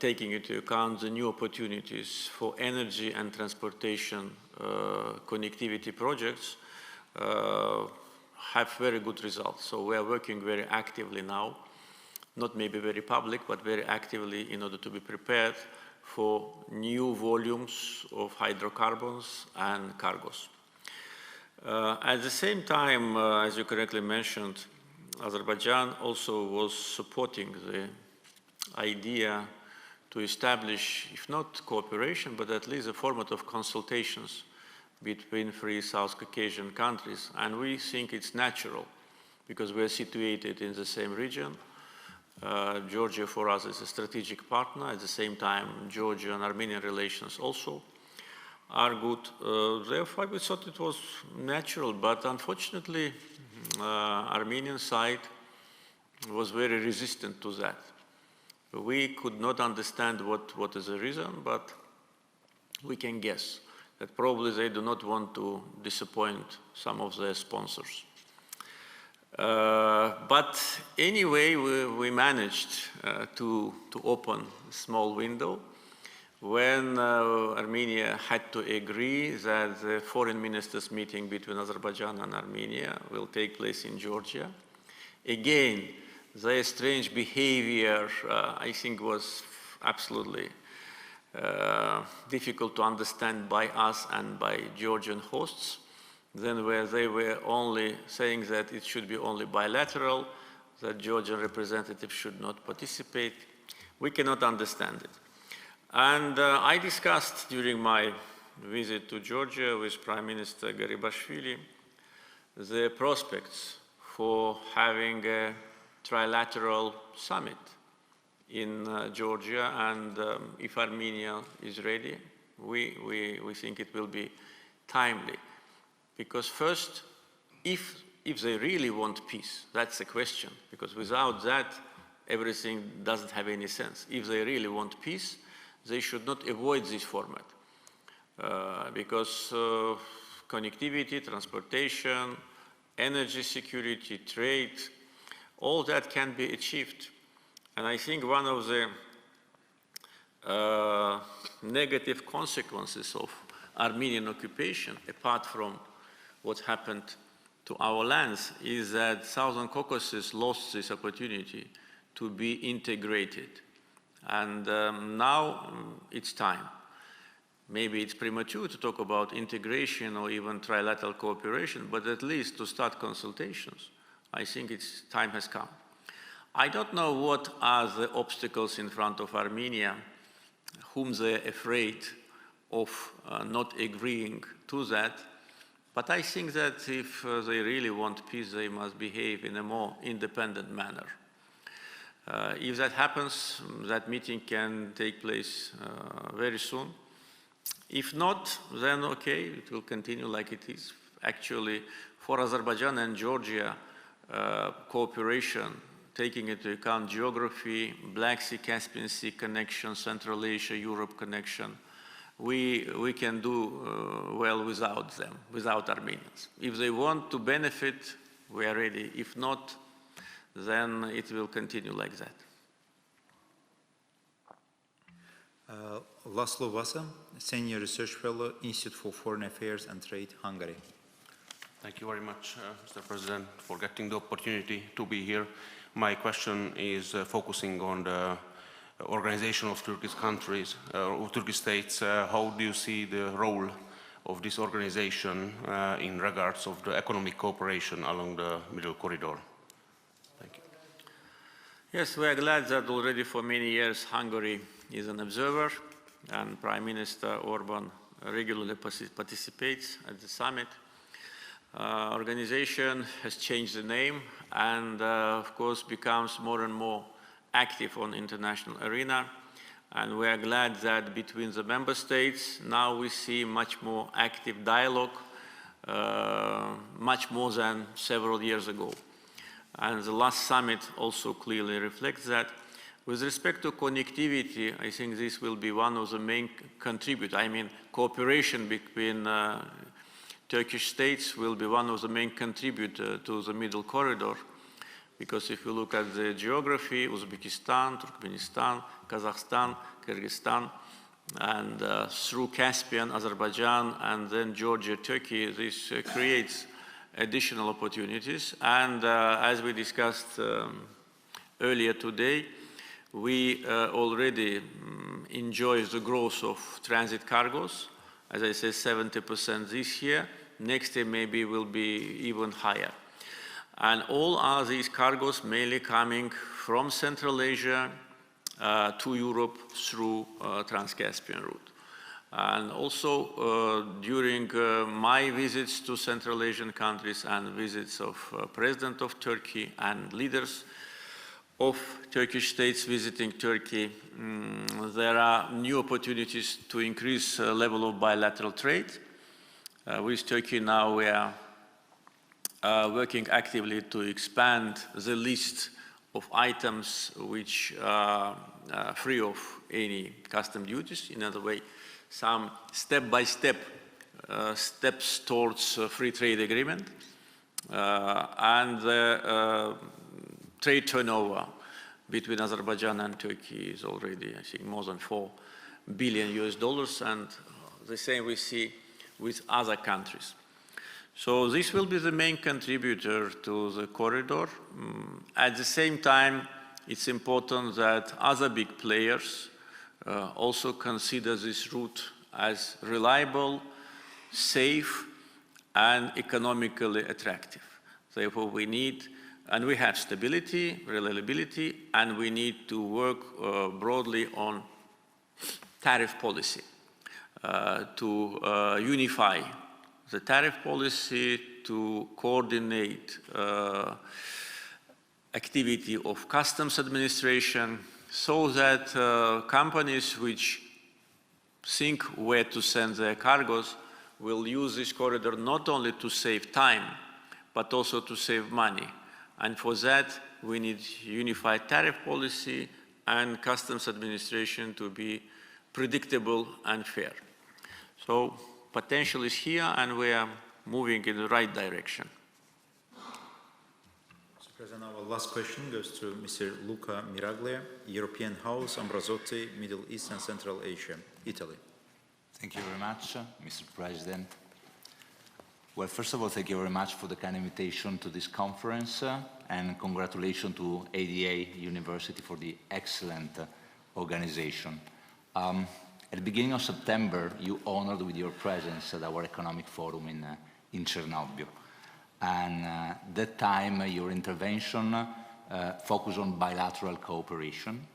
taking into account the new opportunities for energy and transportation connectivity projects, have very good results. So we are working very actively now, not maybe very public, but very actively in order to be prepared for new volumes of hydrocarbons and cargos. At the same time, as you correctly mentioned, Azerbaijan also was supporting the idea to establish, if not cooperation, but at least a format of consultations between three South Caucasian countries. And we think it's natural because we are situated in the same region. Georgia for us is a strategic partner. At the same time, Georgia and Armenian relations also are good. Therefore, we thought it was natural, but unfortunately, Armenian side was very resistant to that. We could not understand what is the reason, but we can guess that probably they do not want to disappoint some of their sponsors. But anyway, we managed to open a small window when Armenia had to agree that the foreign ministers meeting between Azerbaijan and Armenia will take place in Georgia. Again, their strange behavior, I think, was absolutely difficult to understand by us and by Georgian hosts. Then where they were only saying that it should be only bilateral, that Georgian representatives should not participate, we cannot understand it. And I discussed during my visit to Georgia with Prime Minister Garibashvili the prospects for having a trilateral summit in Georgia, and if Armenia is ready, we think it will be timely. Because first, if they really want peace, that's the question, because without that, everything doesn't have any sense. If they really want peace, they should not avoid this format, because connectivity, transportation, energy security, trade, all that can be achieved. And I think one of the negative consequences of Armenian occupation, apart from what happened to our lands, is that Southern Caucasus lost this opportunity to be integrated. And now it's time. Maybe it's premature to talk about integration or even trilateral cooperation, but at least to start consultations. I think time has come. I don't know what are the obstacles in front of Armenia, whom they're afraid of not agreeing to that. But I think that if they really want peace, they must behave in a more independent manner. If that happens, that meeting can take place very soon. If not, then okay, it will continue like it is. Actually, for Azerbaijan and Georgia, cooperation, taking into account geography, Black Sea, Caspian Sea connection, Central Asia, Europe connection, we can do well without them, without Armenians. If they want to benefit, we are ready. If not, then it will continue like that. Laszlo Vasa, Senior Research Fellow, Institute for Foreign Affairs and Trade, Hungary. Thank you very much, Mr. President, for getting the opportunity to be here. My question is focusing on the organization of Turkish countries, or Turkish states. How do you see the role of this organization in regards of the economic cooperation along the Middle Corridor? Thank you. Yes, we are glad that already for many years Hungary is an observer, and Prime Minister Orban regularly participates at the summit. Organization has changed the name and of course becomes more and more active on international arena, and we are glad that between the member states now we see much more active dialogue, much more than several years ago. And the last summit also clearly reflects that. With respect to connectivity, I think this will be one of the main contributors. I mean, cooperation between Turkish states will be one of the main contributors to the Middle Corridor, because if you look at the geography, Uzbekistan, Turkmenistan, Kazakhstan, Kyrgyzstan, and through Caspian, Azerbaijan, and then Georgia, Turkey, this creates additional opportunities. And as we discussed earlier today, we already enjoy the growth of transit cargos. As I said, 70% this year. Next year maybe will be even higher. And all are these cargos mainly coming from Central Asia to Europe through Trans-Caspian route. And also during my visits to Central Asian countries and visits of President of Turkey and leaders of Turkish states visiting Turkey, there are new opportunities to increase level of bilateral trade. With Turkey now we are working actively to expand the list of items which are free of any custom duties. In other way, some step-by-step steps towards free trade agreement. And the trade turnover between Azerbaijan and Turkey is already, I think, more than $4 billion, and the same we see with other countries. So this will be the main contributor to the corridor. At the same time, it's important that other big players also consider this route as reliable, safe, and economically attractive. Therefore, we need, and we have stability, reliability, and we need to work broadly on tariff policy to unify the tariff policy, to coordinate activity of customs administration, so that companies which think where to send their cargoes will use this corridor not only to save time, but also to save money. And for that, we need unified tariff policy and customs administration to be predictable and fair. So potential is here, and we are moving in the right direction. Mr. President, our last question goes to Mr. Luca Miraglia, European House, Ambrazotti, Middle East and Central Asia, Italy. Thank you very much, Mr. President. Well, first of all, thank you very much for the kind invitation to this conference, and congratulations to ADA University for the excellent organization. At the beginning of September, you honored with your presence at our economic forum in Chernobyl. And that time, your intervention focused on bilateral cooperation.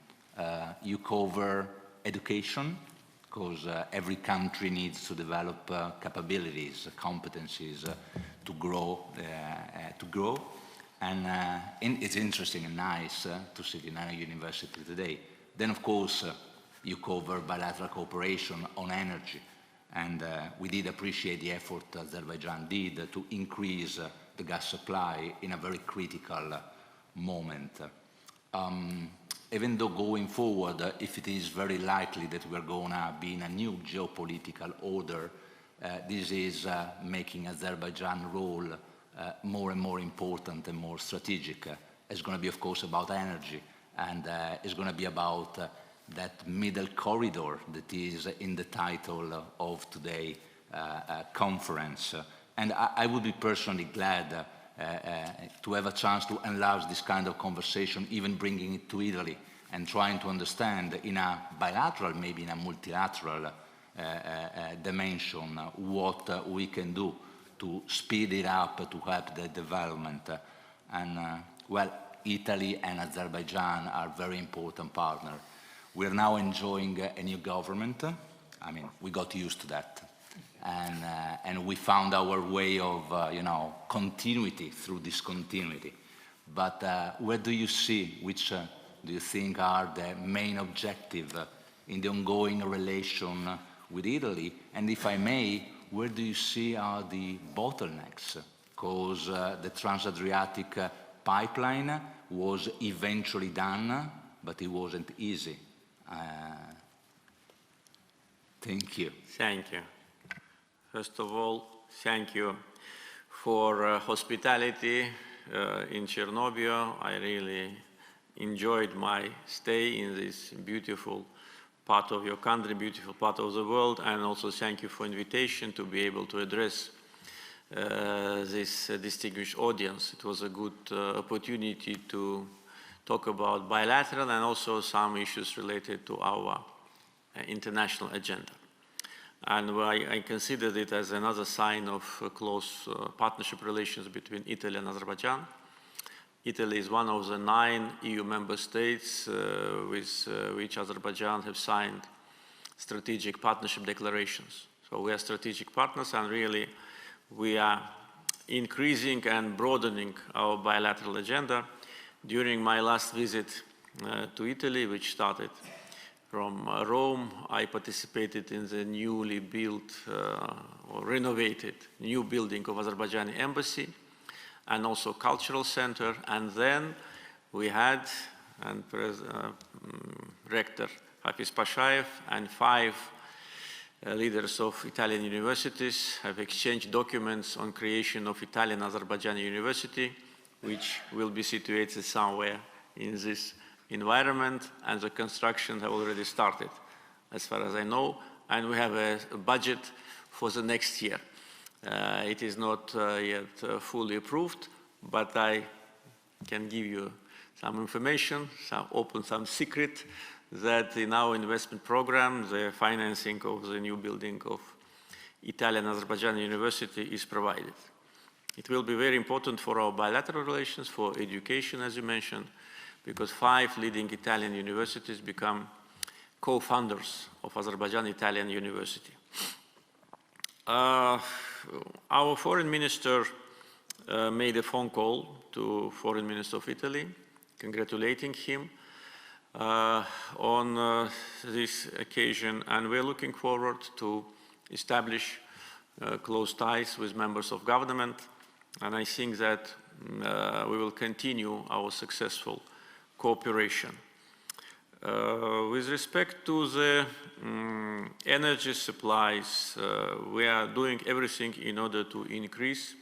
You cover education, because every country needs to develop capabilities, competencies to grow. And it's interesting and nice to sit in our university today. Then, of course, you cover bilateral cooperation on energy. And we did appreciate the effort Azerbaijan did to increase the gas supply in a very critical moment. Even though going forward, if it is very likely that we are going to be in a new geopolitical order, this is making Azerbaijan's role more and more important and more strategic. It's going to be, of course, about energy, and it's going to be about that middle corridor that is in the title of today's conference. And I would be personally glad to have a chance to enlarge this kind of conversation, even bringing it to Italy and trying to understand in a bilateral, maybe in a multilateral dimension, what we can do to speed it up, to help the development. And well, Italy and Azerbaijan are very important partners. We're now enjoying a new government. I mean, we got used to that. And we found our way of, continuity through discontinuity. But where do you see, which do you think are the main objective in the ongoing relation with Italy? And if I may, where do you see are the bottlenecks? Because the Trans-Adriatic pipeline was eventually done, but it wasn't easy. Thank you. Thank you. First of all, thank you for hospitality in Chernobyl. I really enjoyed my stay in this beautiful part of your country, beautiful part of the world, and also thank you for invitation to be able to address this distinguished audience. It was a good opportunity to talk about bilateral and also some issues related to our international agenda. And I considered it as another sign of close partnership relations between Italy and Azerbaijan. Italy is one of the 9 EU member states with which Azerbaijan have signed strategic partnership declarations. So we are strategic partners, and really we are increasing and broadening our bilateral agenda. During my last visit to Italy, which started from Rome, I participated in the newly built or renovated new building of Azerbaijani embassy and also cultural center. And then we had, and Rector Hafiz Pashayev and 5 leaders of Italian universities have exchanged documents on creation of Italian Azerbaijani University, which will be situated somewhere in this environment, and the construction have already started, as far as I know, and we have a budget for the next year. It is not yet fully approved, but I can give you some information, open some secret, that in our investment program, the financing of the new building of Italian Azerbaijani University is provided. It will be very important for our bilateral relations, for education, as you mentioned, because 5 leading Italian universities become co-founders of Azerbaijan Italian University. Our foreign minister made a phone call to Foreign Minister of Italy, congratulating him on this occasion, and we're looking forward to establish close ties with members of government, and I think that we will continue our successful cooperation. With respect to the energy supplies, we are doing everything in order to increase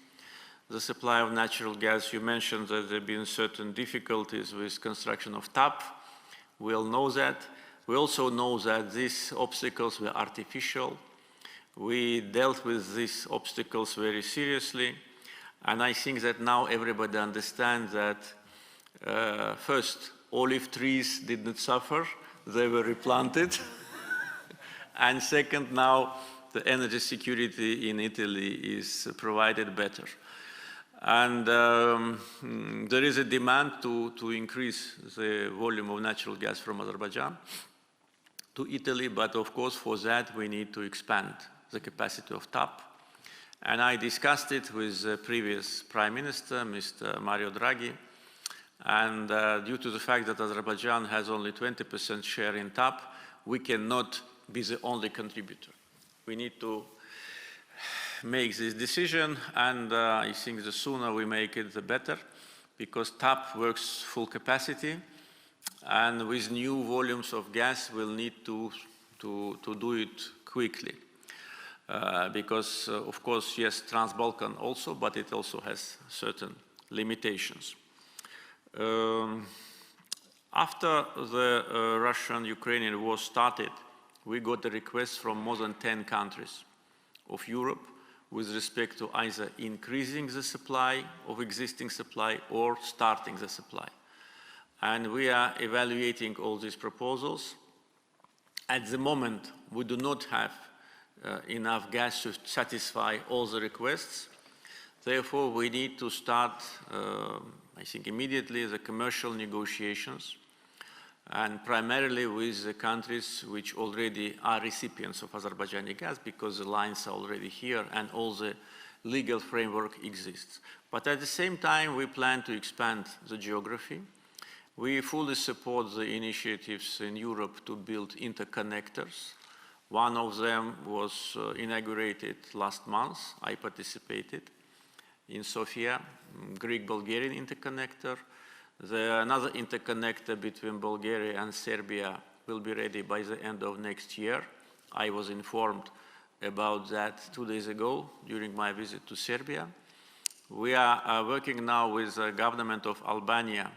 the supply of natural gas. You mentioned that there have been certain difficulties with construction of TAP. We all know that. We also know that these obstacles were artificial. We dealt with these obstacles very seriously, and I think that now everybody understands that first, olive trees did not suffer, they were replanted. And second, now the energy security in Italy is provided better. And there is a demand to increase the volume of natural gas from Azerbaijan to Italy, but of course for that we need to expand the capacity of TAP. And I discussed it with the previous Prime Minister, Mr. Mario Draghi, and due to the fact that Azerbaijan has only 20% share in TAP, we cannot be the only contributor. We need to make this decision, and I think the sooner we make it, the better, because TAP works full capacity, and with new volumes of gas, we'll need to do it quickly. Because, of course, yes, Trans-Balkan also, but it also has certain limitations. After the Russian-Ukrainian war started, we got a request from more than 10 countries of Europe with respect to either increasing the supply of existing supply or starting the supply. And we are evaluating all these proposals. At the moment, we do not have enough gas to satisfy all the requests. Therefore, we need to start, I think, immediately the commercial negotiations, and primarily with the countries which already are recipients of Azerbaijani gas, because the lines are already here and all the legal framework exists. But at the same time, we plan to expand the geography. We fully support the initiatives in Europe to build interconnectors. One of them was inaugurated last month. I participated in Sofia, Greek-Bulgarian interconnector. Another interconnector between Bulgaria and Serbia will be ready by the end of next year. I was informed about that 2 days ago during my visit to Serbia. We are working now with the government of Albania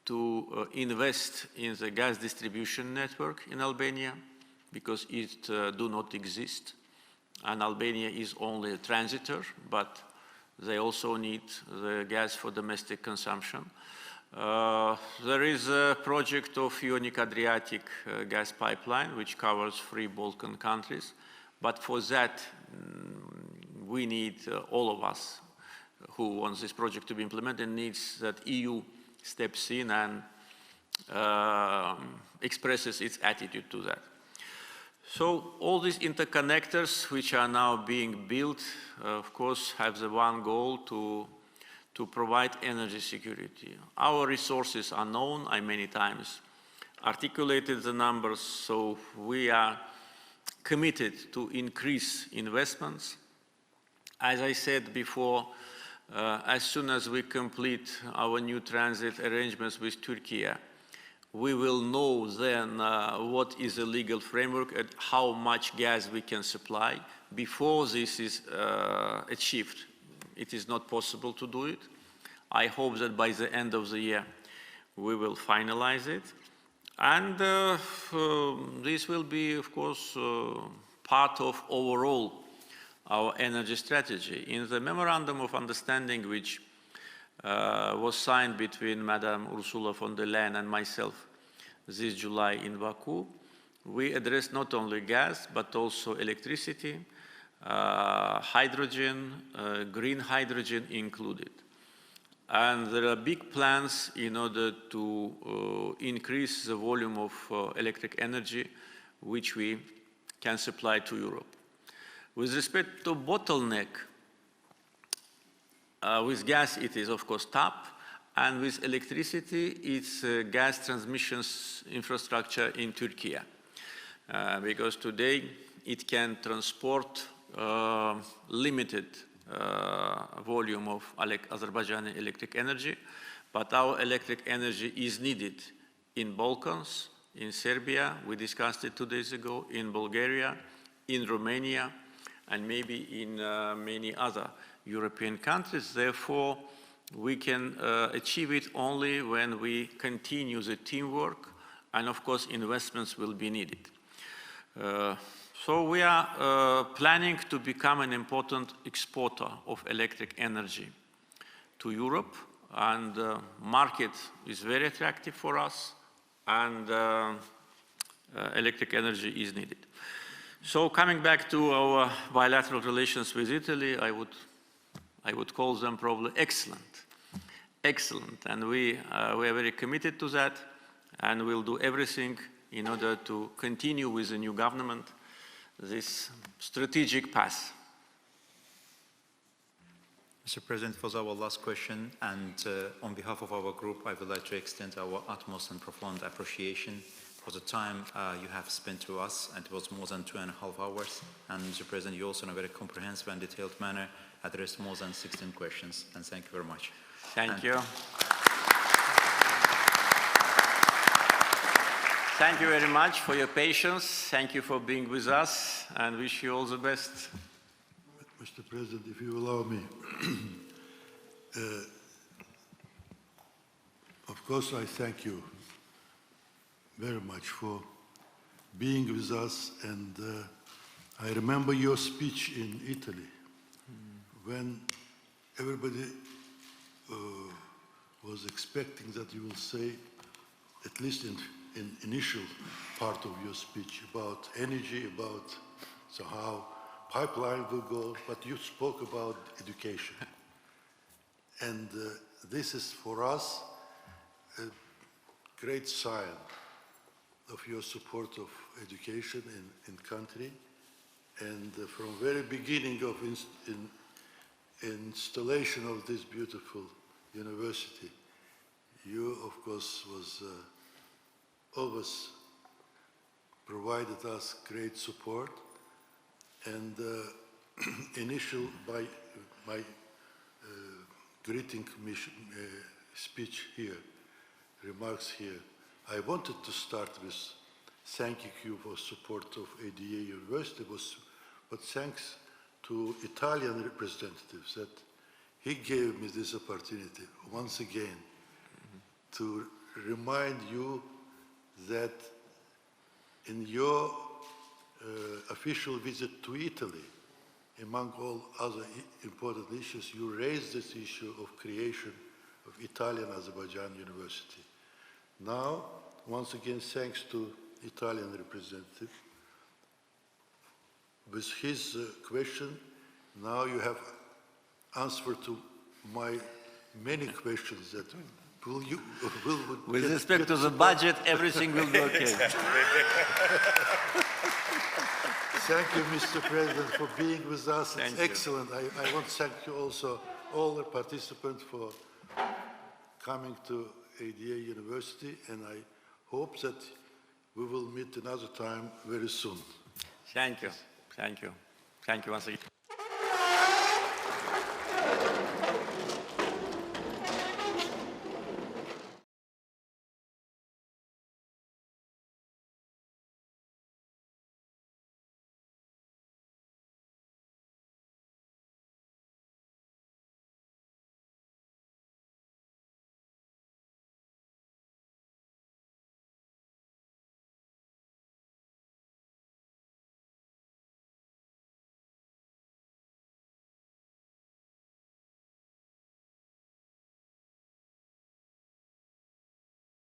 to invest in the gas distribution network in Albania, because it do not exist. And Albania is only a transitor, but they also need the gas for domestic consumption. There is a project of Ionic Adriatic gas pipeline, which covers 3 Balkan countries. But for that, we need, all of us who want this project to be implemented, needs that EU steps in and expresses its attitude to that. So all these interconnectors which are now being built, of course, have the one goal to provide energy security. Our resources are known. I many times articulated the numbers, so we are committed to increase investments. As I said before, as soon as we complete our new transit arrangements with Turkey, we will know then what is the legal framework and how much gas we can supply. Before this is achieved, it is not possible to do it. I hope that by the end of the year, we will finalize it. And this will be, of course, part of overall our energy strategy. In the Memorandum of Understanding, which was signed between Madam Ursula von der Leyen and myself this July in Baku, we addressed not only gas, but also electricity, hydrogen, green hydrogen included. And there are big plans in order to increase the volume of electric energy which we can supply to Europe. With respect to bottleneck, with gas it is of course TAP, and with electricity it's gas transmissions infrastructure in Turkey. Because today it can transport limited volume of Azerbaijani electric energy, but our electric energy is needed in Balkans, in Serbia, we discussed it 2 days ago, in Bulgaria, in Romania, and maybe in many other European countries. Therefore, we can achieve it only when we continue the teamwork, and of course investments will be needed. So we are planning to become an important exporter of electric energy to Europe, and the market is very attractive for us, and electric energy is needed. So coming back to our bilateral relations with Italy, I would call them probably excellent. Excellent, and we are very committed to that, and we'll do everything in order to continue with the new government this strategic path. Mr. President, for our last question, and on behalf of our group, I would like to extend our utmost and profound appreciation for the time you have spent to us, and it was more than 2.5 hours. And Mr. President, you also in a very comprehensive and detailed manner addressed more than 16 questions, and thank you very much. Thank you. Thank you very much for your patience. Thank you for being with us, and wish you all the best. Mr. President, if you allow me, of course I thank you very much for being with us, and I remember your speech in Italy when everybody was expecting that you will say, at least in initial part of your speech, about energy, about so how pipeline will go, but you spoke about education. And this is for us a great sign of your support of education in country. And from very beginning of installation of this beautiful university, you, of course, was always provided us great support. And initial by my greeting speech here, remarks here, I wanted to start with thanking you for support of ADA University, but thanks to Italian representatives that he gave me this opportunity once again to remind you that in your official visit to Italy, among all other important issues, you raised this issue of creation of Italian-Azerbaijan University. Now, once again, thanks to Italian representative, with his question, now you have answer to my many questions that will you... With respect to the budget, everything will be okay. Thank you, Mr. President, for being with us. It's excellent. I want to thank you also, all the participants, for coming to ADA University, and I hope that we will meet another time very soon. Thank you. Thank you. Thank you once again.